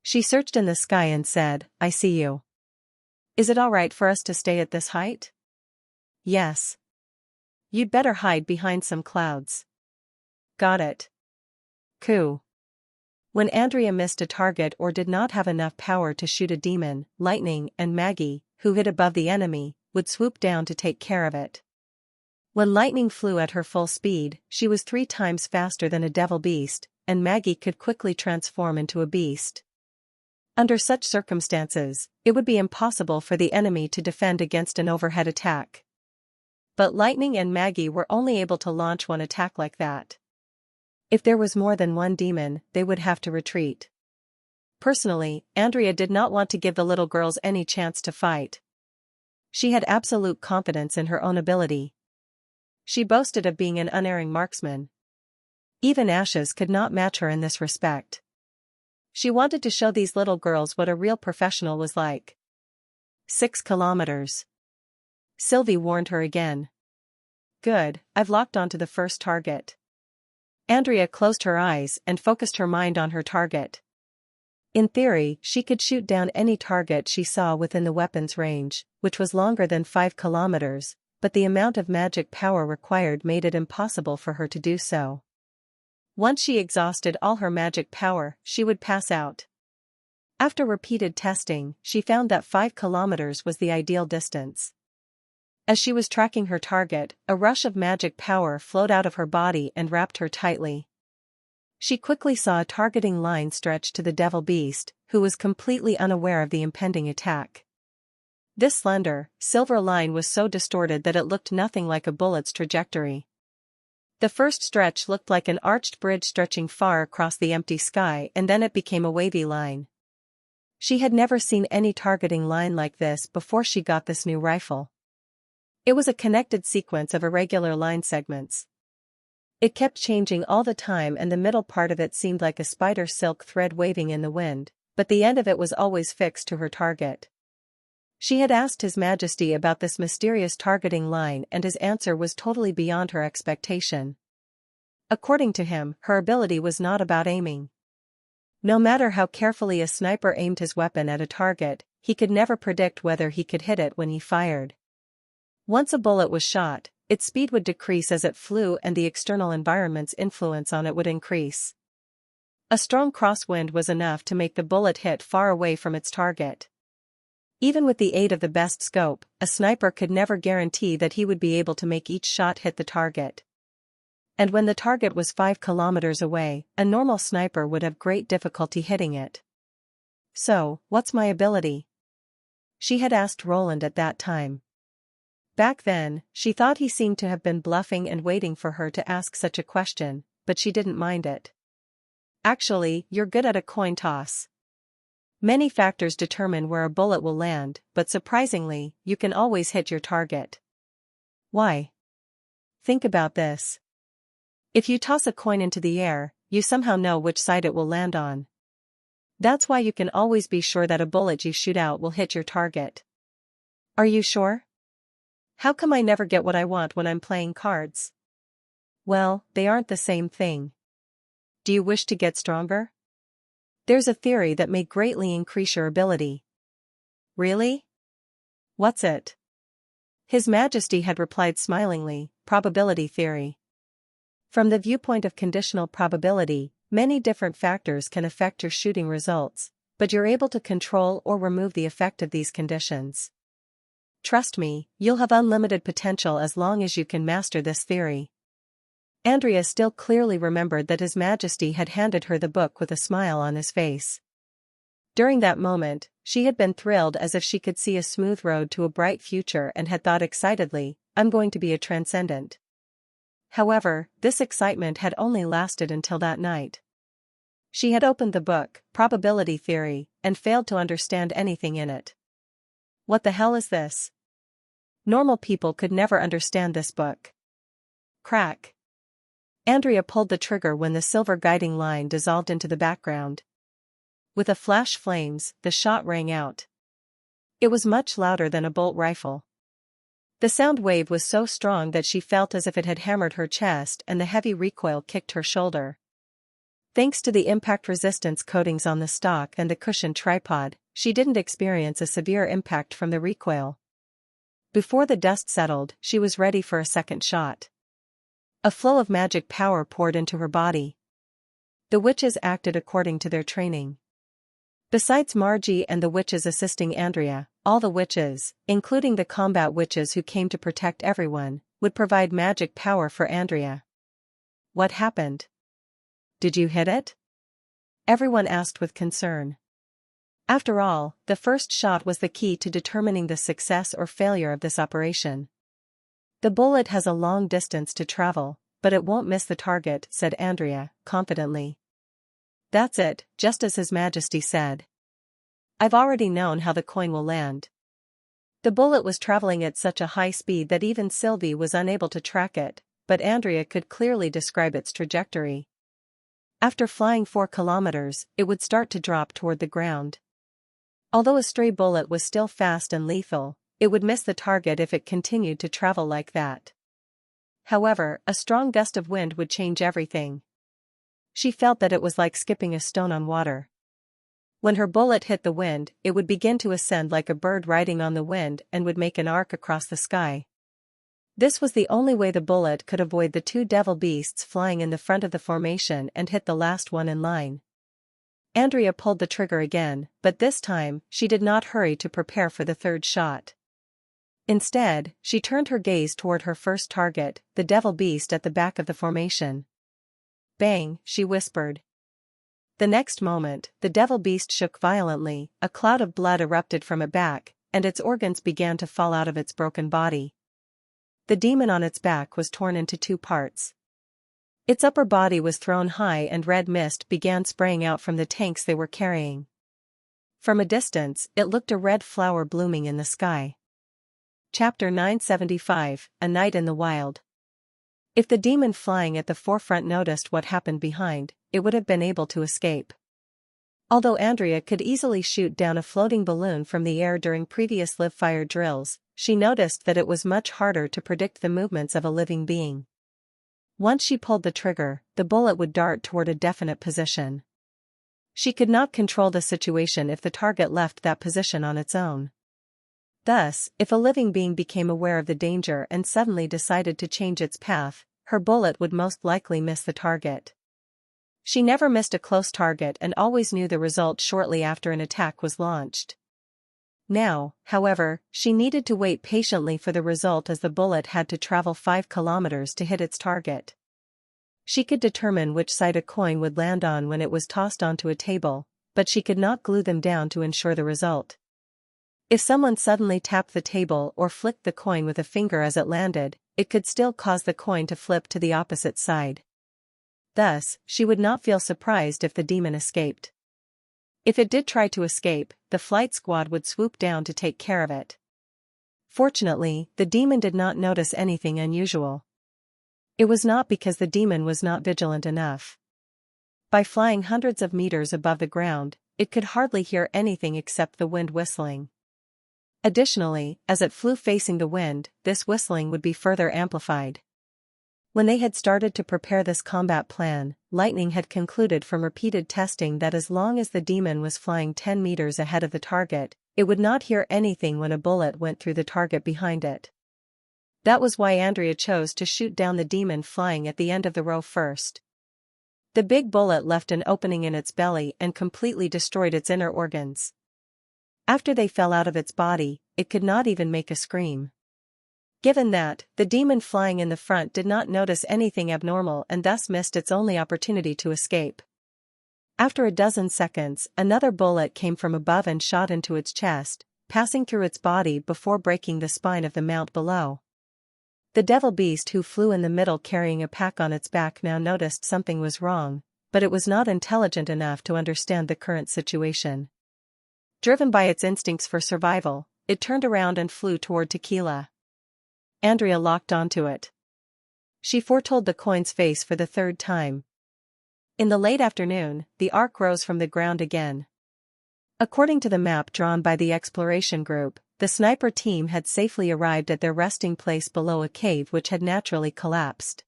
She searched in the sky and said, I see you. Is it all right for us to stay at this height? Yes. You'd better hide behind some clouds. Got it. Coo. When Andrea missed a target or did not have enough power to shoot a demon, Lightning and Maggie, who hid above the enemy, would swoop down to take care of it. When Lightning flew at her full speed, she was 3 times faster than a devil beast, and Maggie could quickly transform into a beast. Under such circumstances, it would be impossible for the enemy to defend against an overhead attack. But Lightning and Maggie were only able to launch one attack like that. If there was more than one demon, they would have to retreat. Personally, Andrea did not want to give the little girls any chance to fight. She had absolute confidence in her own ability. She boasted of being an unerring marksman. Even ashes could not match her in this respect. She wanted to show these little girls what a real professional was like. 6 kilometers. Sylvie warned her again. Good, I've locked onto the first target. Andrea closed her eyes and focused her mind on her target. In theory, she could shoot down any target she saw within the weapon's range, which was longer than 5 kilometers, but the amount of magic power required made it impossible for her to do so. Once she exhausted all her magic power, she would pass out. After repeated testing, she found that 5 kilometers was the ideal distance. As she was tracking her target, a rush of magic power flowed out of her body and wrapped her tightly. She quickly saw a targeting line stretch to the devil beast, who was completely unaware of the impending attack. This slender, silver line was so distorted that it looked nothing like a bullet's trajectory. The first stretch looked like an arched bridge stretching far across the empty sky, and then it became a wavy line. She had never seen any targeting line like this before she got this new rifle. It was a connected sequence of irregular line segments. It kept changing all the time, and the middle part of it seemed like a spider silk thread waving in the wind, but the end of it was always fixed to her target. She had asked His Majesty about this mysterious targeting line, and his answer was totally beyond her expectation. According to him, her ability was not about aiming. No matter how carefully a sniper aimed his weapon at a target, he could never predict whether he could hit it when he fired. Once a bullet was shot, its speed would decrease as it flew and the external environment's influence on it would increase. A strong crosswind was enough to make the bullet hit far away from its target. Even with the aid of the best scope, a sniper could never guarantee that he would be able to make each shot hit the target. And when the target was 5 kilometers away, a normal sniper would have great difficulty hitting it. So, what's my ability? She had asked Roland at that time. Back then, she thought he seemed to have been bluffing and waiting for her to ask such a question, but she didn't mind it. Actually, you're good at a coin toss. Many factors determine where a bullet will land, but surprisingly, you can always hit your target. Why? Think about this. If you toss a coin into the air, you somehow know which side it will land on. That's why you can always be sure that a bullet you shoot out will hit your target. Are you sure? How come I never get what I want when I'm playing cards? Well, they aren't the same thing. Do you wish to get stronger? There's a theory that may greatly increase your ability. Really? What's it? His Majesty had replied smilingly, probability theory. From the viewpoint of conditional probability, many different factors can affect your shooting results, but you're able to control or remove the effect of these conditions. Trust me, you'll have unlimited potential as long as you can master this theory. Andrea still clearly remembered that His Majesty had handed her the book with a smile on his face. During that moment, she had been thrilled as if she could see a smooth road to a bright future and had thought excitedly, I'm going to be a transcendent. However, this excitement had only lasted until that night. She had opened the book, Probability Theory, and failed to understand anything in it. What the hell is this? Normal people could never understand this book. Crack. Andrea pulled the trigger when the silver guiding line dissolved into the background. With a flash flames, the shot rang out. It was much louder than a bolt rifle. The sound wave was so strong that she felt as if it had hammered her chest, and the heavy recoil kicked her shoulder. Thanks to the impact resistance coatings on the stock and the cushioned tripod, she didn't experience a severe impact from the recoil. Before the dust settled, she was ready for a second shot. A flow of magic power poured into her body. The witches acted according to their training. Besides Margie and the witches assisting Andrea, all the witches, including the combat witches who came to protect everyone, would provide magic power for Andrea. What happened? Did you hit it? Everyone asked with concern. After all, the first shot was the key to determining the success or failure of this operation. "The bullet has a long distance to travel, but it won't miss the target," said Andrea, confidently. "That's it, just as His Majesty said. I've already known how the coin will land." The bullet was traveling at such a high speed that even Sylvie was unable to track it, but Andrea could clearly describe its trajectory. After flying 4 kilometers, it would start to drop toward the ground. Although a stray bullet was still fast and lethal, it would miss the target if it continued to travel like that. However, a strong gust of wind would change everything. She felt that it was like skipping a stone on water. When her bullet hit the wind, it would begin to ascend like a bird riding on the wind and would make an arc across the sky. This was the only way the bullet could avoid the 2 devil beasts flying in the front of the formation and hit the last one in line. Andrea pulled the trigger again, but this time, she did not hurry to prepare for the third shot. Instead, she turned her gaze toward her first target, the devil beast at the back of the formation. "Bang," she whispered. The next moment, the devil beast shook violently, a cloud of blood erupted from its back, and its organs began to fall out of its broken body. The demon on its back was torn into 2 parts. Its upper body was thrown high and red mist began spraying out from the tanks they were carrying. From a distance, it looked a red flower blooming in the sky. Chapter 975, A Night in the Wild. If the demon flying at the forefront noticed what happened behind, it would have been able to escape. Although Andrea could easily shoot down a floating balloon from the air during previous live-fire drills, she noticed that it was much harder to predict the movements of a living being. Once she pulled the trigger, the bullet would dart toward a definite position. She could not control the situation if the target left that position on its own. Thus, if a living being became aware of the danger and suddenly decided to change its path, her bullet would most likely miss the target. She never missed a close target and always knew the result shortly after an attack was launched. Now, however, she needed to wait patiently for the result as the bullet had to travel 5 kilometers to hit its target. She could determine which side a coin would land on when it was tossed onto a table, but she could not glue them down to ensure the result. If someone suddenly tapped the table or flicked the coin with a finger as it landed, it could still cause the coin to flip to the opposite side. Thus, she would not feel surprised if the demon escaped. If it did try to escape, the flight squad would swoop down to take care of it. Fortunately, the demon did not notice anything unusual. It was not because the demon was not vigilant enough. By flying hundreds of meters above the ground, it could hardly hear anything except the wind whistling. Additionally, as it flew facing the wind, this whistling would be further amplified. When they had started to prepare this combat plan, Lightning had concluded from repeated testing that as long as the demon was flying 10 meters ahead of the target, it would not hear anything when a bullet went through the target behind it. That was why Andrea chose to shoot down the demon flying at the end of the row first. The big bullet left an opening in its belly and completely destroyed its inner organs. After they fell out of its body, it could not even make a scream. Given that, the demon flying in the front did not notice anything abnormal and thus missed its only opportunity to escape. After a dozen seconds, another bullet came from above and shot into its chest, passing through its body before breaking the spine of the mount below. The devil beast who flew in the middle carrying a pack on its back now noticed something was wrong, but it was not intelligent enough to understand the current situation. Driven by its instincts for survival, it turned around and flew toward Tequila. Andrea locked onto it. She foretold the coin's face for the 3rd time. In the late afternoon, the ark rose from the ground again. According to the map drawn by the exploration group, the sniper team had safely arrived at their resting place below a cave which had naturally collapsed.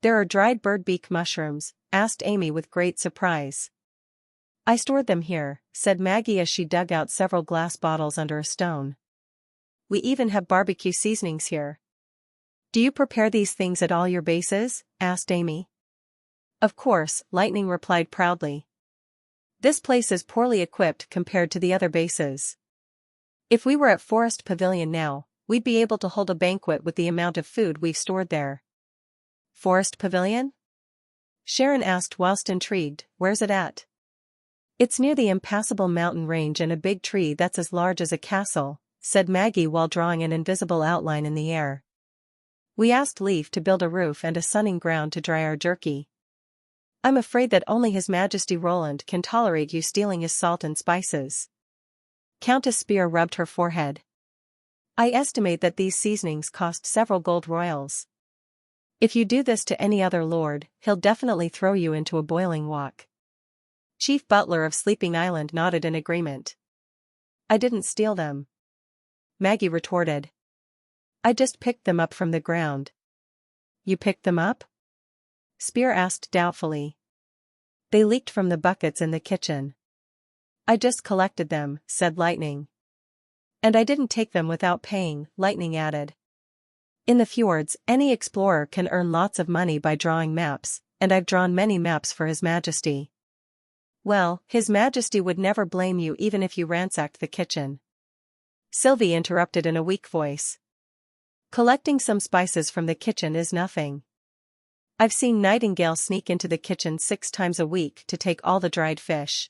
"There are dried bird beak mushrooms?" asked Amy with great surprise. "I stored them here," said Maggie as she dug out several glass bottles under a stone. "We even have barbecue seasonings here." "Do you prepare these things at all your bases?" asked Amy. "Of course," Lightning replied proudly. "This place is poorly equipped compared to the other bases. If we were at Forest Pavilion now, we'd be able to hold a banquet with the amount of food we've stored there." "Forest Pavilion?" Sharon asked whilst intrigued, "Where's it at?" It's near the impassable mountain range and a big tree that's as large as a castle, said Maggie while drawing an invisible outline in the air. We asked Leaf to build a roof and a sunning ground to dry our jerky. I'm afraid that only His Majesty Roland can tolerate you stealing his salt and spices. Countess Spear rubbed her forehead. I estimate that these seasonings cost several gold royals. If you do this to any other lord, he'll definitely throw you into a boiling wok. Chief Butler of Sleeping Island nodded in agreement. I didn't steal them, Maggie retorted. I just picked them up from the ground. You picked them up? Spear asked doubtfully. They leaked from the buckets in the kitchen. I just collected them, said Lightning. And I didn't take them without paying, Lightning added. In the fjords, any explorer can earn lots of money by drawing maps, and I've drawn many maps for His Majesty. Well, His Majesty would never blame you even if you ransacked the kitchen. Sylvie interrupted in a weak voice. Collecting some spices from the kitchen is nothing. I've seen Nightingale sneak into the kitchen 6 times a week to take all the dried fish.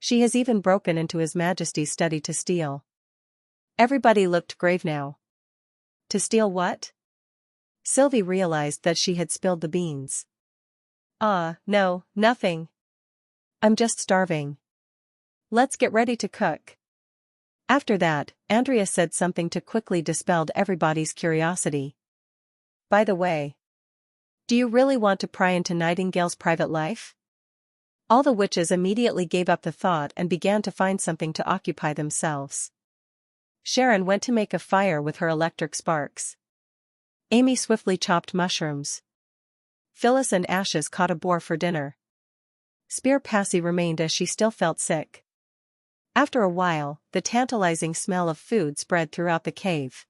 She has even broken into His Majesty's study to steal. Everybody looked grave now. To steal what? Sylvie realized that she had spilled the beans. No, nothing. I'm just starving. Let's get ready to cook. After that, Andrea said something to quickly dispel everybody's curiosity. By the way, do you really want to pry into Nightingale's private life? All the witches immediately gave up the thought and began to find something to occupy themselves. Sharon went to make a fire with her electric sparks. Amy swiftly chopped mushrooms. Phyllis and Ashes caught a boar for dinner. Spear Passy remained as she still felt sick. After a while, the tantalizing smell of food spread throughout the cave.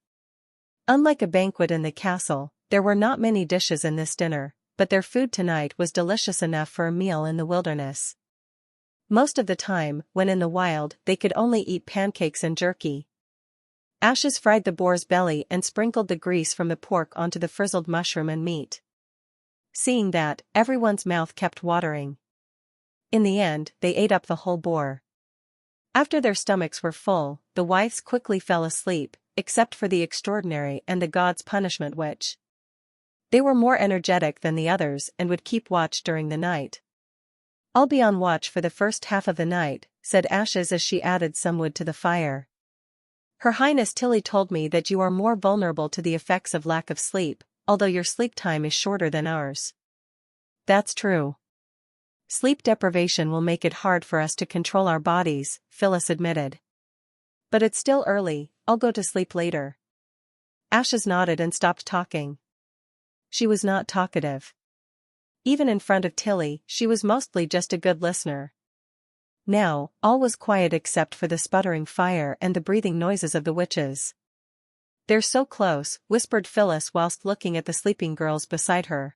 Unlike a banquet in the castle, there were not many dishes in this dinner, but their food tonight was delicious enough for a meal in the wilderness. Most of the time, when in the wild, they could only eat pancakes and jerky. Ashes fried the boar's belly and sprinkled the grease from the pork onto the frizzled mushroom and meat. Seeing that, everyone's mouth kept watering. In the end, they ate up the whole boar. After their stomachs were full, the wives quickly fell asleep, except for the extraordinary and the god's punishment witch. They were more energetic than the others and would keep watch during the night. I'll be on watch for the first half of the night, said Ashes as she added some wood to the fire. Her Highness Tilly told me that you are more vulnerable to the effects of lack of sleep, although your sleep time is shorter than ours. That's true. Sleep deprivation will make it hard for us to control our bodies, Phyllis admitted. But it's still early, I'll go to sleep later. Ashes nodded and stopped talking. She was not talkative. Even in front of Tilly, she was mostly just a good listener. Now, all was quiet except for the sputtering fire and the breathing noises of the witches. They're so close, whispered Phyllis whilst looking at the sleeping girls beside her.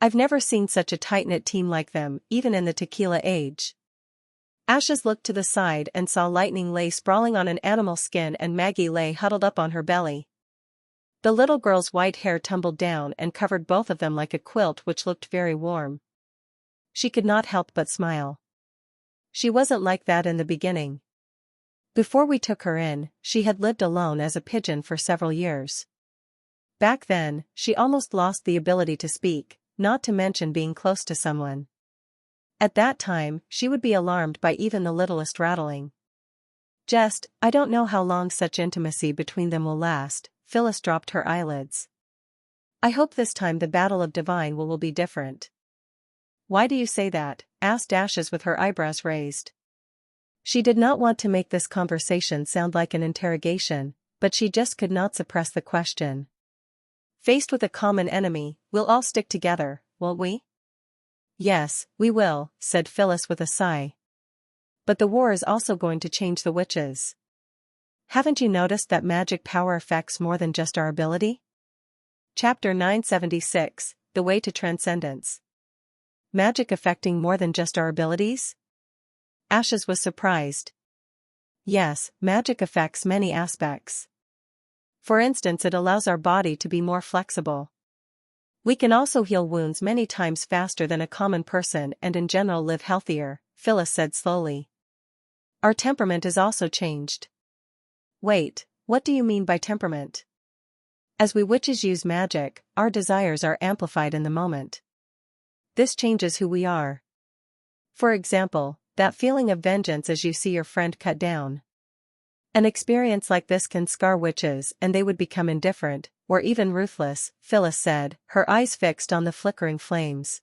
I've never seen such a tight-knit team like them, even in the tequila age. Ashes looked to the side and saw Lightning lay sprawling on an animal skin and Maggie lay huddled up on her belly. The little girl's white hair tumbled down and covered both of them like a quilt, which looked very warm. She could not help but smile. She wasn't like that in the beginning. Before we took her in, she had lived alone as a pigeon for several years. Back then, she almost lost the ability to speak, not to mention being close to someone. At that time, she would be alarmed by even the littlest rattling. I don't know how long such intimacy between them will last. Phyllis dropped her eyelids. I hope this time the Battle of Divine will be different. Why do you say that? Asked Ashes with her eyebrows raised. She did not want to make this conversation sound like an interrogation, but she just could not suppress the question. Faced with a common enemy, we'll all stick together, won't we? Yes, we will, said Phyllis with a sigh. But the war is also going to change the witches. Haven't you noticed that magic power affects more than just our ability? Chapter 976, The Way to Transcendence. Magic affecting more than just our abilities? Ashes was surprised. Yes, magic affects many aspects. For instance, it allows our body to be more flexible. We can also heal wounds many times faster than a common person and in general live healthier, Phyllis said slowly. Our temperament is also changed. Wait, what do you mean by temperament? As we witches use magic, our desires are amplified in the moment. This changes who we are. For example, that feeling of vengeance as you see your friend cut down. An experience like this can scar witches and they would become indifferent, or even ruthless, Phyllis said, her eyes fixed on the flickering flames.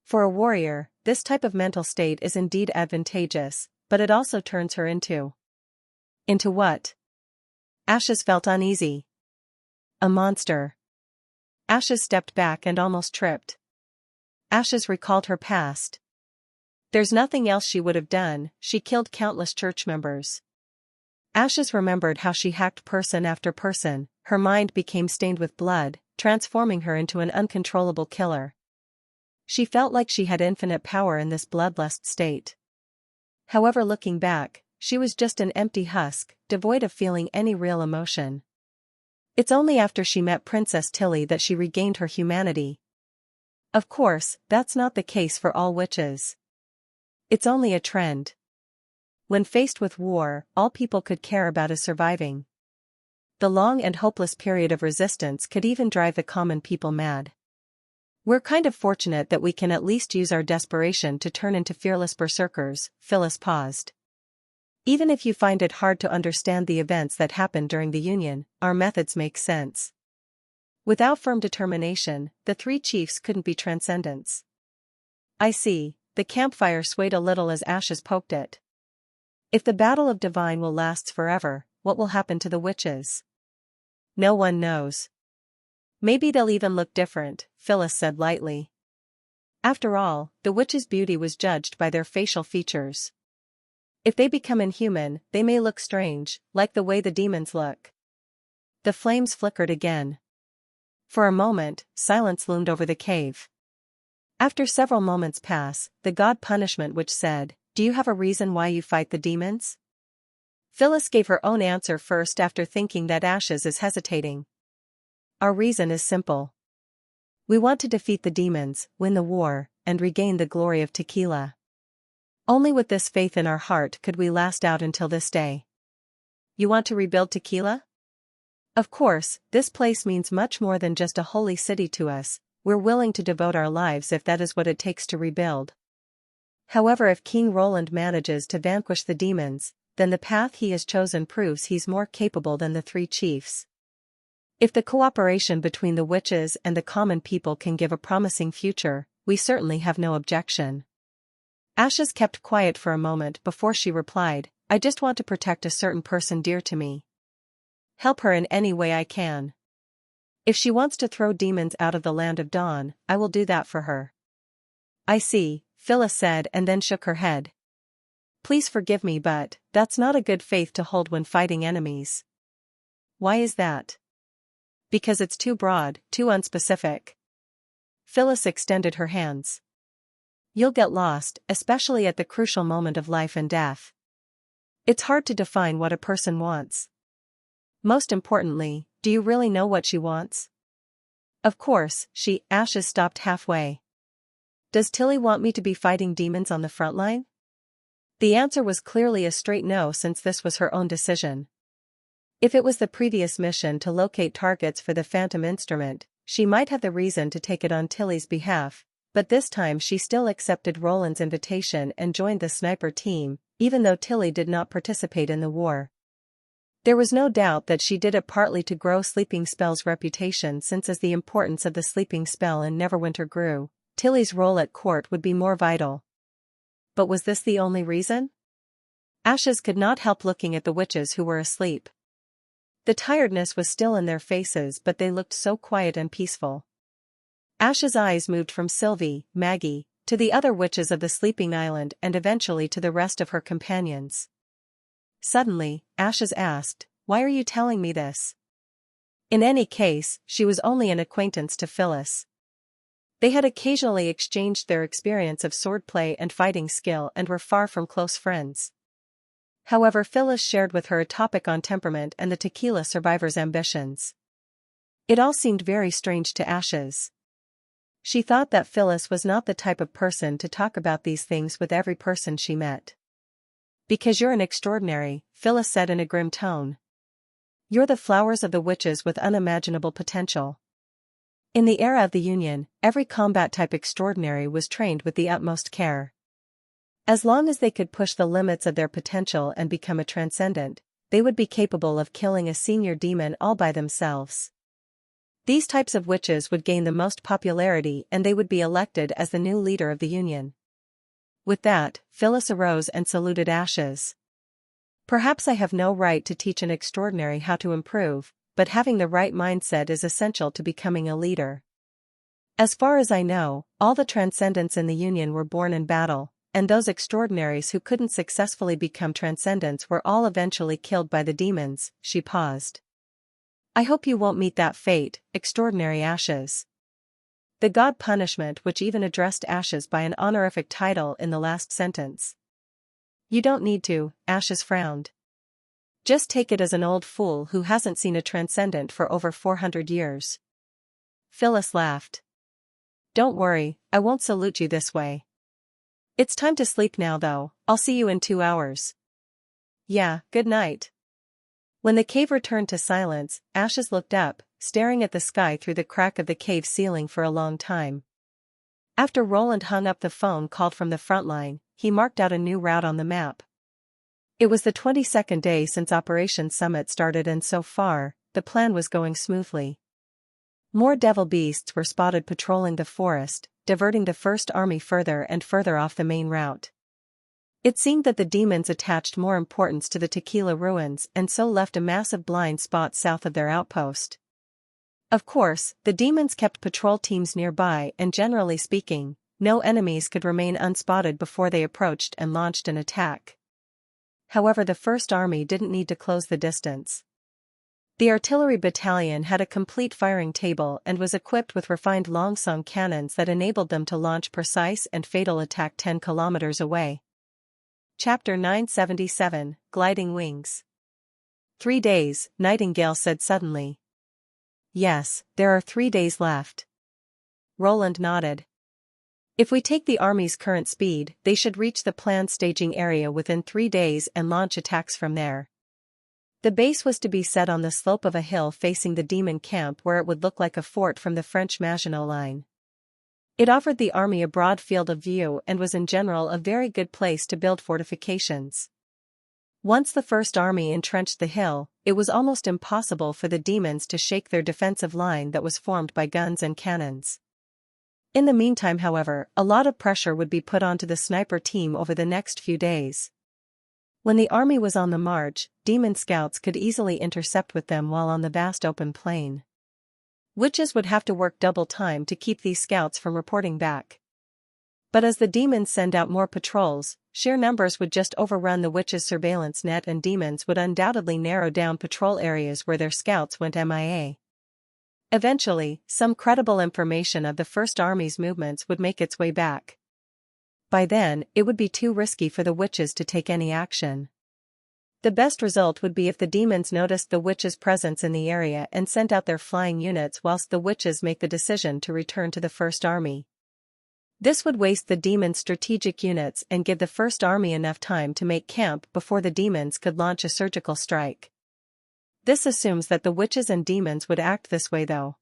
For a warrior, this type of mental state is indeed advantageous, but it also turns her into. Into what? Ashes felt uneasy. A monster. Ashes stepped back and almost tripped. Ashes recalled her past. There's nothing else she would have done, she killed countless church members. Ashes remembered how she hacked person after person, her mind became stained with blood, transforming her into an uncontrollable killer. She felt like she had infinite power in this bloodlust state. However, looking back, she was just an empty husk, devoid of feeling any real emotion. It's only after she met Princess Tilly that she regained her humanity. Of course, that's not the case for all witches. It's only a trend. When faced with war, all people could care about is surviving. The long and hopeless period of resistance could even drive the common people mad. We're kind of fortunate that we can at least use our desperation to turn into fearless berserkers, Phyllis paused. Even if you find it hard to understand the events that happened during the Union, our methods make sense. Without firm determination, the three chiefs couldn't be transcendents. I see, the campfire swayed a little as Ashes poked it. If the battle of divine will lasts forever, what will happen to the witches? No one knows. Maybe they'll even look different, Phyllis said lightly. After all, the witches' beauty was judged by their facial features. If they become inhuman, they may look strange, like the way the demons look. The flames flickered again. For a moment, silence loomed over the cave. After several moments pass, the god Punishment Witch said, "Do you have a reason why you fight the demons?" Phyllis gave her own answer first after thinking that Ashes is hesitating. Our reason is simple. We want to defeat the demons, win the war, and regain the glory of tequila. Only with this faith in our heart could we last out until this day. You want to rebuild tequila? Of course, this place means much more than just a holy city to us. We're willing to devote our lives if that is what it takes to rebuild. However, if King Roland manages to vanquish the demons, then the path he has chosen proves he's more capable than the three chiefs. If the cooperation between the witches and the common people can give a promising future, we certainly have no objection. Ashes kept quiet for a moment before she replied, I just want to protect a certain person dear to me. Help her in any way I can. If she wants to throw demons out of the land of dawn, I will do that for her. I see, Phyllis said and then shook her head. Please forgive me, but that's not a good faith to hold when fighting enemies. Why is that? Because it's too broad, too unspecific. Phyllis extended her hands. You'll get lost, especially at the crucial moment of life and death. It's hard to define what a person wants. Most importantly, do you really know what she wants? Of course, Ashes stopped halfway. Does Tilly want me to be fighting demons on the front line? The answer was clearly a straight no, since this was her own decision. If it was the previous mission to locate targets for the phantom instrument, she might have the reason to take it on Tilly's behalf, but this time she still accepted Roland's invitation and joined the sniper team, even though Tilly did not participate in the war. There was no doubt that she did it partly to grow Sleeping Spell's reputation, since as the importance of the sleeping spell in Neverwinter grew, Tilly's role at court would be more vital. But was this the only reason? Ashes could not help looking at the witches who were asleep. The tiredness was still in their faces, but they looked so quiet and peaceful. Ash's eyes moved from Sylvie, Maggie, to the other witches of the sleeping island and eventually to the rest of her companions. Suddenly, Ashes asked, Why are you telling me this? In any case, she was only an acquaintance to Phyllis. They had occasionally exchanged their experience of swordplay and fighting skill and were far from close friends. However, Phyllis shared with her a topic on temperament and the tequila survivor's ambitions. It all seemed very strange to Ashes. She thought that Phyllis was not the type of person to talk about these things with every person she met. "Because you're an extraordinary," Phyllis said in a grim tone. "You're the flowers of the witches with unimaginable potential." In the era of the Union, every combat-type extraordinary was trained with the utmost care. As long as they could push the limits of their potential and become a transcendent, they would be capable of killing a senior demon all by themselves. These types of witches would gain the most popularity and they would be elected as the new leader of the Union. With that, Phyllis arose and saluted Ashes. "Perhaps I have no right to teach an extraordinary how to improve, but having the right mindset is essential to becoming a leader. As far as I know, all the transcendents in the Union were born in battle, and those extraordinaries who couldn't successfully become transcendents were all eventually killed by the demons." She paused. "I hope you won't meet that fate, Extraordinary Ashes." The god punishment which even addressed Ashes by an honorific title in the last sentence. "You don't need to," Ashes frowned. "Just take it as an old fool who hasn't seen a transcendent for over 400 years. Phyllis laughed. "Don't worry, I won't salute you this way. It's time to sleep now though, I'll see you in 2 hours. Yeah, good night." When the cave returned to silence, Ashes looked up, staring at the sky through the crack of the cave ceiling for a long time. After Roland hung up the phone called from the front line, he marked out a new route on the map. It was the 22nd day since Operation Summit started and so far, the plan was going smoothly. More devil beasts were spotted patrolling the forest, diverting the First Army further and further off the main route. It seemed that the demons attached more importance to the Tequila ruins and so left a massive blind spot south of their outpost. Of course, the demons kept patrol teams nearby and generally speaking, no enemies could remain unspotted before they approached and launched an attack. However, the First Army didn't need to close the distance. The artillery battalion had a complete firing table and was equipped with refined long-song cannons that enabled them to launch precise and fatal attack 10 kilometers away. Chapter 977, Gliding Wings. 3 days, Nightingale said suddenly. "Yes, there are 3 days left." Roland nodded. "If we take the Army's current speed, they should reach the planned staging area within 3 days and launch attacks from there." The base was to be set on the slope of a hill facing the demon camp where it would look like a fort from the French Maginot Line. It offered the army a broad field of view and was in general a very good place to build fortifications. Once the First Army entrenched the hill, it was almost impossible for the demons to shake their defensive line that was formed by guns and cannons. In the meantime, however, a lot of pressure would be put onto the sniper team over the next few days. When the army was on the march, demon scouts could easily intercept with them while on the vast open plain. Witches would have to work double time to keep these scouts from reporting back. But as the demons send out more patrols, sheer numbers would just overrun the witches' surveillance net and demons would undoubtedly narrow down patrol areas where their scouts went MIA. Eventually, some credible information of the First Army's movements would make its way back. By then, it would be too risky for the witches to take any action. The best result would be if the demons noticed the witches' presence in the area and sent out their flying units whilst the witches make the decision to return to the First Army. This would waste the demons' strategic units and give the First Army enough time to make camp before the demons could launch a surgical strike. This assumes that the witches and demons would act this way though.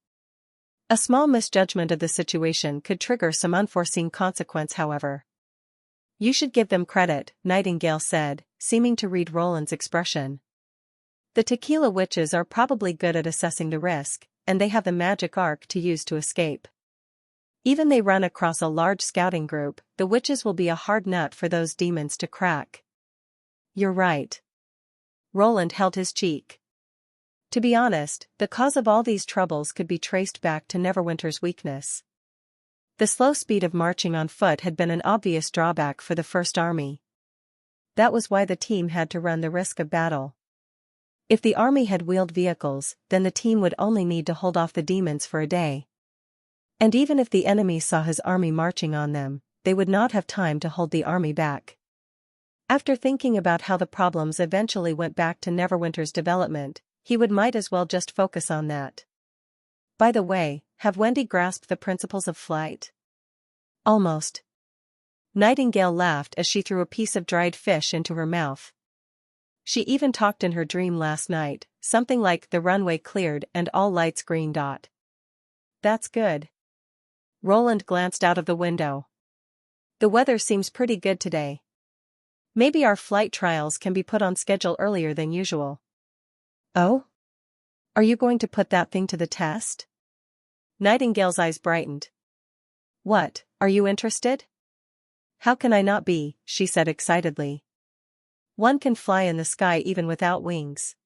A small misjudgment of the situation could trigger some unforeseen consequence, however. "You should give them credit," Nightingale said, seeming to read Roland's expression. "The Tequila witches are probably good at assessing the risk, and they have the magic arc to use to escape. Even they run across a large scouting group, the witches will be a hard nut for those demons to crack." "You're right." Roland held his cheek. To be honest, the cause of all these troubles could be traced back to Neverwinter's weakness. The slow speed of marching on foot had been an obvious drawback for the First Army. That was why the team had to run the risk of battle. If the army had wheeled vehicles, then the team would only need to hold off the demons for a day. And even if the enemy saw his army marching on them, they would not have time to hold the army back. After thinking about how the problems eventually went back to Neverwinter's development, he might as well just focus on that. By the way, have Wendy grasped the principles of flight? Almost. Nightingale laughed as she threw a piece of dried fish into her mouth. She even talked in her dream last night, something like the runway cleared and all lights green dot. That's good. Roland glanced out of the window. The weather seems pretty good today. Maybe our flight trials can be put on schedule earlier than usual. Oh? Are you going to put that thing to the test? Nightingale's eyes brightened. What, are you interested? How can I not be, she said excitedly. One can fly in the sky even without wings.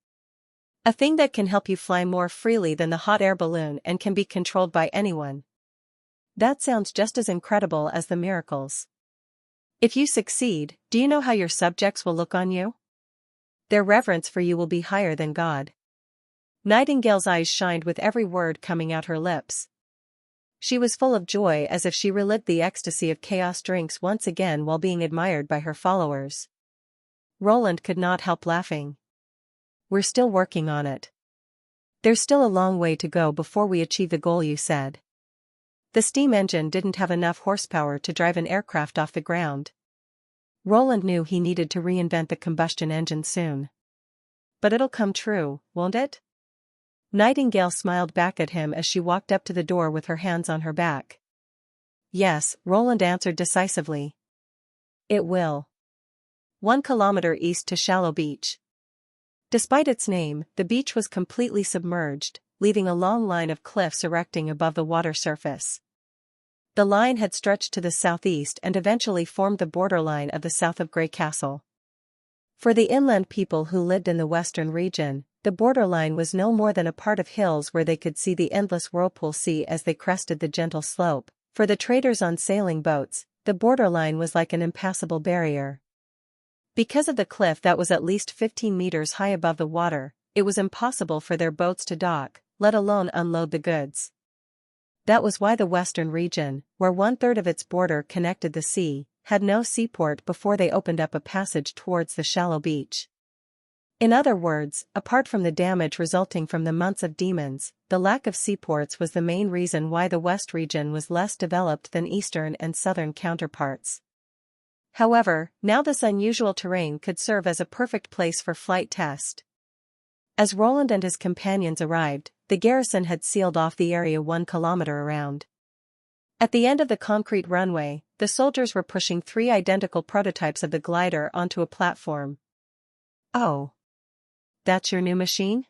A thing that can help you fly more freely than the hot air balloon and can be controlled by anyone. That sounds just as incredible as the miracles. If you succeed, do you know how your subjects will look on you? Their reverence for you will be higher than God. Nightingale's eyes shined with every word coming out her lips. She was full of joy as if she relived the ecstasy of chaos drinks once again while being admired by her followers. Roland could not help laughing. We're still working on it. There's still a long way to go before we achieve the goal you said. The steam engine didn't have enough horsepower to drive an aircraft off the ground. Roland knew he needed to reinvent the combustion engine soon. But it'll come true, won't it? Nightingale smiled back at him as she walked up to the door with her hands on her back. Yes, Roland answered decisively. It will. 1 kilometer east to Shallow Beach. Despite its name, the beach was completely submerged, leaving a long line of cliffs erecting above the water surface. The line had stretched to the southeast and eventually formed the borderline of the south of Grey Castle. For the inland people who lived in the western region, the borderline was no more than a part of hills where they could see the endless whirlpool sea as they crested the gentle slope. For the traders on sailing boats, the borderline was like an impassable barrier. Because of the cliff that was at least 15 meters high above the water, it was impossible for their boats to dock, let alone unload the goods. That was why the western region, where 1/3 of its border connected the sea, had no seaport before they opened up a passage towards the shallow beach. In other words, apart from the damage resulting from the months of demons, the lack of seaports was the main reason why the west region was less developed than eastern and southern counterparts. However, now this unusual terrain could serve as a perfect place for flight test. As Roland and his companions arrived, the garrison had sealed off the area 1 kilometer around. At the end of the concrete runway, the soldiers were pushing 3 identical prototypes of the glider onto a platform. Oh. That's your new machine?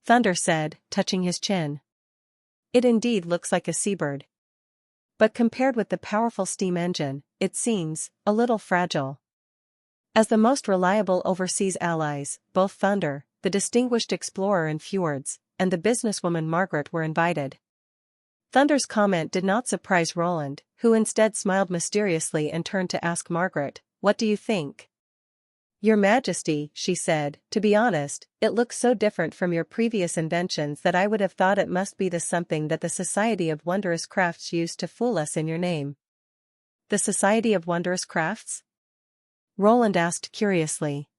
Thunder said, touching his chin. It indeed looks like a seabird. But compared with the powerful steam engine, it seems a little fragile. As the most reliable overseas allies, both Thunder, the distinguished explorer in fjords, and the businesswoman Margaret were invited. Thunder's comment did not surprise Roland, who instead smiled mysteriously and turned to ask Margaret, "What do you think?" "Your Majesty," she said, "to be honest, it looks so different from your previous inventions that I would have thought it must be the something that the Society of Wondrous Crafts used to fool us in your name." "The Society of Wondrous Crafts?" Roland asked curiously.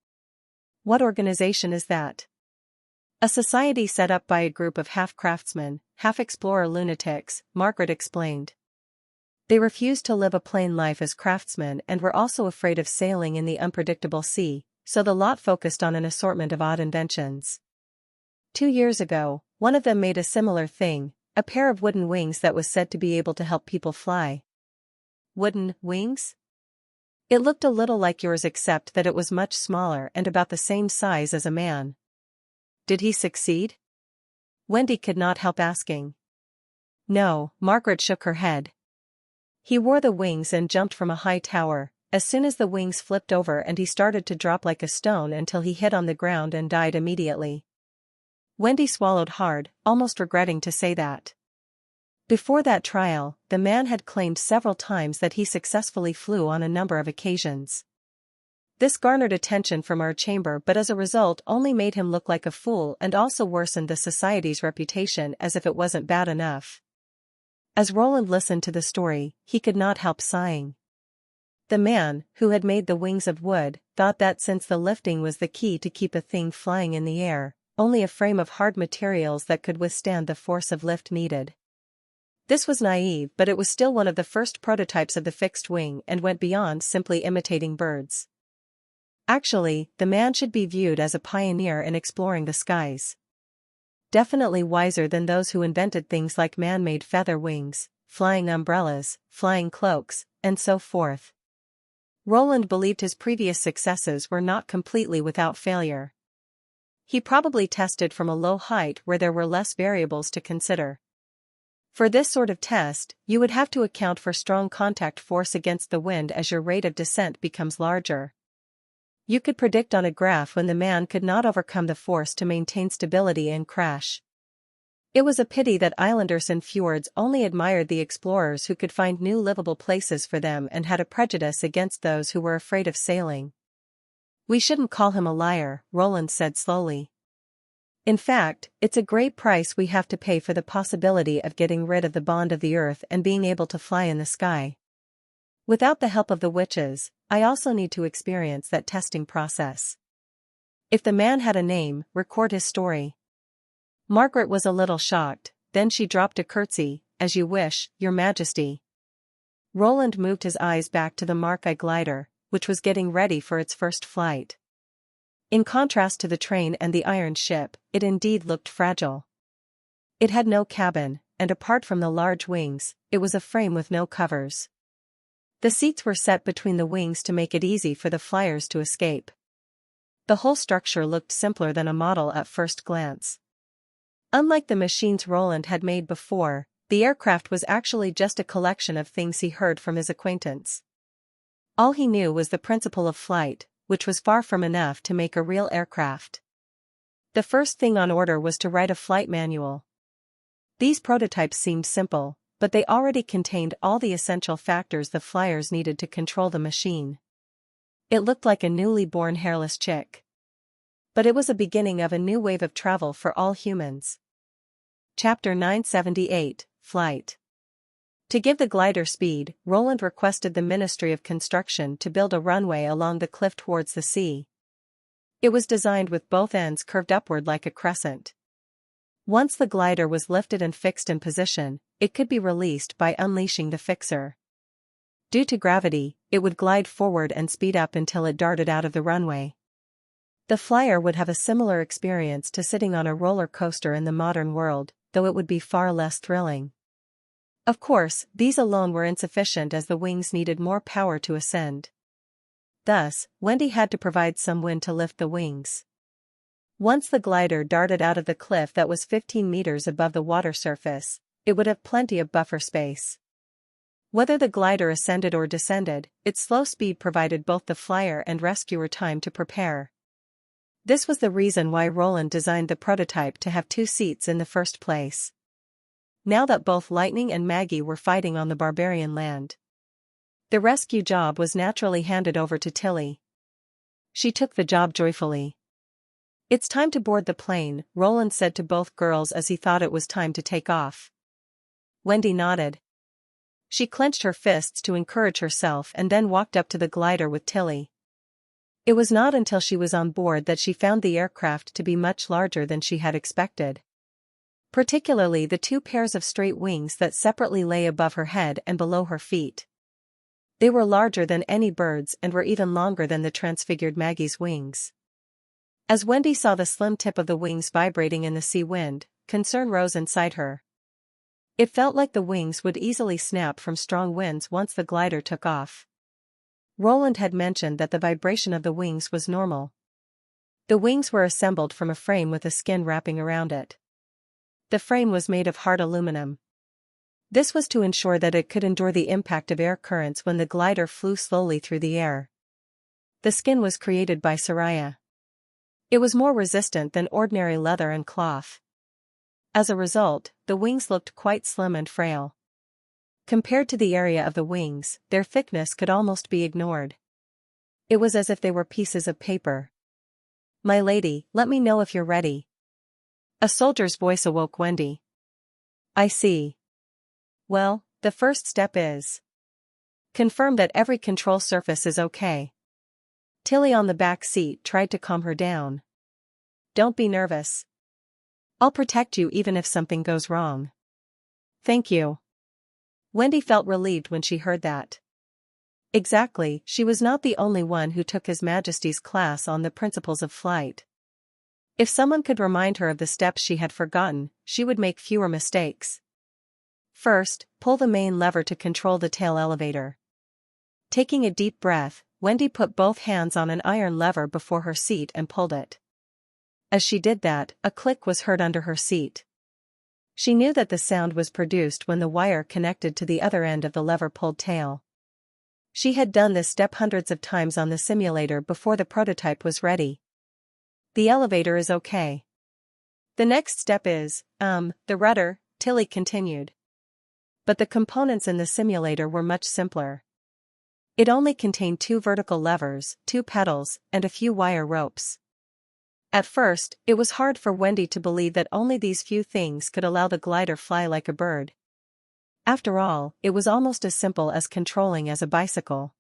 "What organization is that?" "A society set up by a group of half-craftsmen, half-explorer lunatics," Margaret explained. "They refused to live a plain life as craftsmen and were also afraid of sailing in the unpredictable sea, so the lot focused on an assortment of odd inventions. 2 years ago, one of them made a similar thing, a pair of wooden wings that was said to be able to help people fly." "Wooden wings?" "It looked a little like yours except that it was much smaller and about the same size as a man." "Did he succeed?" Wendy could not help asking. "No," Margaret shook her head. "He wore the wings and jumped from a high tower. As soon as the wings flipped over and he started to drop like a stone until he hit on the ground and died immediately." Wendy swallowed hard, almost regretting to say that. Before that trial, the man had claimed several times that he successfully flew on a number of occasions. This garnered attention from our chamber but as a result only made him look like a fool and also worsened the society's reputation as if it wasn't bad enough. As Roland listened to the story, he could not help sighing. The man, who had made the wings of wood, thought that since the lifting was the key to keep a thing flying in the air, only a frame of hard materials that could withstand the force of lift needed. This was naive, but it was still one of the first prototypes of the fixed wing and went beyond simply imitating birds. Actually, the man should be viewed as a pioneer in exploring the skies. Definitely wiser than those who invented things like man-made feather wings, flying umbrellas, flying cloaks, and so forth. Roland believed his previous successes were not completely without failure. He probably tested from a low height where there were less variables to consider. For this sort of test, you would have to account for strong contact force against the wind as your rate of descent becomes larger. You could predict on a graph when the man could not overcome the force to maintain stability and crash. It was a pity that islanders and fjords only admired the explorers who could find new livable places for them and had a prejudice against those who were afraid of sailing. "We shouldn't call him a liar," Roland said slowly. "In fact, it's a great price we have to pay for the possibility of getting rid of the bond of the earth and being able to fly in the sky. Without the help of the witches, I also need to experience that testing process. If the man had a name, record his story." Margaret was a little shocked, then she dropped a curtsy. "As you wish, Your Majesty." Roland moved his eyes back to the Mark I glider, which was getting ready for its first flight. In contrast to the train and the iron ship, it indeed looked fragile. It had no cabin, and apart from the large wings, it was a frame with no covers. The seats were set between the wings to make it easy for the flyers to escape. The whole structure looked simpler than a model at first glance. Unlike the machines Roland had made before, the aircraft was actually just a collection of things he heard from his acquaintance. All he knew was the principle of flight, which was far from enough to make a real aircraft. The first thing on order was to write a flight manual. These prototypes seemed simple, but they already contained all the essential factors the flyers needed to control the machine. It looked like a newly born hairless chick. But it was a beginning of a new wave of travel for all humans. Chapter 978, Flight. To give the glider speed, Roland requested the Ministry of Construction to build a runway along the cliff towards the sea. It was designed with both ends curved upward like a crescent. Once the glider was lifted and fixed in position, it could be released by unleashing the fixer. Due to gravity, it would glide forward and speed up until it darted out of the runway. The flyer would have a similar experience to sitting on a roller coaster in the modern world, though it would be far less thrilling. Of course, these alone were insufficient as the wings needed more power to ascend. Thus, Wendy had to provide some wind to lift the wings. Once the glider darted out of the cliff that was 15 meters above the water surface, it would have plenty of buffer space. Whether the glider ascended or descended, its slow speed provided both the flyer and rescuer time to prepare. This was the reason why Roland designed the prototype to have 2 seats in the first place. Now that both Lightning and Maggie were fighting on the barbarian land, the rescue job was naturally handed over to Tilly. She took the job joyfully. "It's time to board the plane," Roland said to both girls as he thought it was time to take off. Wendy nodded. She clenched her fists to encourage herself and then walked up to the glider with Tilly. It was not until she was on board that she found the aircraft to be much larger than she had expected. Particularly the 2 pairs of straight wings that separately lay above her head and below her feet. They were larger than any birds and were even longer than the transfigured Maggie's wings. As Wendy saw the slim tip of the wings vibrating in the sea wind, concern rose inside her. It felt like the wings would easily snap from strong winds once the glider took off. Roland had mentioned that the vibration of the wings was normal. The wings were assembled from a frame with a skin wrapping around it. The frame was made of hard aluminum. This was to ensure that it could endure the impact of air currents when the glider flew slowly through the air. The skin was created by Soraya. It was more resistant than ordinary leather and cloth. As a result, the wings looked quite slim and frail. Compared to the area of the wings, their thickness could almost be ignored. It was as if they were pieces of paper. "My lady, let me know if you're ready." A soldier's voice awoke Wendy. "I see. Well, the first step is confirm that every control surface is okay." Tilly on the back seat tried to calm her down. Don't be nervous. I'll protect you even if something goes wrong. Thank you. Wendy felt relieved when she heard that. Exactly, she was not the only one who took His Majesty's class on the principles of flight. If someone could remind her of the steps she had forgotten, she would make fewer mistakes. First, pull the main lever to control the tail elevator. Taking a deep breath, Wendy put both hands on an iron lever before her seat and pulled it. As she did that, a click was heard under her seat. She knew that the sound was produced when the wire connected to the other end of the lever-pulled tail. She had done this step hundreds of times on the simulator before the prototype was ready. The elevator is okay. The next step is, the rudder, Tilly continued. But the components in the simulator were much simpler. It only contained 2 vertical levers, 2 pedals, and a few wire ropes. At first, it was hard for Wendy to believe that only these few things could allow the glider fly like a bird. After all, it was almost as simple as controlling as a bicycle.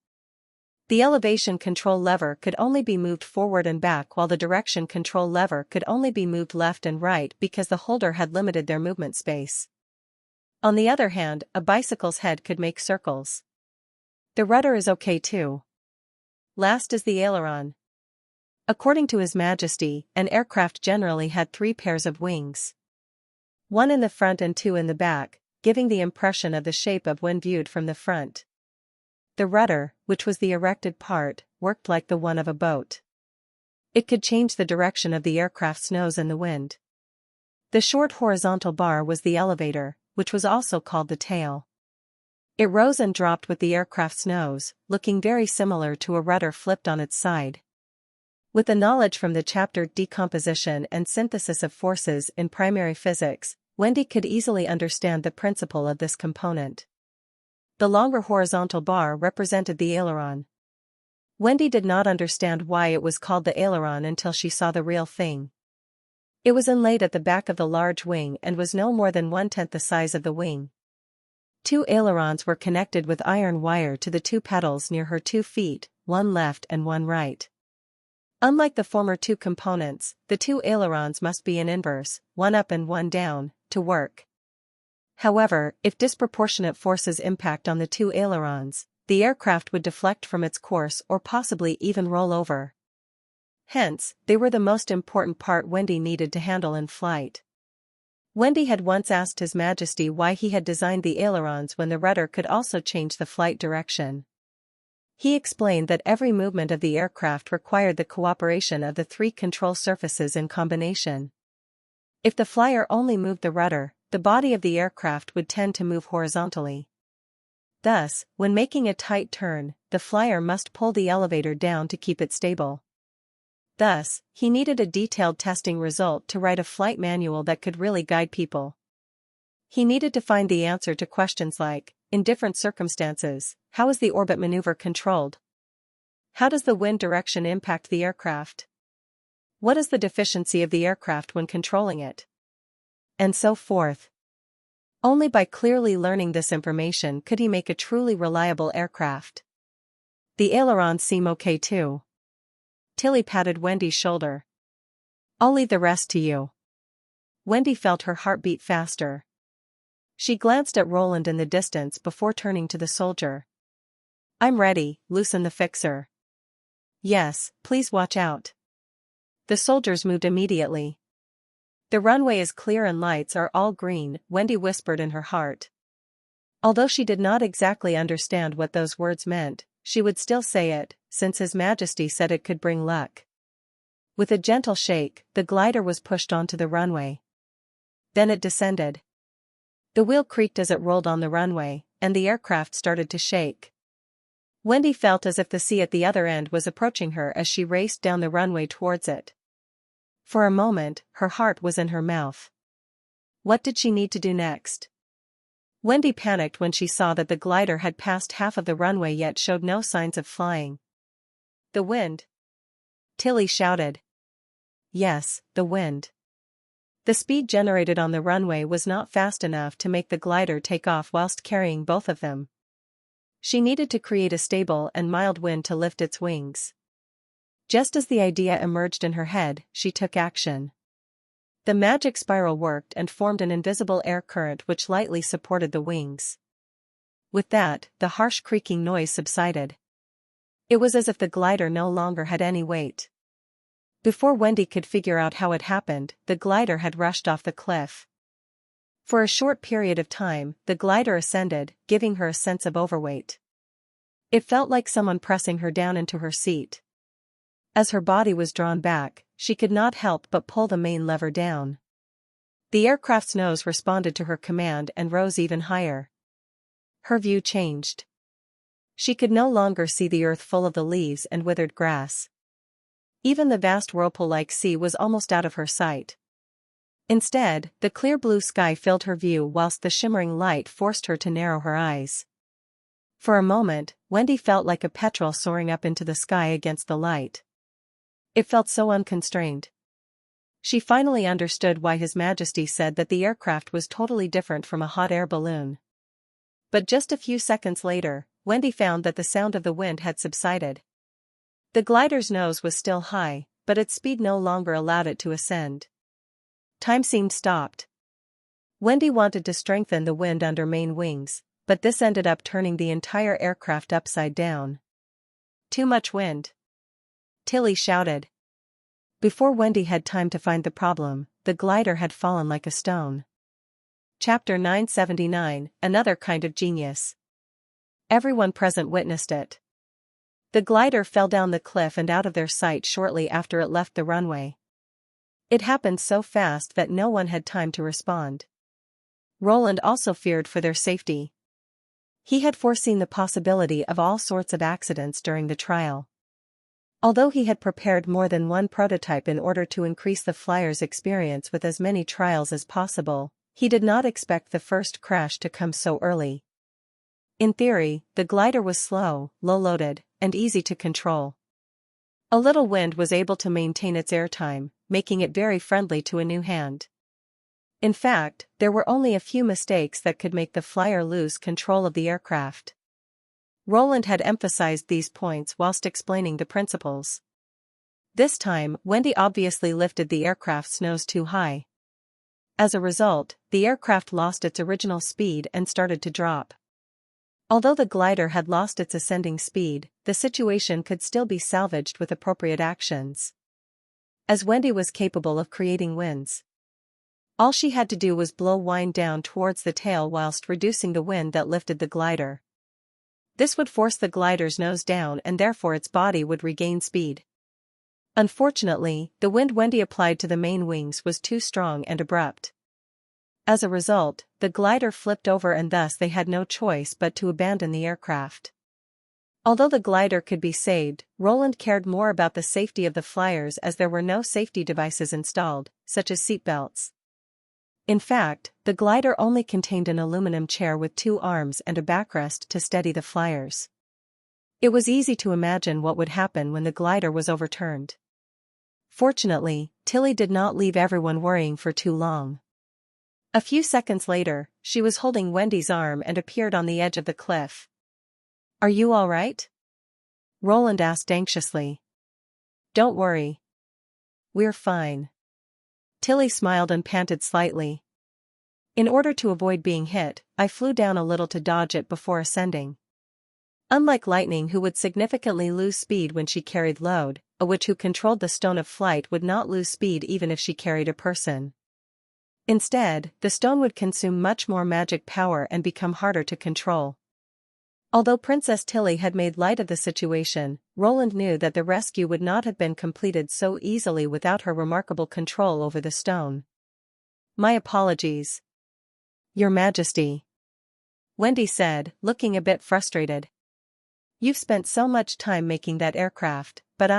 The elevation control lever could only be moved forward and back, while the direction control lever could only be moved left and right because the holder had limited their movement space. On the other hand, a bicycle's head could make circles. The rudder is okay too. Last is the aileron. According to His Majesty, an aircraft generally had 3 pairs of wings. 1 in the front and 2 in the back, giving the impression of the shape of when viewed from the front. The rudder, which was the erected part, worked like the one of a boat. It could change the direction of the aircraft's nose in the wind. The short horizontal bar was the elevator, which was also called the tail. It rose and dropped with the aircraft's nose, looking very similar to a rudder flipped on its side. With the knowledge from the chapter Decomposition and Synthesis of Forces in Primary Physics, Wendy could easily understand the principle of this component. The longer horizontal bar represented the aileron. Wendy did not understand why it was called the aileron until she saw the real thing. It was inlaid at the back of the large wing and was no more than 1/10 the size of the wing. 2 ailerons were connected with iron wire to the 2 pedals near her 2 feet, one left and one right. Unlike the former 2 components, the 2 ailerons must be in inverse, one up and one down, to work. However, if disproportionate forces impact on the 2 ailerons, the aircraft would deflect from its course or possibly even roll over. Hence, they were the most important part Wendy needed to handle in flight. Wendy had once asked His Majesty why he had designed the ailerons when the rudder could also change the flight direction. He explained that every movement of the aircraft required the cooperation of the 3 control surfaces in combination. If the flyer only moved the rudder, the body of the aircraft would tend to move horizontally. Thus, when making a tight turn, the flyer must pull the elevator down to keep it stable. Thus, he needed a detailed testing result to write a flight manual that could really guide people. He needed to find the answer to questions like, in different circumstances, how is the orbit maneuver controlled? How does the wind direction impact the aircraft? What is the deficiency of the aircraft when controlling it? And so forth. Only by clearly learning this information could he make a truly reliable aircraft. The ailerons seem okay too. Tilly patted Wendy's shoulder. I'll leave the rest to you. Wendy felt her heart beat faster. She glanced at Roland in the distance before turning to the soldier. I'm ready, loosen the fixer. Yes, please watch out. The soldiers moved immediately. The runway is clear and lights are all green, Wendy whispered in her heart. Although she did not exactly understand what those words meant, she would still say it, since His Majesty said it could bring luck. With a gentle shake, the glider was pushed onto the runway. Then it descended. The wheel creaked as it rolled on the runway, and the aircraft started to shake. Wendy felt as if the sea at the other end was approaching her as she raced down the runway towards it. For a moment, her heart was in her mouth. What did she need to do next? Wendy panicked when she saw that the glider had passed half of the runway yet showed no signs of flying. The wind? Tilly shouted. Yes, the wind. The speed generated on the runway was not fast enough to make the glider take off whilst carrying both of them. She needed to create a stable and mild wind to lift its wings. Just as the idea emerged in her head, she took action. The magic spiral worked and formed an invisible air current which lightly supported the wings. With that, the harsh creaking noise subsided. It was as if the glider no longer had any weight. Before Wendy could figure out how it happened, the glider had rushed off the cliff. For a short period of time, the glider ascended, giving her a sense of overweight. It felt like someone pressing her down into her seat. As her body was drawn back, she could not help but pull the main lever down. The aircraft's nose responded to her command and rose even higher. Her view changed. She could no longer see the earth full of the leaves and withered grass. Even the vast whirlpool-like sea was almost out of her sight. Instead, the clear blue sky filled her view whilst the shimmering light forced her to narrow her eyes. For a moment, Wendy felt like a petrel soaring up into the sky against the light. It felt so unconstrained. She finally understood why His Majesty said that the aircraft was totally different from a hot air balloon. But just a few seconds later, Wendy found that the sound of the wind had subsided. The glider's nose was still high, but its speed no longer allowed it to ascend. Time seemed stopped. Wendy wanted to strengthen the wind under main wings, but this ended up turning the entire aircraft upside down. Too much wind. Tilly shouted. Before Wendy had time to find the problem, the glider had fallen like a stone. Chapter 979, Another Kind of Genius. Everyone present witnessed it. The glider fell down the cliff and out of their sight shortly after it left the runway. It happened so fast that no one had time to respond. Roland also feared for their safety. He had foreseen the possibility of all sorts of accidents during the trial. Although he had prepared more than one prototype in order to increase the flyer's experience with as many trials as possible, he did not expect the first crash to come so early. In theory, the glider was slow, low-loaded, and easy to control. A little wind was able to maintain its airtime, making it very friendly to a new hand. In fact, there were only a few mistakes that could make the flyer lose control of the aircraft. Roland had emphasized these points whilst explaining the principles. This time, Wendy obviously lifted the aircraft's nose too high. As a result, the aircraft lost its original speed and started to drop. Although the glider had lost its ascending speed, the situation could still be salvaged with appropriate actions. As Wendy was capable of creating winds. All she had to do was blow wind down towards the tail whilst reducing the wind that lifted the glider. This would force the glider's nose down and therefore its body would regain speed. Unfortunately, the wind Wendy applied to the main wings was too strong and abrupt. As a result, the glider flipped over and thus they had no choice but to abandon the aircraft. Although the glider could be saved, Roland cared more about the safety of the flyers as there were no safety devices installed, such as seatbelts. In fact, the glider only contained an aluminum chair with 2 arms and a backrest to steady the flyers. It was easy to imagine what would happen when the glider was overturned. Fortunately, Tilly did not leave everyone worrying for too long. A few seconds later, she was holding Wendy's arm and appeared on the edge of the cliff. "Are you all right?" Roland asked anxiously. "Don't worry. We're fine." Tilly smiled and panted slightly. "In order to avoid being hit, I flew down a little to dodge it before ascending." Unlike Lightning, who would significantly lose speed when she carried load, a witch who controlled the stone of flight would not lose speed even if she carried a person. Instead, the stone would consume much more magic power and become harder to control. Although Princess Tilly had made light of the situation, Roland knew that the rescue would not have been completed so easily without her remarkable control over the stone. "My apologies, Your Majesty," Wendy said, looking a bit frustrated. "You've spent so much time making that aircraft, but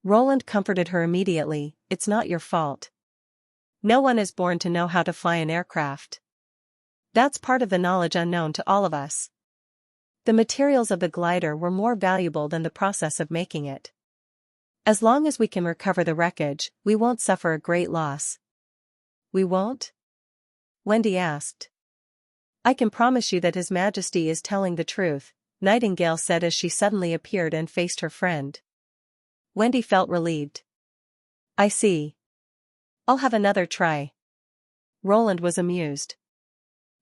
Roland comforted her immediately. "It's not your fault. No one is born to know how to fly an aircraft. That's part of the knowledge unknown to all of us. The materials of the glider were more valuable than the process of making it. As long as we can recover the wreckage, we won't suffer a great loss." "We won't?" Wendy asked. "I can promise you that His Majesty is telling the truth," Nightingale said as she suddenly appeared and faced her friend. Wendy felt relieved. I see. I'll have another try. Roland was amused.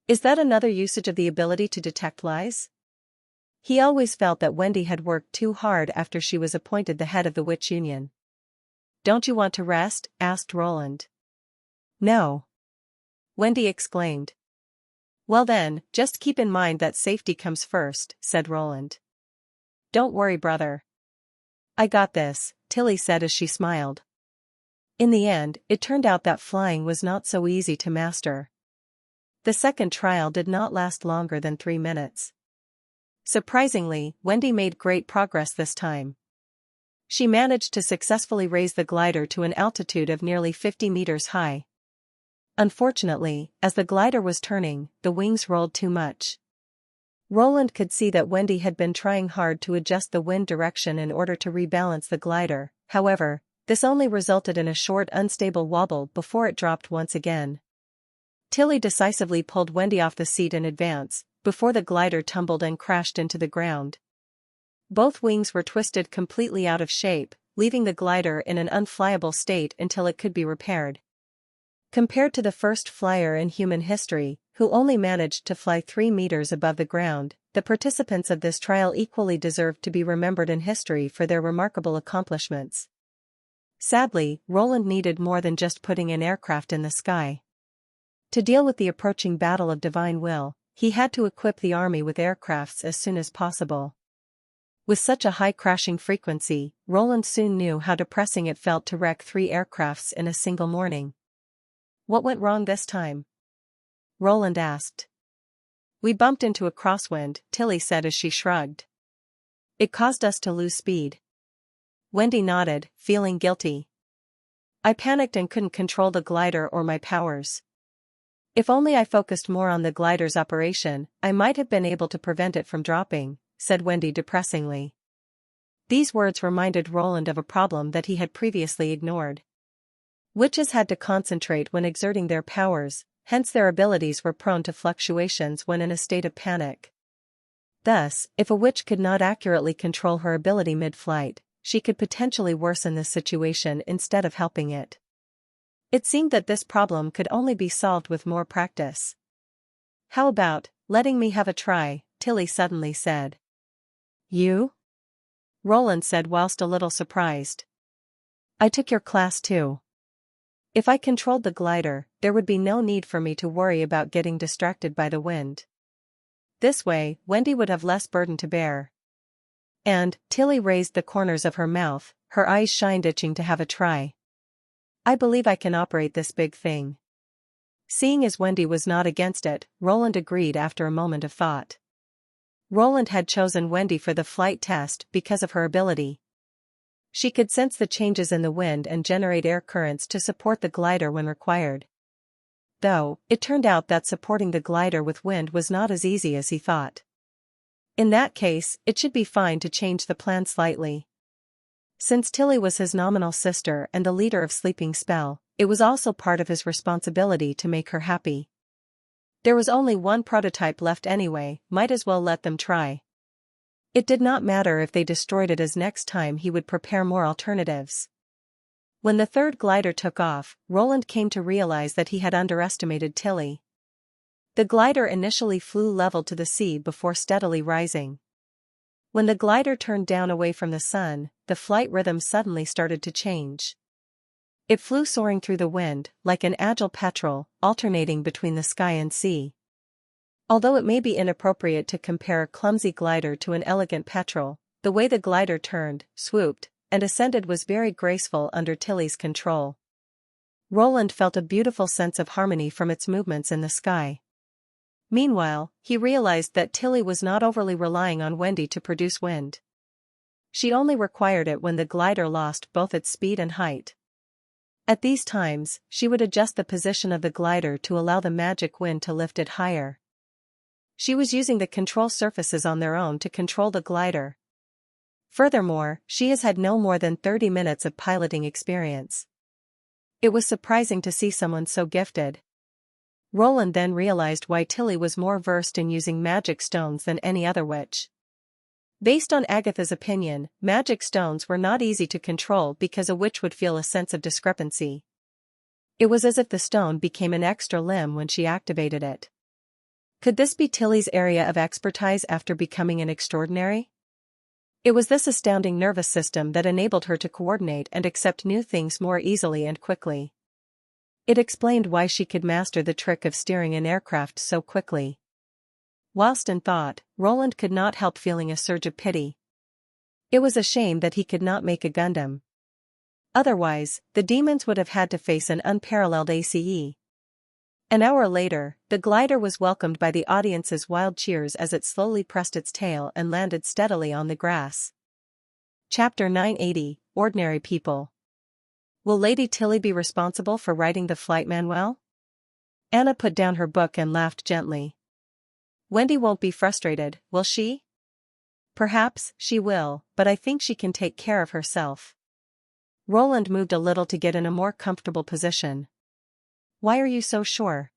Is that another usage of the ability to detect lies? He always felt that Wendy had worked too hard after she was appointed the head of the Witch Union. Don't you want to rest? Asked Roland. No. Wendy exclaimed. Well then, just keep in mind that safety comes first, said Roland. Don't worry, brother. I got this, Tilly said as she smiled. In the end, it turned out that flying was not so easy to master. The second trial did not last longer than 3 minutes. Surprisingly, Wendy made great progress this time. She managed to successfully raise the glider to an altitude of nearly 50 meters high. Unfortunately, as the glider was turning, the wings rolled too much. Roland could see that Wendy had been trying hard to adjust the wind direction in order to rebalance the glider. However, this only resulted in a short unstable wobble before it dropped once again. Tilly decisively pulled Wendy off the seat in advance, before the glider tumbled and crashed into the ground. Both wings were twisted completely out of shape, leaving the glider in an unflyable state until it could be repaired. Compared to the first flyer in human history, who only managed to fly 3 meters above the ground, the participants of this trial equally deserved to be remembered in history for their remarkable accomplishments. Sadly, Roland needed more than just putting an aircraft in the sky. To deal with the approaching battle of divine will, he had to equip the army with aircrafts as soon as possible. With such a high crashing frequency, Roland soon knew how depressing it felt to wreck 3 aircrafts in a single morning. What went wrong this time? Roland asked. We bumped into a crosswind, Tilly said as she shrugged. It caused us to lose speed. Wendy nodded, feeling guilty. I panicked and couldn't control the glider or my powers. If only I focused more on the glider's operation, I might have been able to prevent it from dropping, said Wendy depressingly. These words reminded Roland of a problem that he had previously ignored. Witches had to concentrate when exerting their powers, hence their abilities were prone to fluctuations when in a state of panic. Thus, if a witch could not accurately control her ability mid-flight, she could potentially worsen the situation instead of helping it. It seemed that this problem could only be solved with more practice. How about letting me have a try? Tilly suddenly said. You? Roland said whilst a little surprised. I took your class too. If I controlled the glider, there would be no need for me to worry about getting distracted by the wind. This way, Wendy would have less burden to bear. And, Tilly raised the corners of her mouth, her eyes shined, itching to have a try. I believe I can operate this big thing. Seeing as Wendy was not against it, Roland agreed after a moment of thought. Roland had chosen Wendy for the flight test because of her ability. She could sense the changes in the wind and generate air currents to support the glider when required. Though, it turned out that supporting the glider with wind was not as easy as he thought. In that case, it should be fine to change the plan slightly. Since Tilly was his nominal sister and the leader of Sleeping Spell, it was also part of his responsibility to make her happy. There was only one prototype left anyway, might as well let them try. It did not matter if they destroyed it, as next time he would prepare more alternatives. When the third glider took off, Roland came to realize that he had underestimated Tilly. The glider initially flew level to the sea before steadily rising. When the glider turned down away from the sun, the flight rhythm suddenly started to change. It flew soaring through the wind, like an agile petrel, alternating between the sky and sea. Although it may be inappropriate to compare a clumsy glider to an elegant petrel, the way the glider turned, swooped, and ascended was very graceful under Tilly's control. Roland felt a beautiful sense of harmony from its movements in the sky. Meanwhile, he realized that Tilly was not overly relying on Wendy to produce wind. She only required it when the glider lost both its speed and height. At these times, she would adjust the position of the glider to allow the magic wind to lift it higher. She was using the control surfaces on their own to control the glider. Furthermore, she has had no more than 30 minutes of piloting experience. It was surprising to see someone so gifted. Roland then realized why Tilly was more versed in using magic stones than any other witch. Based on Agatha's opinion, magic stones were not easy to control because a witch would feel a sense of discrepancy. It was as if the stone became an extra limb when she activated it. Could this be Tilly's area of expertise after becoming an extraordinary? It was this astounding nervous system that enabled her to coordinate and accept new things more easily and quickly. It explained why she could master the trick of steering an aircraft so quickly. Whilst in thought, Roland could not help feeling a surge of pity. It was a shame that he could not make a Gundam. Otherwise, the demons would have had to face an unparalleled ACE. An hour later, the glider was welcomed by the audience's wild cheers as it slowly pressed its tail and landed steadily on the grass. Chapter 980, Ordinary People. Will Lady Tilly be responsible for writing the flight manual? Anna put down her book and laughed gently. Wendy won't be frustrated, will she? Perhaps she will, but I think she can take care of herself. Roland moved a little to get in a more comfortable position. Why are you so sure?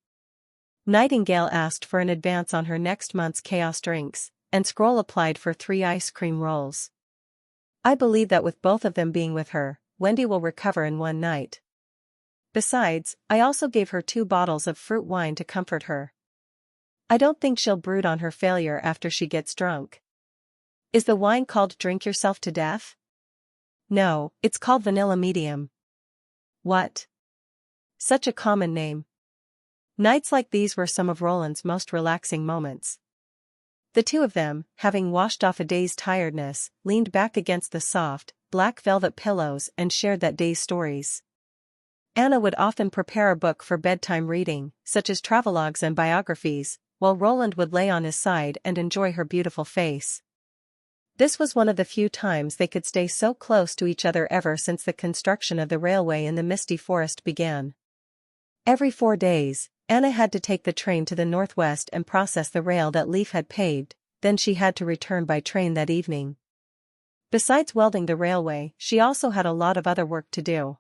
Nightingale asked for an advance on her next month's chaos drinks, and Scroll applied for 3 ice cream rolls. I believe that with both of them being with her, Wendy will recover in one night. Besides, I also gave her 2 bottles of fruit wine to comfort her. I don't think she'll brood on her failure after she gets drunk. Is the wine called Drink Yourself to Death? No, it's called Vanilla Medium. What? Such a common name. Nights like these were some of Roland's most relaxing moments. The two of them, having washed off a day's tiredness, leaned back against the soft, black velvet pillows and shared that day's stories. Anna would often prepare a book for bedtime reading, such as travelogues and biographies, while Roland would lay on his side and enjoy her beautiful face. This was one of the few times they could stay so close to each other ever since the construction of the railway in the misty forest began. Every 4 days, Anna had to take the train to the northwest and process the rail that Leaf had paved, then she had to return by train that evening. Besides welding the railway, she also had a lot of other work to do.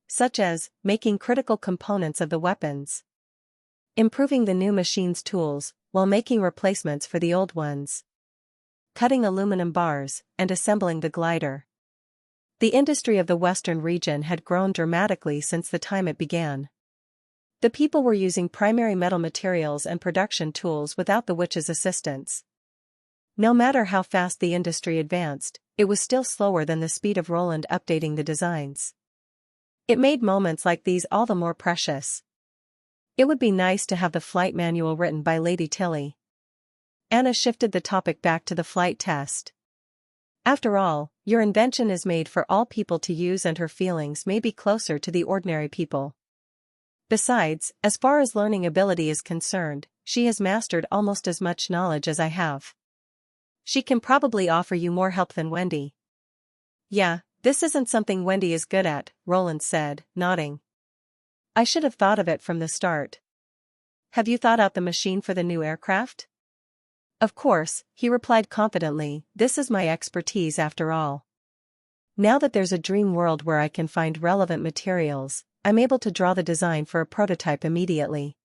Such as, making critical components of the weapons. Improving the new machine's tools, while making replacements for the old ones. Cutting aluminum bars, and assembling the glider. The industry of the western region had grown dramatically since the time it began. The people were using primary metal materials and production tools without the witch's assistance. No matter how fast the industry advanced, it was still slower than the speed of Roland updating the designs. It made moments like these all the more precious. It would be nice to have the flight manual written by Lady Tilly. Anna shifted the topic back to the flight test. After all, your invention is made for all people to use and her feelings may be closer to the ordinary people. Besides, as far as learning ability is concerned, she has mastered almost as much knowledge as I have. She can probably offer you more help than Wendy. Yeah, this isn't something Wendy is good at, Roland said, nodding. I should have thought of it from the start. Have you thought out the machine for the new aircraft? Of course, he replied confidently, this is my expertise after all. Now that there's a dream world where I can find relevant materials, I'm able to draw the design for a prototype immediately.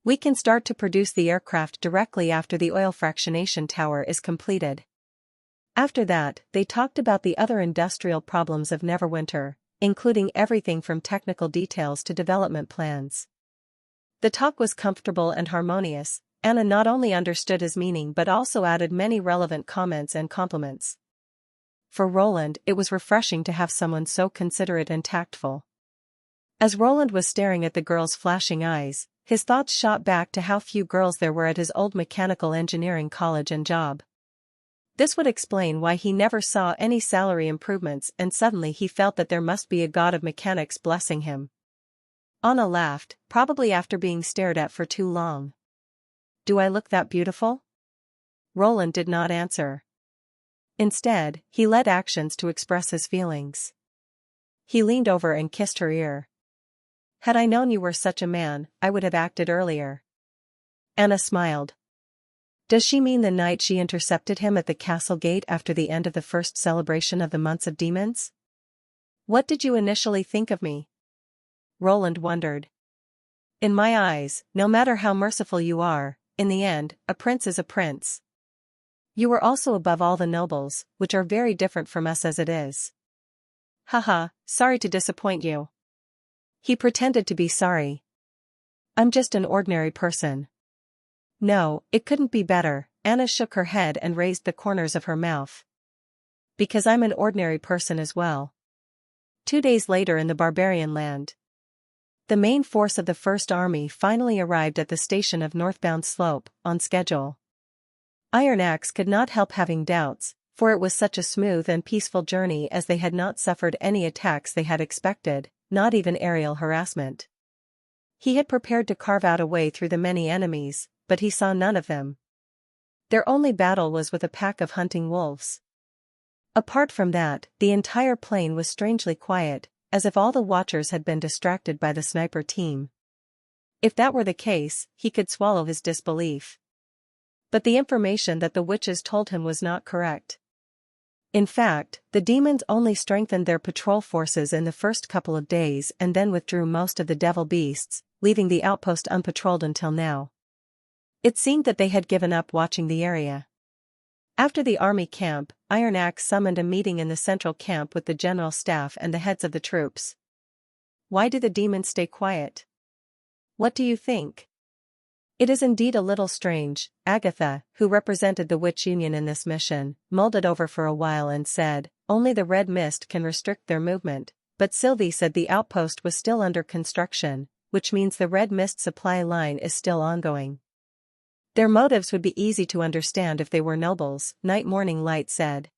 We can start to produce the aircraft directly after the oil fractionation tower is completed. After that, they talked about the other industrial problems of Neverwinter, including everything from technical details to development plans. The talk was comfortable and harmonious. Anna not only understood his meaning but also added many relevant comments and compliments. For Roland, it was refreshing to have someone so considerate and tactful. As Roland was staring at the girl's flashing eyes, his thoughts shot back to how few girls there were at his old mechanical engineering college and job. This would explain why he never saw any salary improvements, and suddenly he felt that there must be a god of mechanics blessing him. Anna laughed, probably after being stared at for too long. Do I look that beautiful? Roland did not answer. Instead, he led actions to express his feelings. He leaned over and kissed her ear. Had I known you were such a man, I would have acted earlier. Anna smiled. Does she mean the night she intercepted him at the castle gate after the end of the first celebration of the Months of Demons? What did you initially think of me? Roland wondered. In my eyes, no matter how merciful you are, in the end, a prince is a prince. You were also above all the nobles, which are very different from us as it is. Haha, sorry to disappoint you. He pretended to be sorry. I'm just an ordinary person. No, it couldn't be better. Anna shook her head and raised the corners of her mouth. Because I'm an ordinary person as well. 2 days later in the barbarian land. The main force of the First Army finally arrived at the station of Northbound Slope, on schedule. Iron Axe could not help having doubts, for it was such a smooth and peaceful journey as they had not suffered any attacks they had expected, not even aerial harassment. He had prepared to carve out a way through the many enemies, but he saw none of them. Their only battle was with a pack of hunting wolves. Apart from that, the entire plain was strangely quiet, as if all the watchers had been distracted by the sniper team. If that were the case, he could swallow his disbelief. But the information that the witches told him was not correct. In fact, the demons only strengthened their patrol forces in the first couple of days and then withdrew most of the devil beasts, leaving the outpost unpatrolled until now. It seemed that they had given up watching the area. After the army camp, Iron Axe summoned a meeting in the central camp with the general staff and the heads of the troops. Why do the demons stay quiet? What do you think? It is indeed a little strange. Agatha, who represented the witch union in this mission, mulled it over for a while and said, only the red mist can restrict their movement, but Sylvie said the outpost was still under construction, which means the red mist supply line is still ongoing. Their motives would be easy to understand if they were nobles, Night Morning Light said.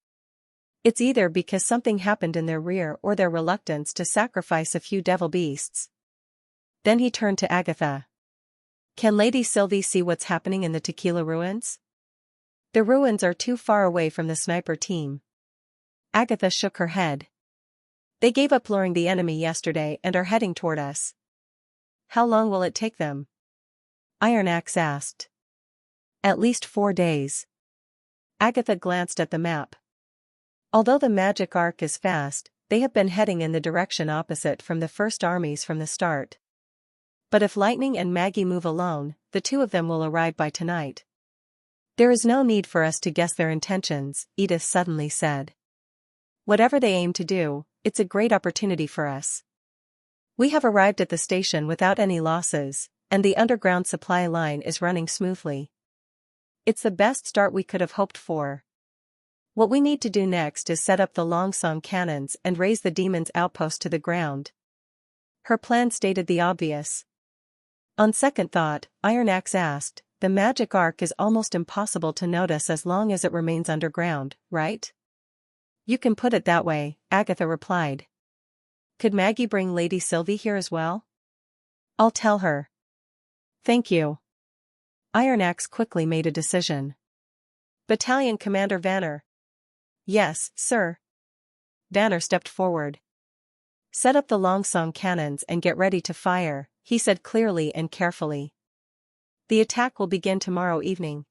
It's either because something happened in their rear or their reluctance to sacrifice a few devil beasts. Then he turned to Agatha. Can Lady Sylvie see what's happening in the Tequila ruins? The ruins are too far away from the sniper team. Agatha shook her head. They gave up luring the enemy yesterday and are heading toward us. How long will it take them? Iron Axe asked. At least 4 days. Agatha glanced at the map. Although the magic arc is fast, they have been heading in the direction opposite from the first armies from the start. But if Lightning and Maggie move alone, the two of them will arrive by tonight. There is no need for us to guess their intentions, Edith suddenly said. Whatever they aim to do, it's a great opportunity for us. We have arrived at the station without any losses, and the underground supply line is running smoothly. It's the best start we could have hoped for. What we need to do next is set up the Longsong cannons and raise the demon's outpost to the ground. Her plan stated the obvious. On second thought, Iron Axe asked, the magic arc is almost impossible to notice as long as it remains underground, right? You can put it that way, Agatha replied. Could Maggie bring Lady Sylvie here as well? I'll tell her. Thank you. Iron Axe quickly made a decision. Battalion Commander Vanner. Yes, sir. Vanner stepped forward. Set up the Longsong cannons and get ready to fire, he said clearly and carefully. The attack will begin tomorrow evening.